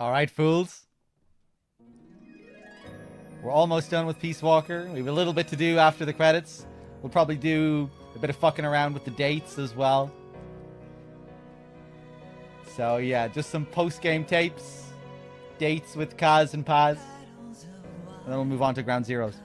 Alright, fools. We're almost done with Peace Walker. We have a little bit to do after the credits. We'll probably do a bit of fucking around with the dates as well. So yeah, just some post-game tapes. Dates with Kaz and Paz. And then we'll move on to Ground Zeroes.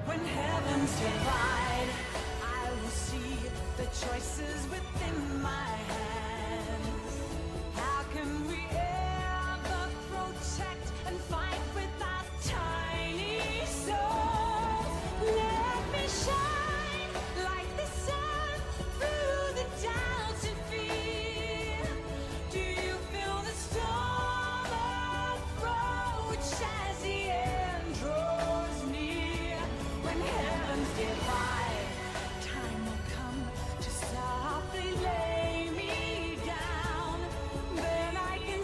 When heavens divide, I will see the choices within my hands. How can we ever protect and fight with our tiny souls? Let me shine like the sun through the doubts and fear. Do you feel the storm approach as the end draws near? When heavens divide, time will come to softly lay me down. Then I can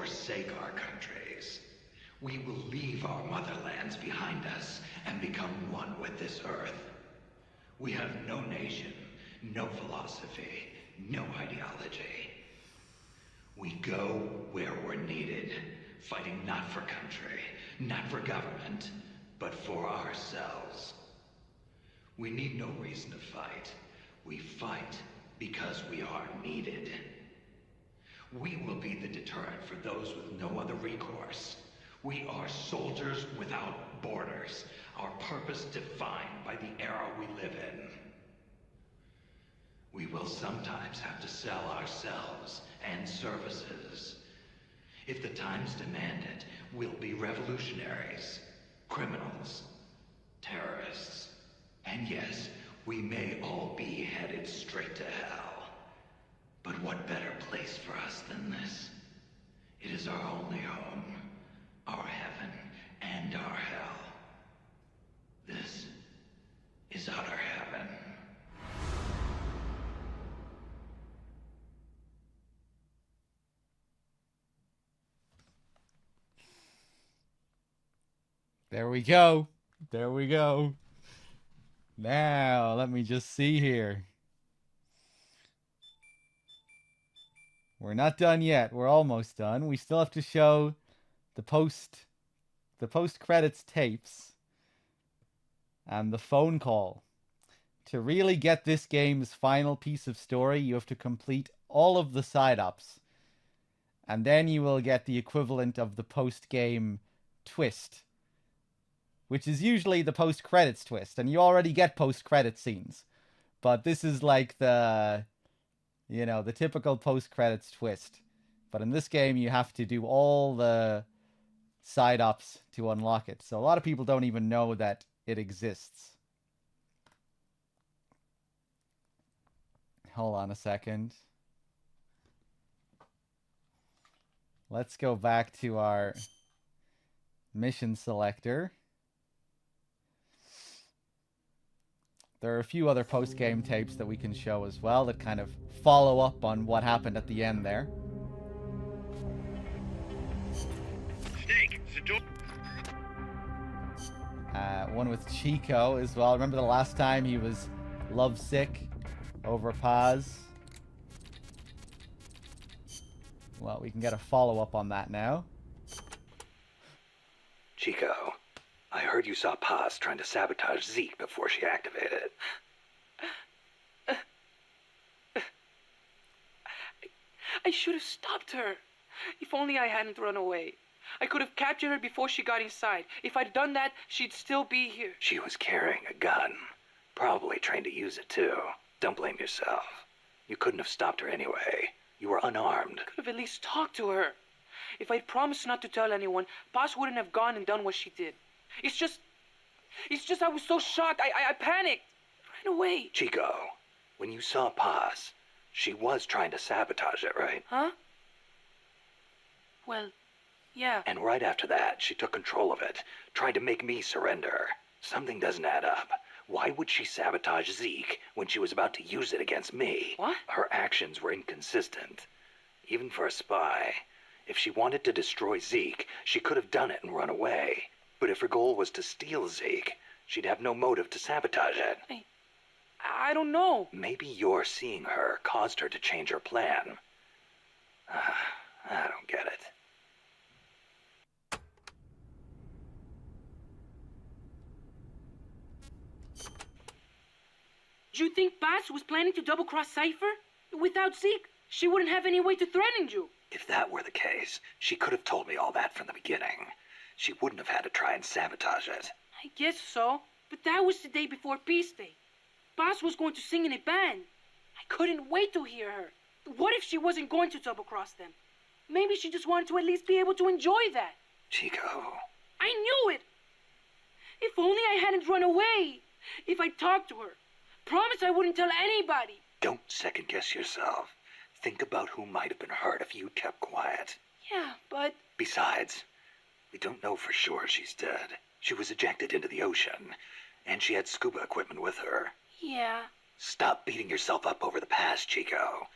forsake our countries. We will leave our motherlands behind us and become one with this earth. We have no nation, no philosophy, no ideology. We go where we're needed, fighting not for country, not for government, but for ourselves. We need no reason to fight. We fight because we are needed. We will be the deterrent for those with no other recourse. We are soldiers without borders, our purpose defined by the era we live in. We will sometimes have to sell ourselves and services. If the times demand it, we'll be revolutionaries, criminals, terrorists. And yes, we may all be headed straight to hell. But what better place for us than this? It is our only home, our heaven and our hell. This is utter heaven. There we go. There we go. Now, let me just see here. We're not done yet. We're almost done. We still have to show the post-credits tapes and the phone call. To really get this game's final piece of story, you have to complete all of the side-ups. And then you will get the equivalent of the post-game twist, which is usually the post-credits twist, and you already get post-credit scenes. But this is like the, you know, the typical post-credits twist. But in this game, you have to do all the side-ups to unlock it. So a lot of people don't even know that it exists. Hold on a second. Let's go back to our mission selector. There are a few other post-game tapes that we can show as well that kind of follow up on what happened at the end there. Snake, Zador. One with Chico as well. Remember the last time he was lovesick over Paz? Well, we can get a follow-up on that now. Chico, I heard you saw Paz trying to sabotage Zeke before she activated. I should have stopped her. If only I hadn't run away. I could have captured her before she got inside. If I'd done that, she'd still be here. She was carrying a gun. Probably trained to use it too. Don't blame yourself. You couldn't have stopped her anyway. You were unarmed. I could have at least talked to her. If I'd promised not to tell anyone, Paz wouldn't have gone and done what she did. It's just I was so shocked. I panicked. Ran away. Chico, when you saw Paz, she was trying to sabotage it, right? Huh? Well, yeah. And right after that, she took control of it, tried to make me surrender. Something doesn't add up. Why would she sabotage Zeke when she was about to use it against me? What? Her actions were inconsistent. Even for a spy. If she wanted to destroy Zeke, she could have done it and run away. But if her goal was to steal Zeke, she'd have no motive to sabotage it. I don't know. Maybe your seeing her caused her to change her plan. I don't get it. Do you think Paz was planning to double-cross Cypher? Without Zeke, she wouldn't have any way to threaten you. If that were the case, she could have told me all that from the beginning. She wouldn't have had to try and sabotage it. I guess so, but that was the day before Peace Day. Paz was going to sing in a band. I couldn't wait to hear her. What if she wasn't going to double-cross them? Maybe she just wanted to at least be able to enjoy that. Chico. I knew it! If only I hadn't run away. If I talked to her. Promise I wouldn't tell anybody. Don't second-guess yourself. Think about who might have been hurt if you'd kept quiet. Yeah, but... Besides, we don't know for sure she's dead. She was ejected into the ocean, and she had scuba equipment with her. Yeah. Stop beating yourself up over the past, Chico.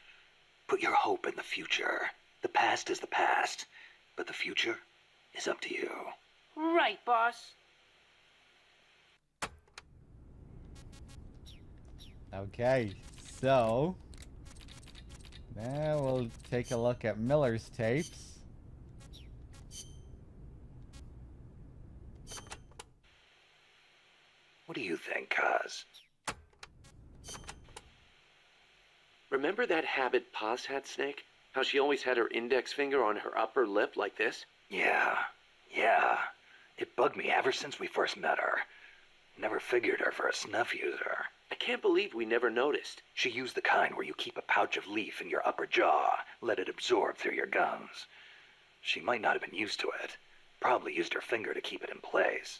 Put your hope in the future. The past is the past. But the future is up to you. Right, boss. Okay, so now we'll take a look at Miller's tapes. What do you think, Kaz? Remember that habit Paz had, Snake? How she always had her index finger on her upper lip like this? Yeah. It bugged me ever since we first met her. Never figured her for a snuff user. I can't believe we never noticed. She used the kind where you keep a pouch of leaf in your upper jaw, let it absorb through your gums. She might not have been used to it. Probably used her finger to keep it in place.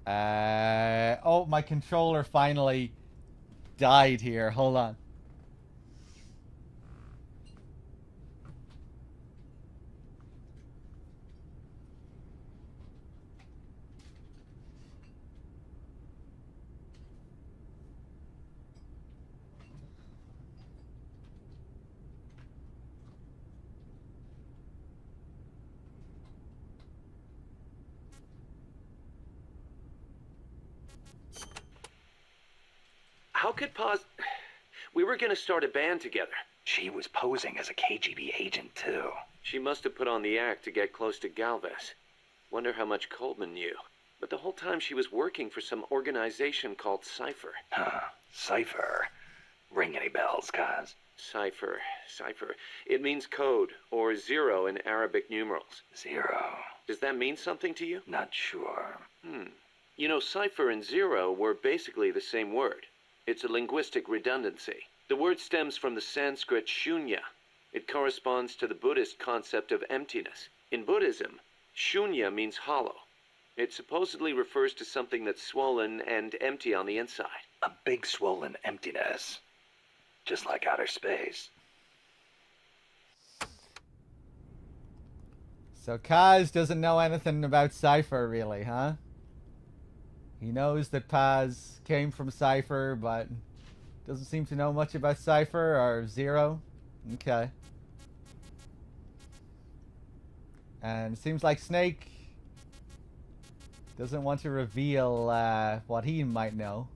Oh, my controller finally died here. Hold on. How could Paz... We were gonna start a band together. She was posing as a KGB agent, too. She must have put on the act to get close to Galvez. Wonder how much Coleman knew. But the whole time she was working for some organization called Cypher. Huh. Cypher. Ring any bells, Kaz? Cypher. It means code, or zero in Arabic numerals. Zero. Does that mean something to you? Not sure. You know, cipher and zero were basically the same word. It's a linguistic redundancy. The word stems from the Sanskrit shunya. It corresponds to the Buddhist concept of emptiness. In Buddhism, shunya means hollow. It supposedly refers to something that's swollen and empty on the inside. A big swollen emptiness. Just like outer space. So Kaz doesn't know anything about Cypher, really, huh? He knows that Paz came from Cypher, but doesn't seem to know much about Cypher or Zero. Okay. And it seems like Snake doesn't want to reveal what he might know.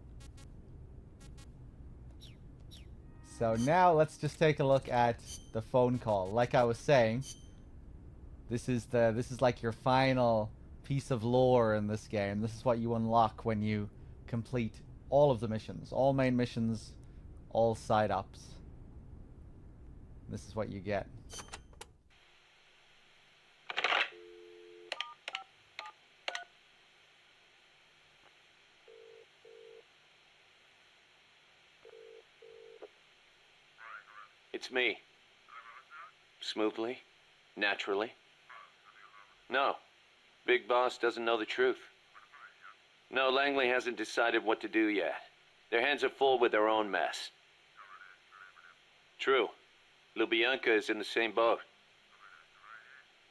So now let's just take a look at the phone call. Like I was saying, this is like your final piece of lore in this game. This is what you unlock when you complete all of the missions, all main missions, all side ups. This is what you get. It's me. Smoothly? Naturally? No. Big Boss doesn't know the truth. No, Langley hasn't decided what to do yet. Their hands are full with their own mess. True. Lubyanka is in the same boat.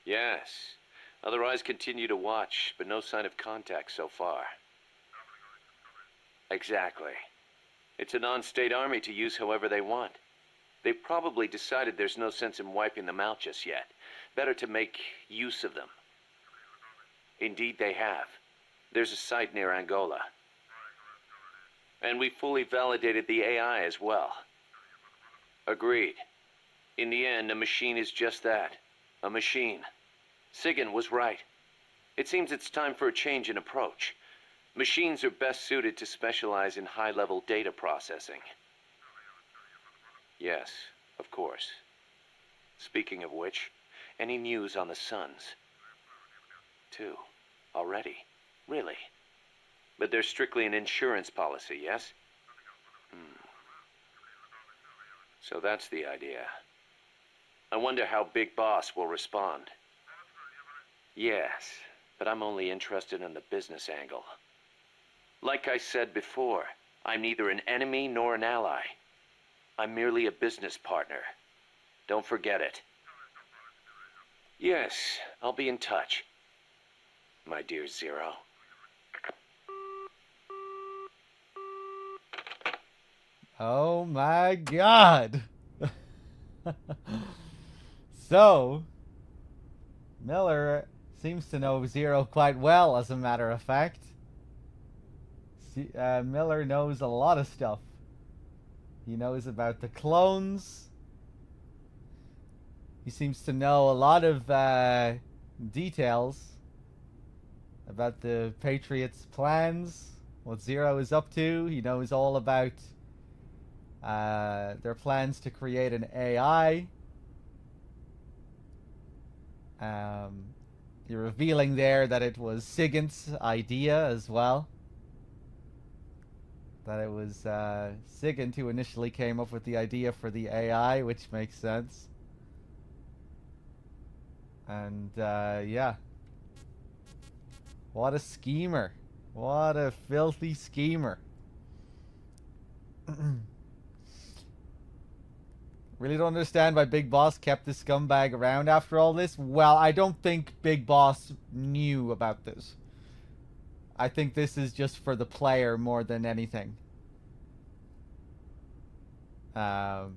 Yes. Other eyes continue to watch, but no sign of contact so far. Exactly. It's a non-state army to use however they want. They've probably decided there's no sense in wiping them out just yet. Better to make use of them. Indeed they have. There's a site near Angola. And we fully validated the AI as well. Agreed. In the end, a machine is just that. A machine. Sigan was right. It seems it's time for a change in approach. Machines are best suited to specialize in high-level data processing. Yes, of course. Speaking of which, any news on the Suns? 2. Already? Really? But they're strictly an insurance policy, yes? So that's the idea. I wonder how Big Boss will respond. Yes, but I'm only interested in the business angle. Like I said before, I'm neither an enemy nor an ally. I'm merely a business partner. Don't forget it. Yes, I'll be in touch. My dear Zero. Oh my god! So, Miller seems to know Zero quite well, as a matter of fact. Miller knows a lot of stuff. He knows about the clones. He seems to know a lot of details about the Patriots' plans, what Zero is up to. He knows all about their plans to create an AI. You're revealing there that it was Sigint's idea as well. That it was Sigint who initially came up with the idea for the AI, which makes sense. And, yeah. What a schemer. What a filthy schemer. Really don't understand why Big Boss kept this scumbag around after all this. Well, I don't think Big Boss knew about this. I think this is just for the player more than anything. Yeah.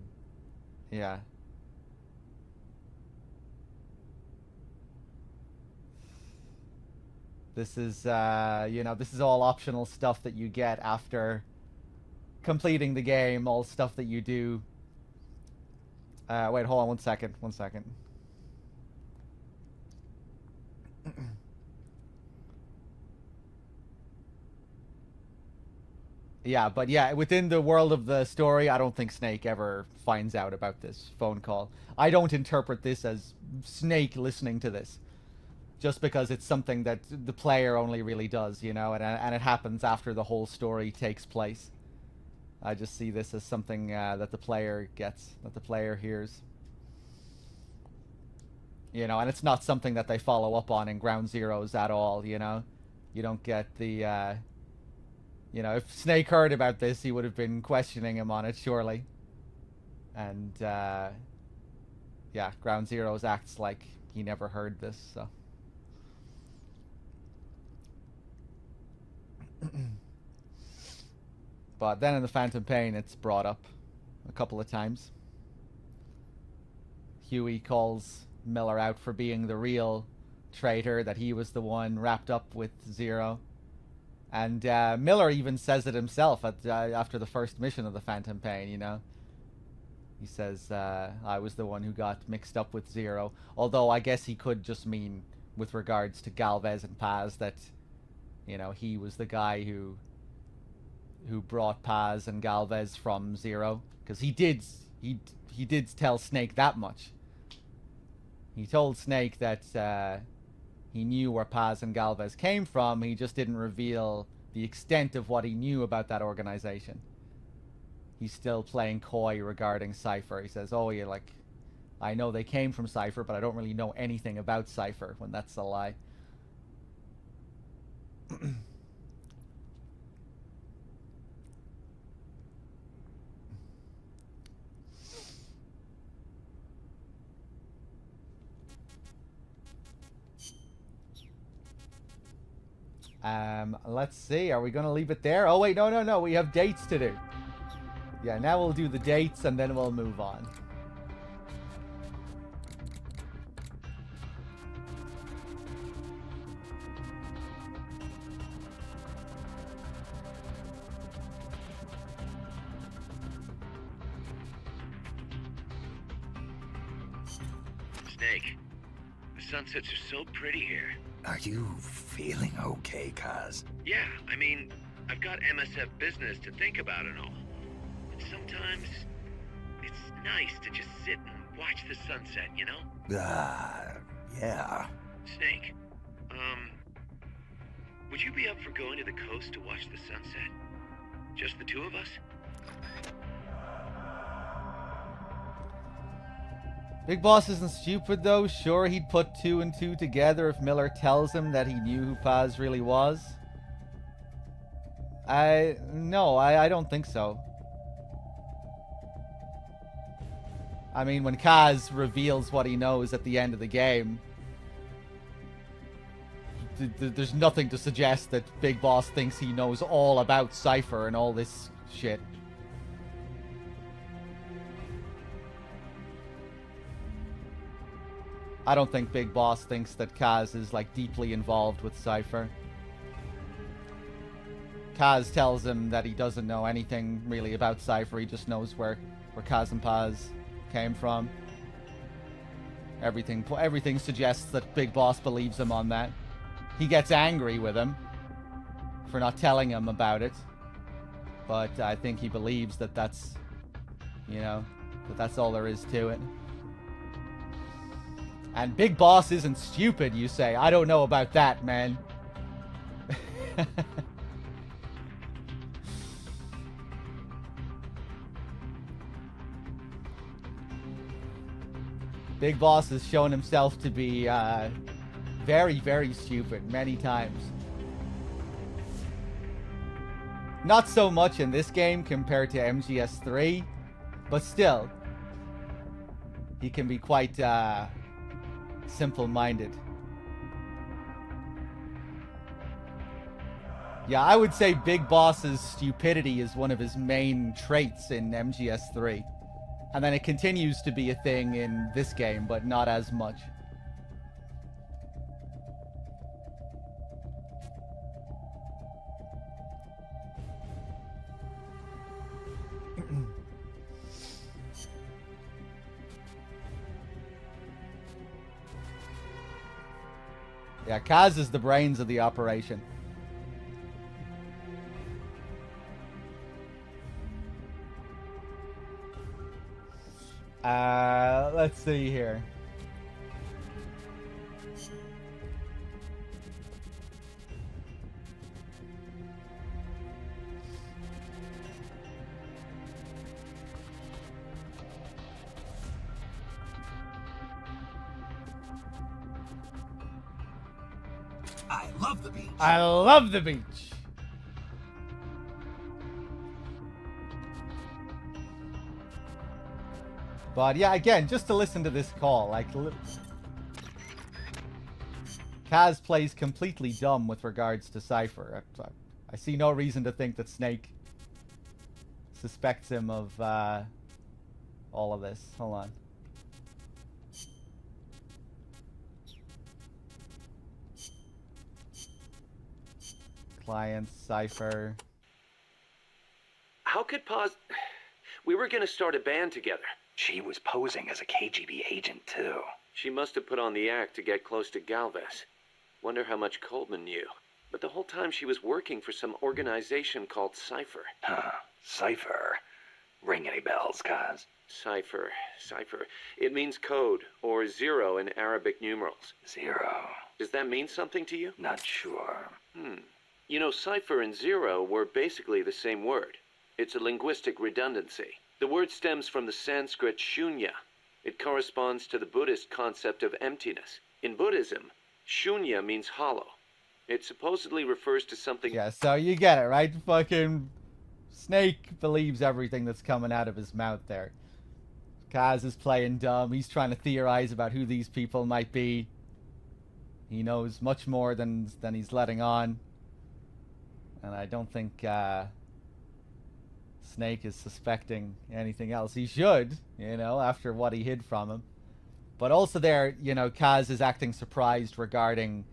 This is, you know, this is all optional stuff that you get after completing the game, all stuff that you do. Wait, hold on 1 second, 1 second. Yeah, but yeah, within the world of the story, I don't think Snake ever finds out about this phone call. I don't interpret this as Snake listening to this. Just because it's something that the player only really does, you know, and it happens after the whole story takes place. I just see this as something that the player gets, that the player hears. You know, and it's not something that they follow up on in Ground Zeroes at all, you know? You don't get the, you know, if Snake heard about this, he would have been questioning him on it, surely. And, yeah, Ground Zeroes acts like he never heard this, so... But then in the Phantom Pain, it's brought up a couple of times. Huey calls Miller out for being the real traitor, that he was the one wrapped up with Zero. And Miller even says it himself after the first mission of the Phantom Pain, you know. He says, I was the one who got mixed up with Zero. Although I guess he could just mean, with regards to Galvez and Paz, that, you know, he was the guy who brought Paz and Galvez from Zero, because he did tell Snake that much. He told Snake that he knew where Paz and Galvez came from. He just didn't reveal the extent of what he knew about that organization. He's still playing coy regarding Cypher. He says, "Oh, yeah, like, I know they came from Cypher, but I don't really know anything about Cypher," when that's a lie. Let's see. Are we going to leave it there? Oh, wait. No. We have dates to do. Yeah, now we'll do the dates and then we'll move on. Snake, the sunsets are so pretty here. Are you feeling okay, Kaz? Yeah, I mean, I've got MSF business to think about and all. And sometimes, it's nice to just sit and watch the sunset, you know? Yeah. Snake, would you be up for going to the coast to watch the sunset? Just the two of us? Big Boss isn't stupid, though. Sure, he'd put 2 and 2 together if Miller tells him that he knew who Paz really was. No, I don't think so. I mean, when Kaz reveals what he knows at the end of the game, there's nothing to suggest that Big Boss thinks he knows all about Cypher and all this shit. I don't think Big Boss thinks that Kaz is, like, deeply involved with Cypher. Kaz tells him that he doesn't know anything really about Cypher. He just knows where Kaz and Paz came from. Everything suggests that Big Boss believes him on that. He gets angry with him for not telling him about it. But I think he believes that that's, you know, that that's all there is to it. And Big Boss isn't stupid, you say. I don't know about that, man. Big Boss has shown himself to be very, very stupid many times. Not so much in this game compared to MGS3, but still, he can be quite simple-minded. Yeah, I would say Big Boss's stupidity is one of his main traits in MGS3. And then it continues to be a thing in this game, but not as much. Yeah, Kaz is the brains of the operation. Let's see here. I love the beach. I love the beach. But yeah, again, just to listen to this call, like, Kaz plays completely dumb with regards to Cypher. I see no reason to think that Snake suspects him of all of this. Hold on. Clients, Cypher. How could Paz... We were gonna start a band together. She was posing as a KGB agent, too. She must have put on the act to get close to Galvez. Wonder how much Coleman knew. But the whole time she was working for some organization called Cypher. Huh. Cypher. Ring any bells, Kaz? Cypher. It means code, or zero in Arabic numerals. Zero. Does that mean something to you? Not sure. You know, Cypher and zero were basically the same word. It's a linguistic redundancy. The word stems from the Sanskrit shunya. It corresponds to the Buddhist concept of emptiness. In Buddhism, shunya means hollow. It supposedly refers to something... Yeah, so you get it, right? Fucking Snake believes everything that's coming out of his mouth there. Kaz is playing dumb. He's trying to theorize about who these people might be. He knows much more than he's letting on. And I don't think... Snake is suspecting anything else. He should, you know, after what he hid from him. But also there, you know, Kaz is acting surprised regarding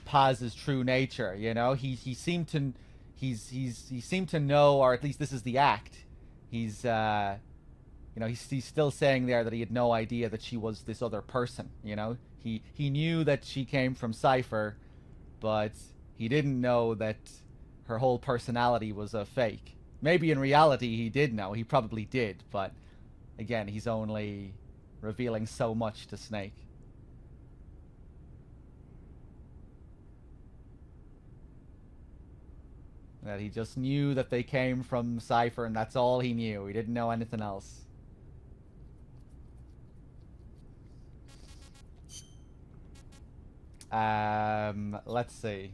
Paz's true nature, you know? He seemed to know, or at least this is the act. He's you know, he's still saying there that he had no idea that she was this other person, you know? He knew that she came from Cypher, but he didn't know that her whole personality was a fake. Maybe in reality he did know. He probably did, but again, he's only revealing so much to Snake. That he just knew that they came from Cypher, and that's all he knew. He didn't know anything else. Let's see.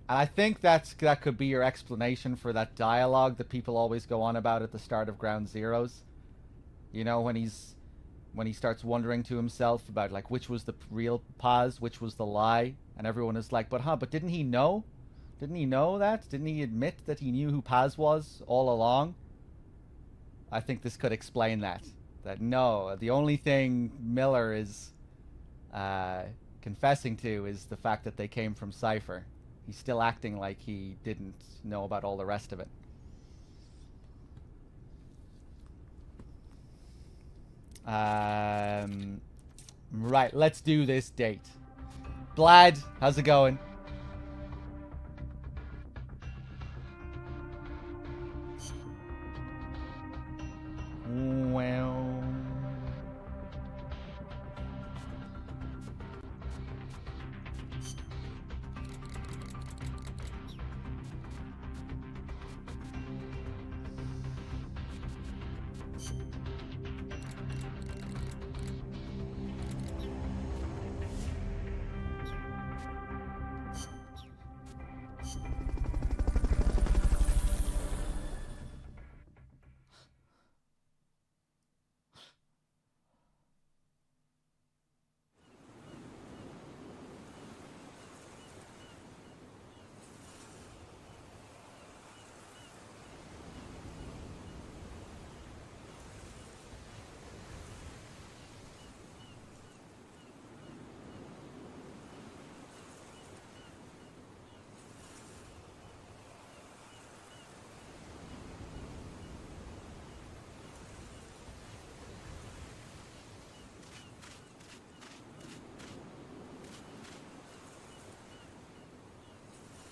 And I think that could be your explanation for that dialogue that people always go on about at the start of Ground Zeroes. You know, when he starts wondering to himself about, like, which was the real Paz, which was the lie, and everyone is like, but didn't he know? Didn't he know that? Didn't he admit that he knew who Paz was all along? I think this could explain that. That no, the only thing Miller is confessing to is the fact that they came from Cypher. He's still acting like he didn't know about all the rest of it. Right, let's do this date. Blad, how's it going? Well...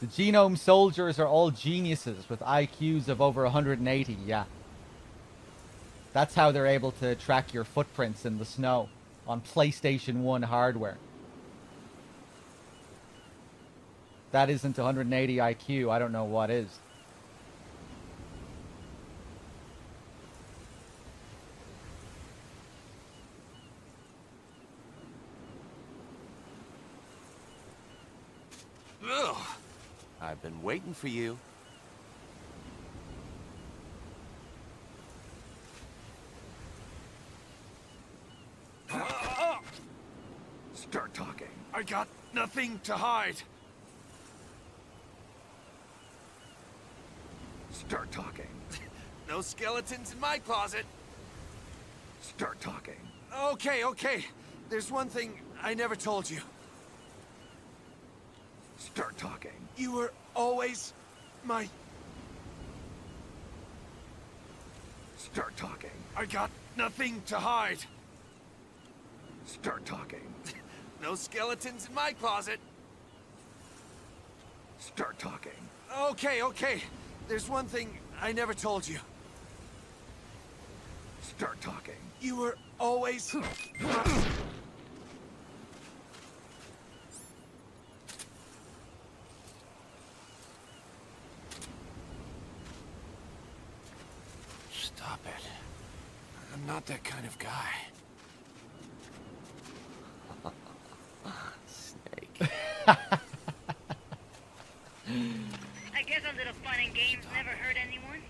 The Genome Soldiers are all geniuses with IQs of over 180, yeah. That's how they're able to track your footprints in the snow on PlayStation 1 hardware. That isn't 180 IQ, I don't know what is. Ugh. I've been waiting for you. Start talking. I got nothing to hide. Start talking. No skeletons in my closet. Start talking. Okay. There's one thing I never told you. Start talking. You were always my... Start talking. I got nothing to hide. Start talking. No skeletons in my closet. Start talking. Okay. There's one thing I never told you. Start talking. You were always... Stop it. I'm not that kind of guy. Snake. I guess a little fun and games never hurt anyone.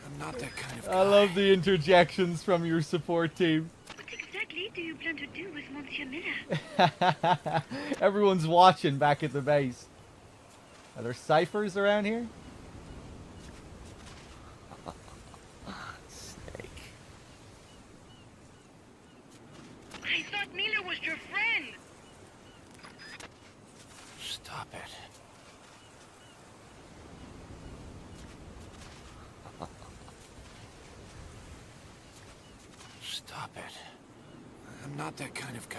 I'm not that kind of guy. I love the interjections from your support team. What exactly do you plan to do with Monsieur Miller? Everyone's watching back at the base. Are there ciphers around here? Snake. I thought Miller was your friend. Stop it. Stop it. I'm not that kind of guy.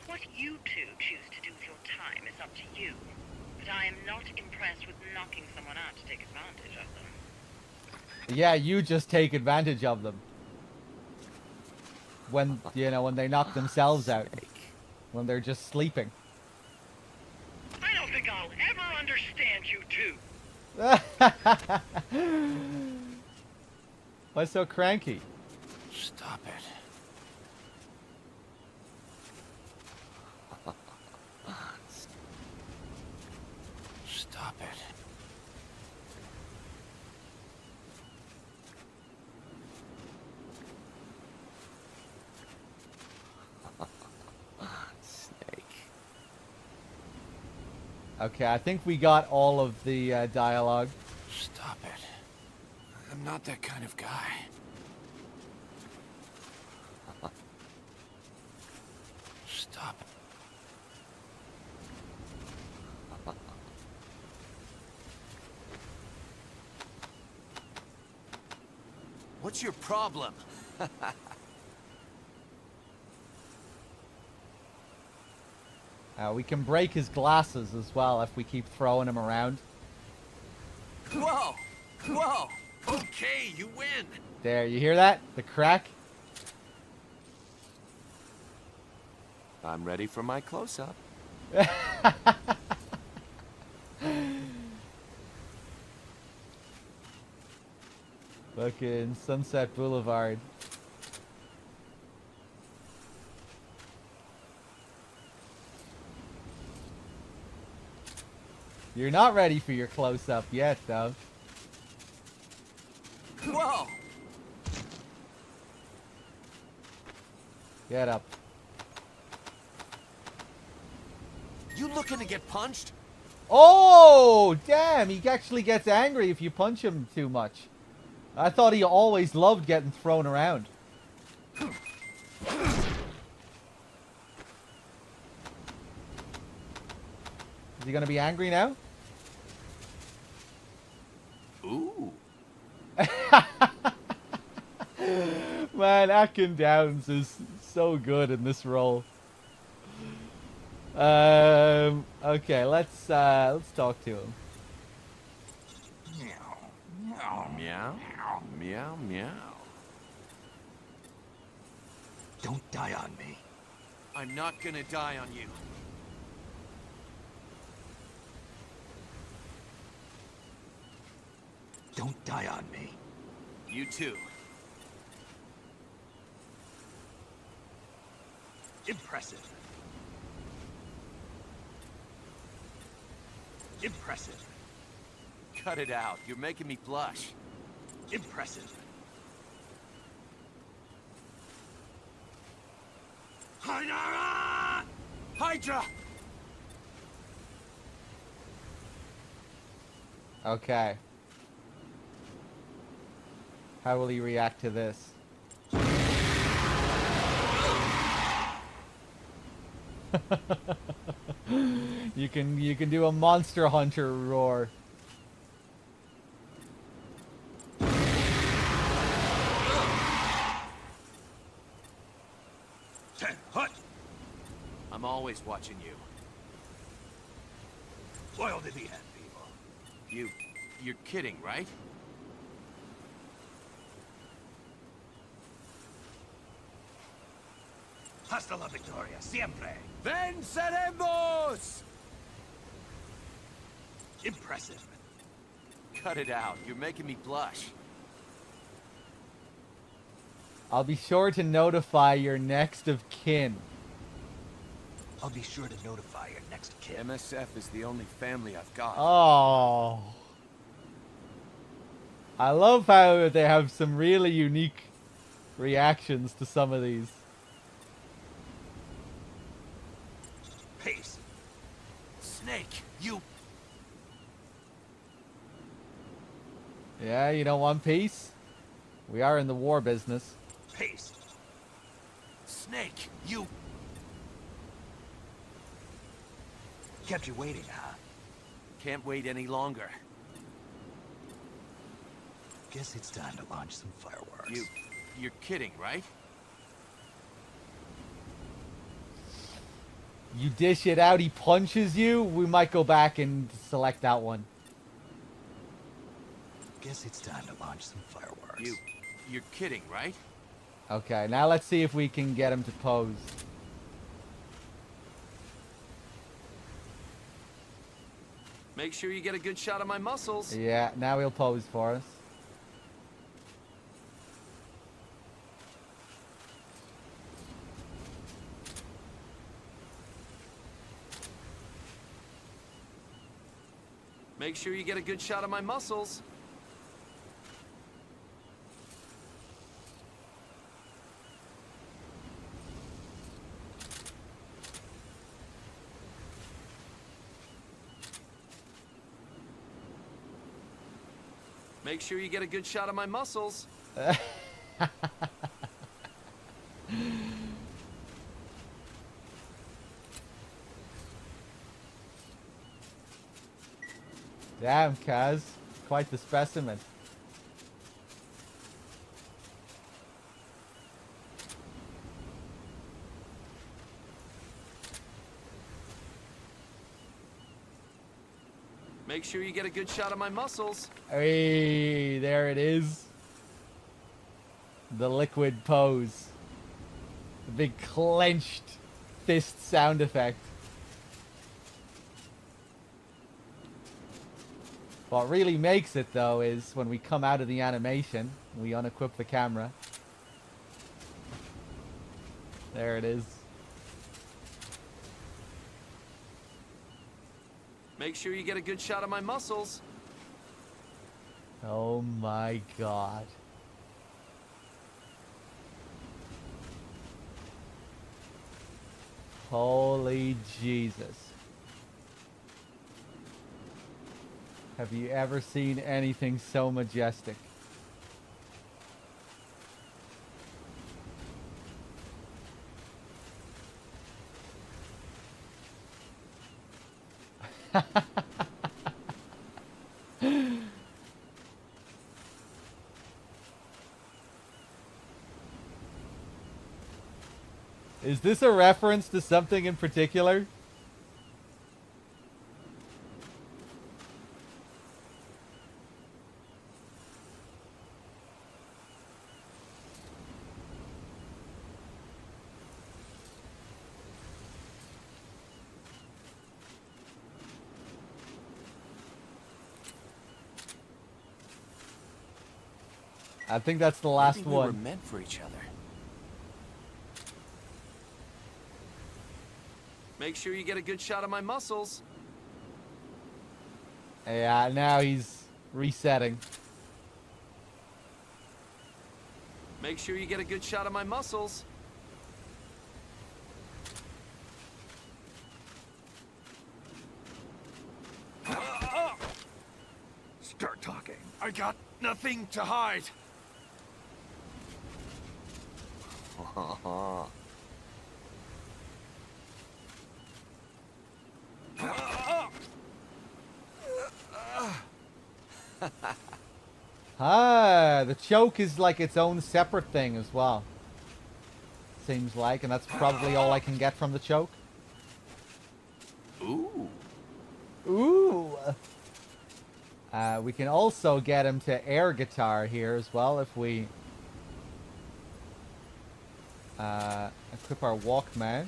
What you two choose to do with your time is up to you. But I am not impressed with knocking someone out to take advantage of them. Yeah, you just take advantage of them. When, you know, when they knock themselves out. When they're just sleeping. I don't think I'll ever understand you two. Why so cranky? Stop it. Stop it. Snake. Okay, I think we got all of the dialogue. Stop it. I'm not that kind of guy. Stop. What's your problem? We can break his glasses as well if we keep throwing him around. Whoa! Whoa! Okay, you win! There, you hear that? The crack? I'm ready for my close-up. Fucking Sunset Boulevard. You're not ready for your close-up yet, though. Whoa! Get up. You looking to get punched? Oh, damn! He actually gets angry if you punch him too much. I thought he always loved getting thrown around. Is he gonna be angry now? Ooh. Man, Akin Downs is so good in this role. Okay, let's talk to him. Meow. Meow, meow. Don't die on me. I'm not gonna die on you. Don't die on me. You too. Impressive. Impressive. Cut it out. You're making me blush. Impressive. Hydra! Hydra! Okay. How will he react to this? You can do a Monster Hunter roar. I'm always watching you. Loyal to the end, people. You're kidding, right? Hasta la victoria, siempre. Venceremos! Impressive. Cut it out. You're making me blush. I'll be sure to notify your next of kin. I'll be sure to notify your next kid. MSF is the only family I've got. Oh. I love how they have some really unique reactions to some of these. Peace. Snake, you... Yeah, you don't want peace? We are in the war business. Peace. Snake, you... Kept you waiting, huh? Can't wait any longer. Guess it's time to launch some fireworks. You're kidding, right? You dish it out, he punches you, we might go back and select that one. Guess it's time to launch some fireworks. You're kidding, right? Okay, now let's see if we can get him to pose. Make sure you get a good shot of my muscles. Yeah, now he'll pose for us. Make sure you get a good shot of my muscles. Make sure you get a good shot of my muscles. Damn, Kaz. Quite the specimen. Make sure you get a good shot of my muscles. Hey, there it is. The liquid pose. The big clenched fist sound effect. What really makes it, though, is when we come out of the animation, we unequip the camera. There it is. Make sure you get a good shot of my muscles. Oh my god. Holy Jesus. Have you ever seen anything so majestic? Is this a reference to something in particular? I think that's the last Maybe one. We were meant for each other. Make sure you get a good shot of my muscles. Yeah, now he's resetting. Make sure you get a good shot of my muscles. Start talking. I got nothing to hide. Ah, the choke is like its own separate thing as well. Seems like, and that's probably all I can get from the choke. Ooh. Ooh. We can also get him to air guitar here as well if we equip our Walkman.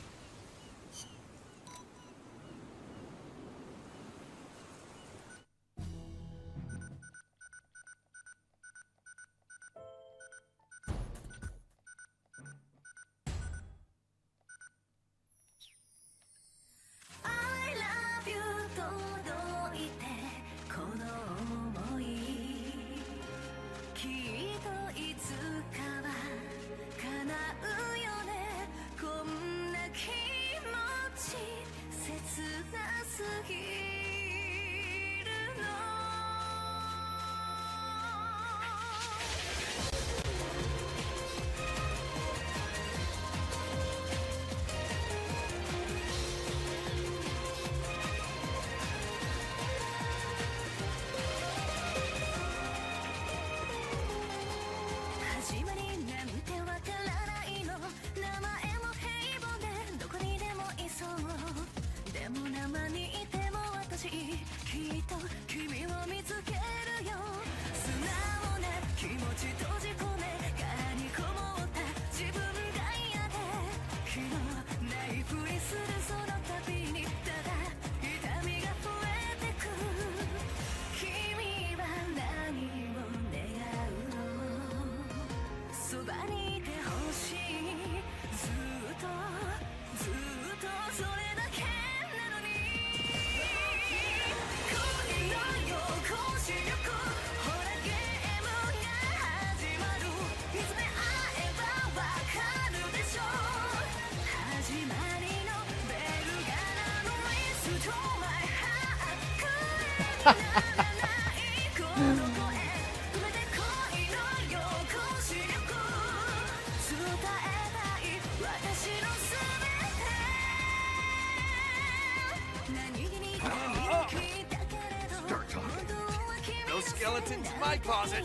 skeleton to my closet.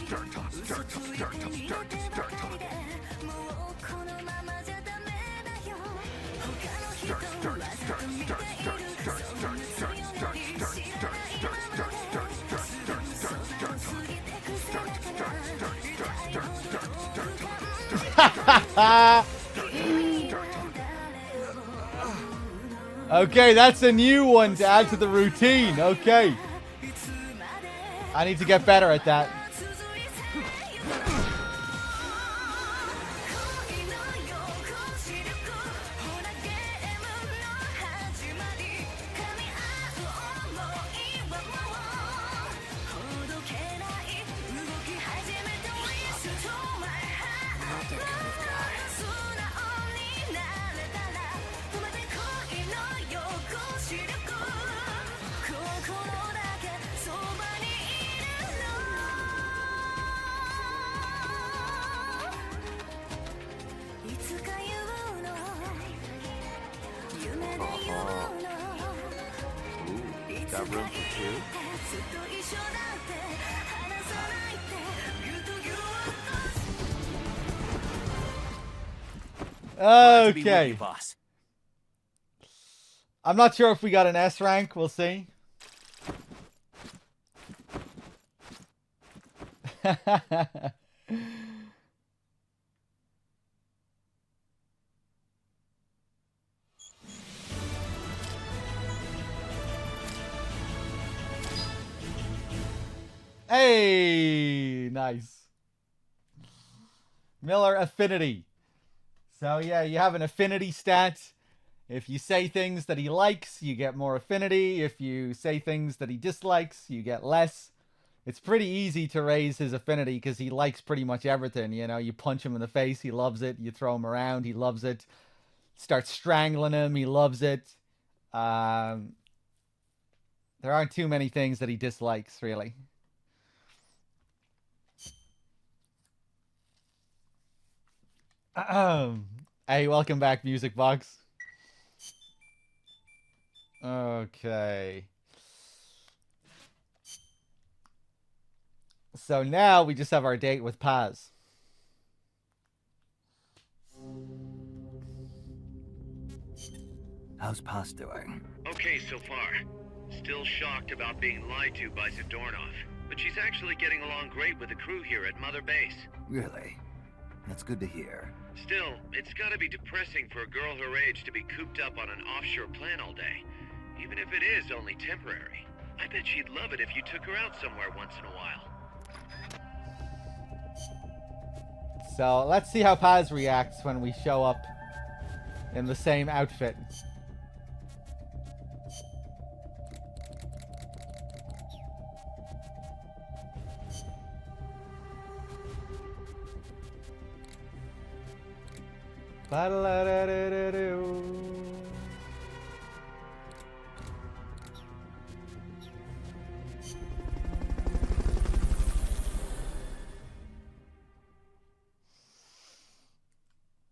Dirt talk, dirt talk, dirt talk, dirt talk, dirt talk. Okay, that's a new one to add to the routine. Okay. I need to get better at that. Got room for two? Okay. Boss. I'm not sure if we got an S rank. We'll see. Hey, nice. Miller affinity. So yeah, you have an affinity stat. If you say things that he likes, you get more affinity. If you say things that he dislikes, you get less. It's pretty easy to raise his affinity because he likes pretty much everything. You know, you punch him in the face, he loves it. You throw him around, he loves it. Start strangling him, he loves it. There aren't too many things that he dislikes, really. Hey, welcome back, Music Box. Okay. So now we just have our date with Paz. How's Paz doing? Okay so far. Still shocked about being lied to by Zadornov, but she's actually getting along great with the crew here at Mother Base. Really? That's good to hear. Still, it's gotta be depressing for a girl her age to be cooped up on an offshore plant all day, even if it is only temporary. I bet she'd love it if you took her out somewhere once in a while. So let's see how Paz reacts when we show up in the same outfit.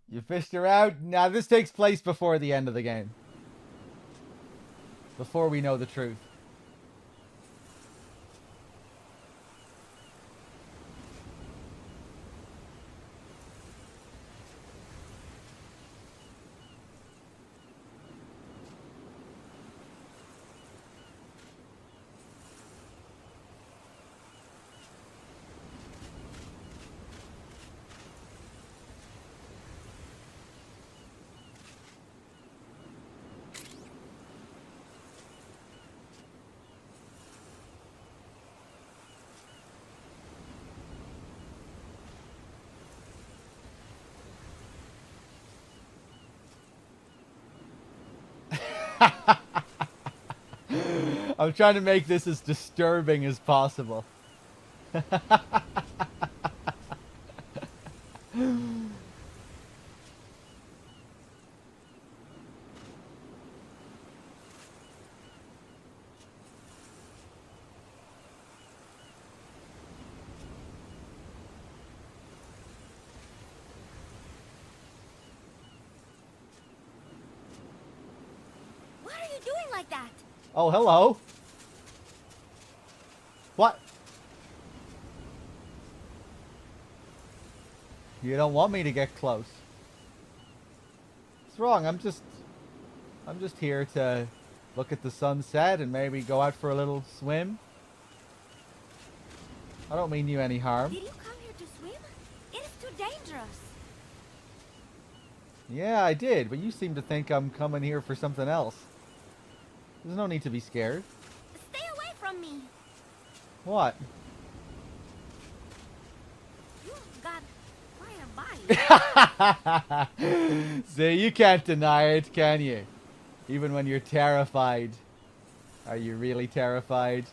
You fished her out? Now this takes place before the end of the game. Before we know the truth. I'm trying to make this as disturbing as possible. Like that. Oh, hello. What? You don't want me to get close. What's wrong? I'm just here to look at the sunset and maybe go out for a little swim. I don't mean you any harm. Did you come here to swim? It is too dangerous. Yeah, I did, but you seem to think I'm coming here for something else. There's no need to be scared. Stay away from me. What? You've got quite a body. See, you can't deny it, can you? Even when you're terrified. Are you really terrified?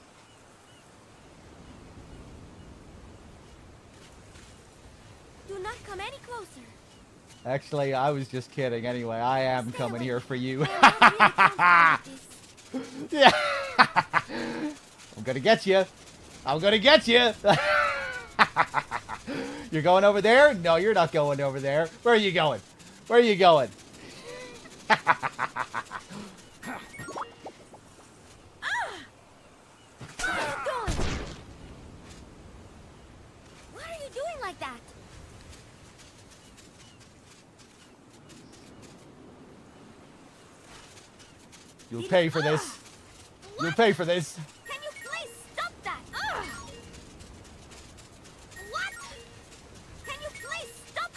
Do not come any closer. Actually, I was just kidding. Anyway, I am coming here for you. Yeah. I'm gonna get you. I'm gonna get you. You're going over there? No, you're not going over there. Where are you going? Where are you going? What are you doing like that? You'll pay for this. You'll pay for this. Can you please stop that? What? Can you please stop?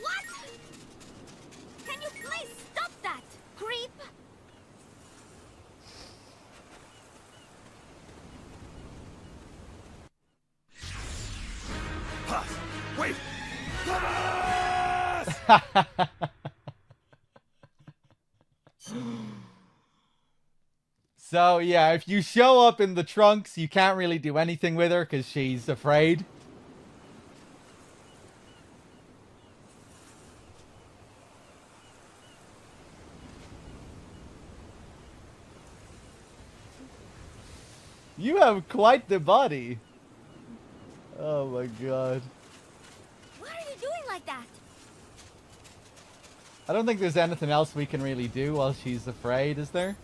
What? Can you please stop that? Creep. Paz! Wait! So, yeah, if you show up in the trunks, you can't really do anything with her because she's afraid. You have quite the body. Oh my god. What are you doing like that? I don't think there's anything else we can really do while she's afraid, is there?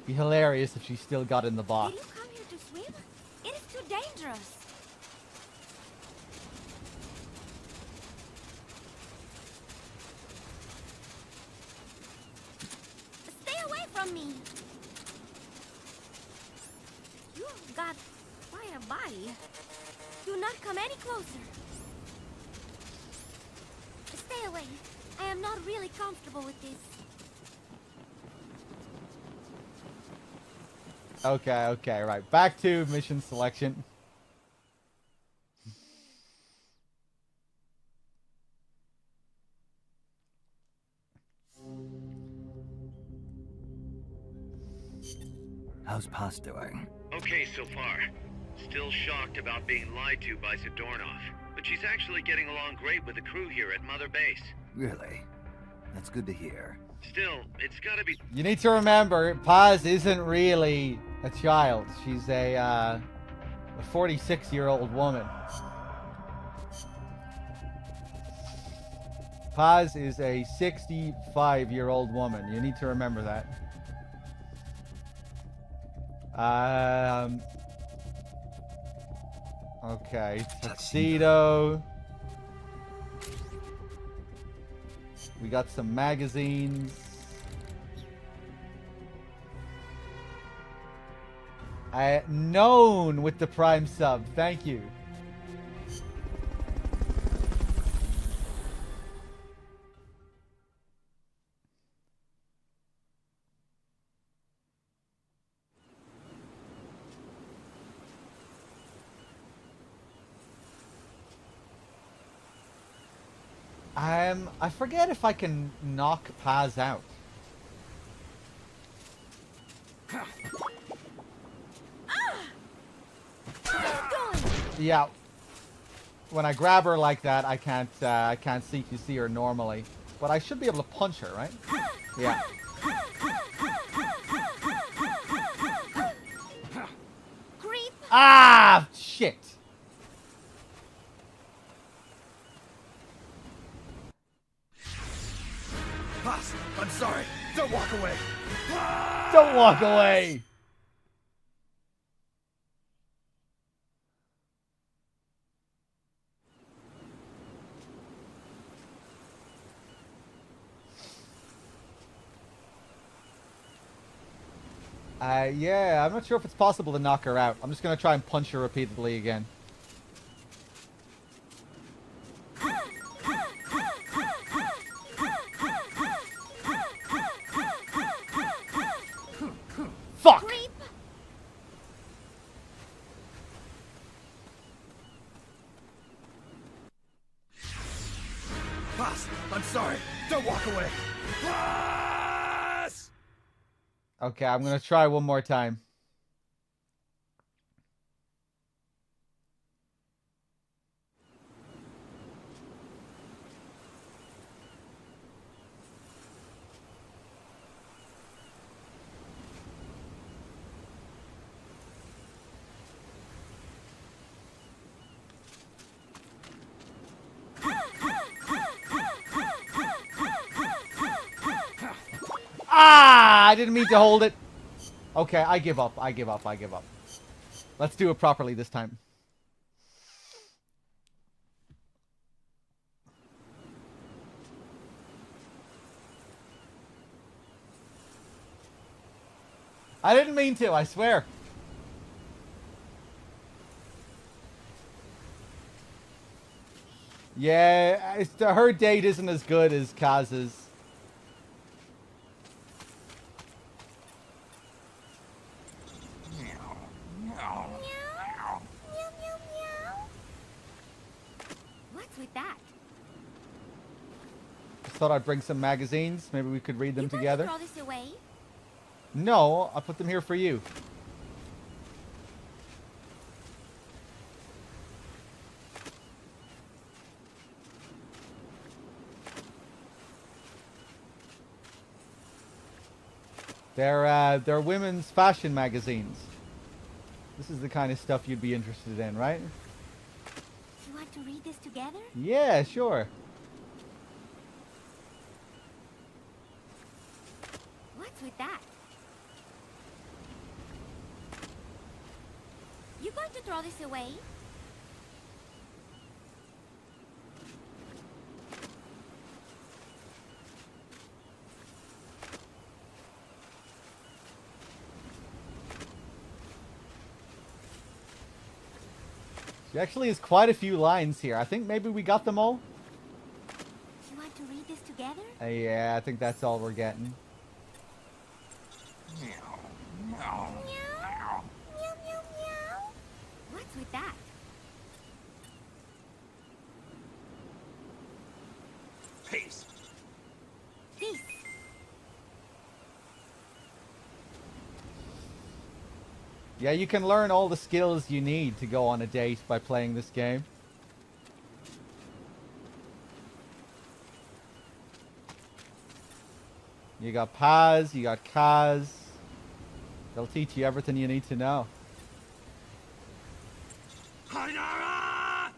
Be hilarious if she still got in the box. Did you come here to swim? It is too dangerous. Stay away from me. You've got quite a body. Do not come any closer. Stay away. I am not really comfortable with this. Okay, right. Back to mission selection. How's Paz doing? Okay so far. Still shocked about being lied to by Zadornov, but she's actually getting along great with the crew here at Mother Base. Really? That's good to hear. Still, it's gotta be... You need to remember, Paz isn't really a child. She's a 46-year-old woman. Paz is a 65-year-old woman. You need to remember that. Okay, tuxedo. We got some magazines. Known with the Prime sub. Thank you. I forget if I can knock Paz out. Yeah. When I grab her like that, I can't see her normally. But I should be able to punch her, right? Yeah. Creep. Ah, shit. Paz, I'm sorry. Don't walk away. Don't walk away. Yeah, I'm not sure if it's possible to knock her out. I'm just gonna try and punch her repeatedly again. Fuck! Boss, I'm sorry. Don't walk away. Boss! Okay, I'm gonna try one more time. Ah! I didn't mean to hold it. Okay, I give up. I give up. I give up. Let's do it properly this time. I didn't mean to, I swear. Yeah, her date isn't as good as Kaz's. What's with that? Just thought I'd bring some magazines. Maybe we could read them together. Throw this away? No, I put them here for you. They're women's fashion magazines. This is the kind of stuff you'd be interested in, right? You want to read this together? Yeah, sure. What's with that? You going to throw this away? She actually has quite a few lines here. I think maybe we got them all. You want to read this together? Yeah, I think that's all we're getting. What's with that? Peace. Peace. Yeah, you can learn all the skills you need to go on a date by playing this game. You got Paz, you got Kaz. They'll teach you everything you need to know. Hydra!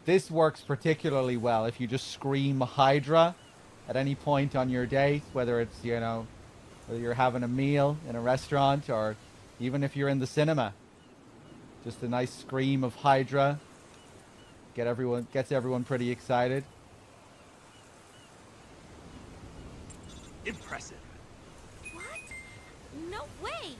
This works particularly well if you just scream Hydra at any point on your date, whether it's, you know, whether you're having a meal in a restaurant or even if you're in the cinema. Just a nice scream of Hydra gets everyone pretty excited. Impressive. What? No way!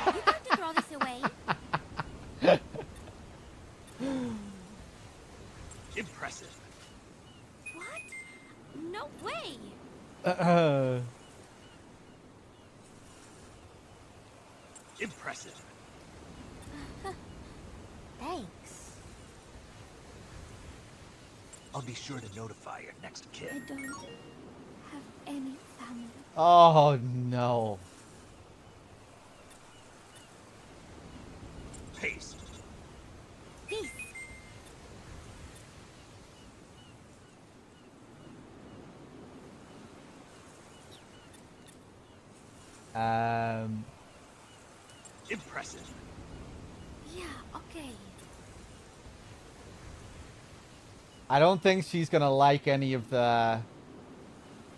You got to throw this away? Impressive. What? No way! Impressive. Thanks. I'll be sure to notify your next I kid. don't have any family. Oh no. Peace. Peace. Impressive. Yeah, okay. I don't think she's gonna like any of the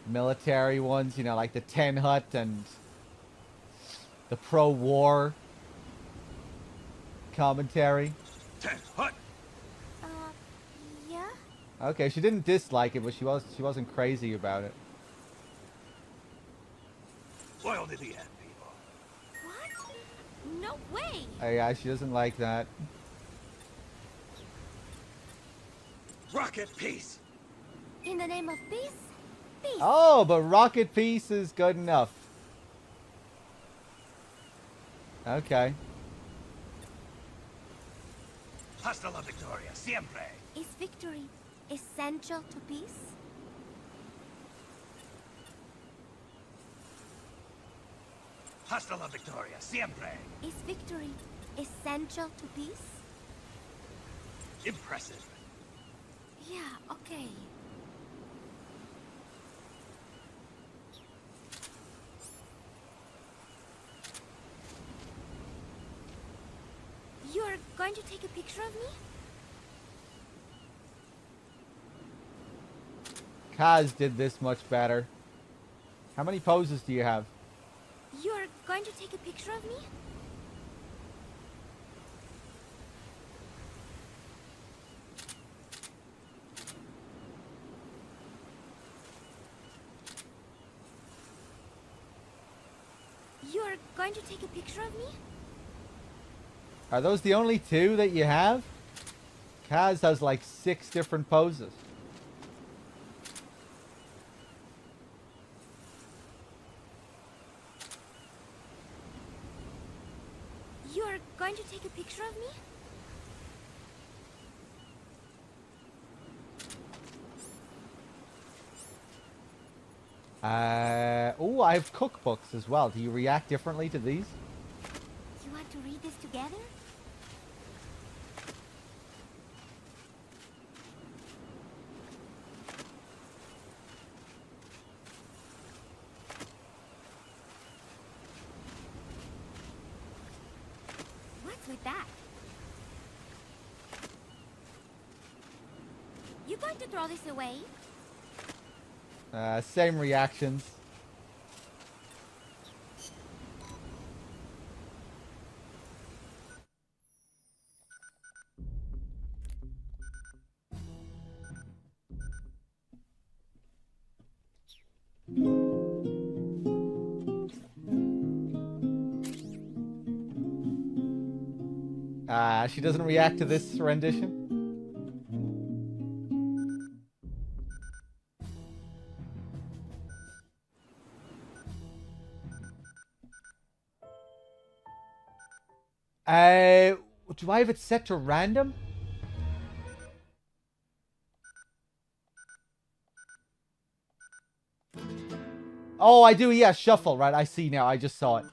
military ones, you know, like the Ten Hut and the pro-war commentary. Yeah? Okay, she didn't dislike it, but she wasn't crazy about it. Loyal to the end, people. What? No way! Yeah, she doesn't like that. Rocket peace! In the name of peace? Peace! Oh, but rocket peace is good enough. Okay. Hasta la victoria, siempre! Is victory essential to peace? Hasta la victoria, siempre! Is victory essential to peace? Impressive. Yeah, okay. You're going to take a picture of me? Kaz did this much better. How many poses do you have? You're going to take a picture of me? You're going to take a picture of me? Are those the only two that you have? Kaz has like 6 different poses. You're going to take a picture of me? Oh, I have cookbooks as well. Do you react differently to these? You want to read this together? What's with that? You going to throw this away? Same reactions. She doesn't react to this rendition. Do I have it set to random? Oh, I do, yeah, shuffle, right, I see now, I just saw it.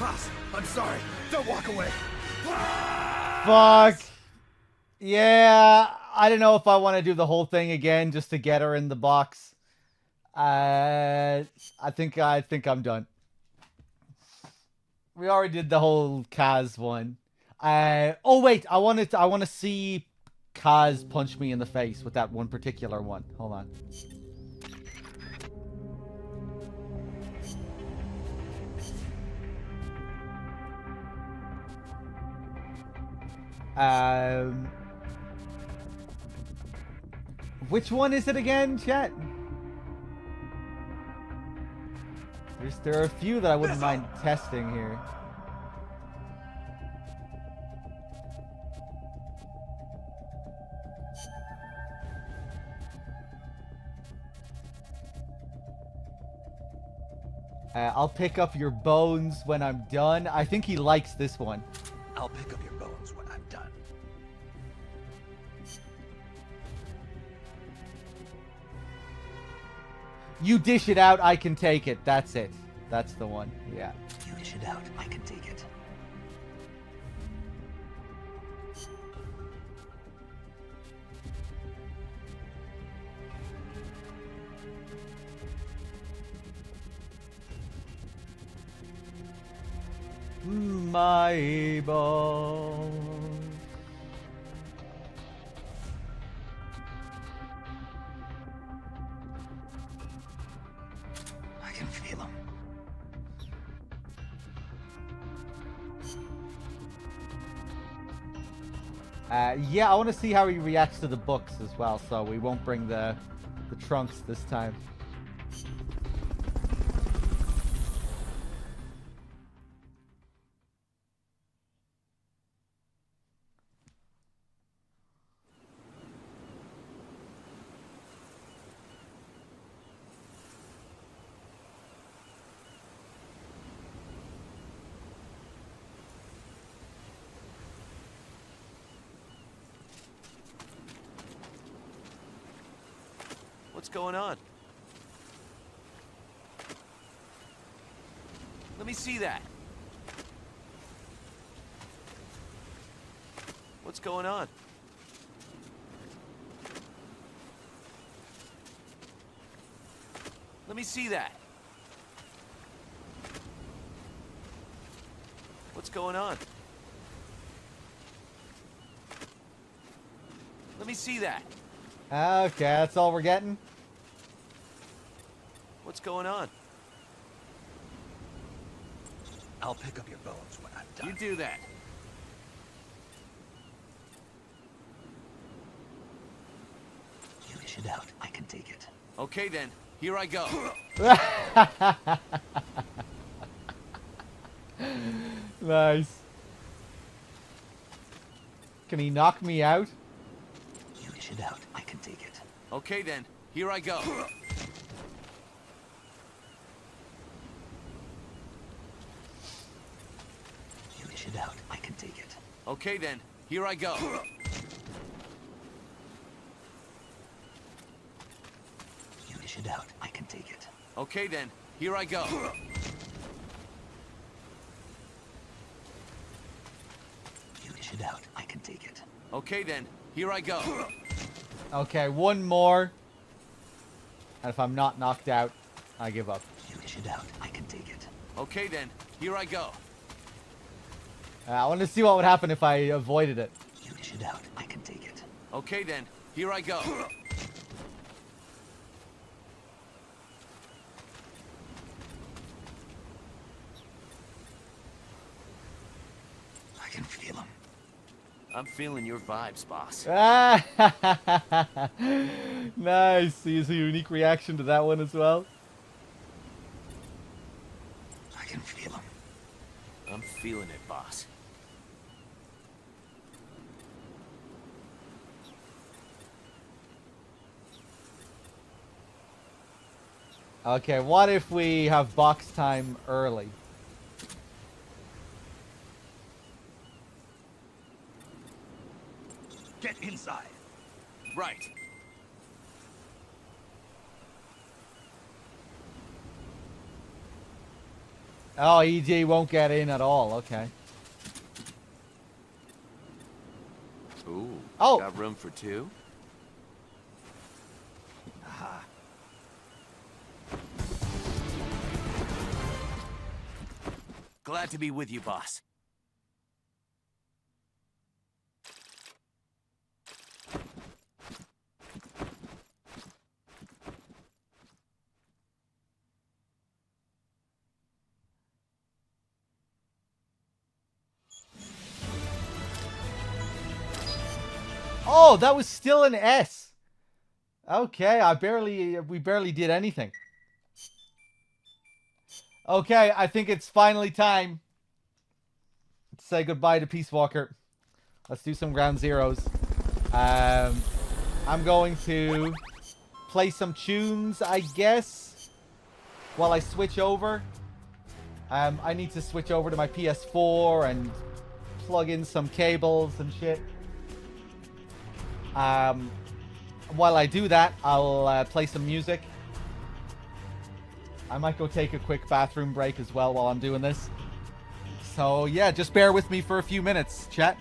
Boss, I'm sorry. Don't walk away. Fuck. Yeah, I don't know if I want to do the whole thing again just to get her in the box. I think I'm done. We already did the whole Kaz one. Oh wait, I want to see Kaz punch me in the face with that one particular one. Hold on. Which one is it again, chat? There are a few that I wouldn't mind testing here. I'll pick up your bones when I'm done. I think he likes this one. I'll pick up your bones when I'm done. You dish it out, I can take it. That's it. That's the one. Yeah. You dish it out, I can take it. My bones. I can feel them. Yeah, I want to see how he reacts to the books as well, so we won't bring the trunks this time. What's going on? Let me see that. What's going on? Let me see that. What's going on? Let me see that. Okay, that's all we're getting. What's going on? I'll pick up your bones when I'm done. You do that. You dish it out, I can take it. Okay then, here I go. Nice. Can he knock me out? You dish it out, I can take it. Okay then, here I go. You dish it out, I can take it. Okay then, here I go. You dish it out, I can take it. Okay then, here I go. You dish it out, I can take it. Okay then, here I go. Okay, one more. And if I'm not knocked out, I give up. You dish it out, I can take it. Okay then, here I go. I want to see what would happen if I avoided it. You dish it out, I can take it. Okay then, here I go. I can feel them. I'm feeling your vibes, boss. Nice. See, a unique reaction to that one as well. I can feel them. I'm feeling it, boss. Okay, what if we have box time early? Get inside. Right. Oh, EG won't get in at all. Okay. Ooh. Oh. Got room for two? Aha. Glad to be with you, boss. Oh, that was still an S. Okay, we barely did anything. Okay, I think it's finally time to say goodbye to Peace Walker. Let's do some ground zeros. I'm going to play some tunes, I guess, while I switch over. I need to switch over to my PS4 and plug in some cables and shit. While I do that, I'll play some music. I might go take a quick bathroom break as well while I'm doing this. So yeah, just bear with me for a few minutes, chat.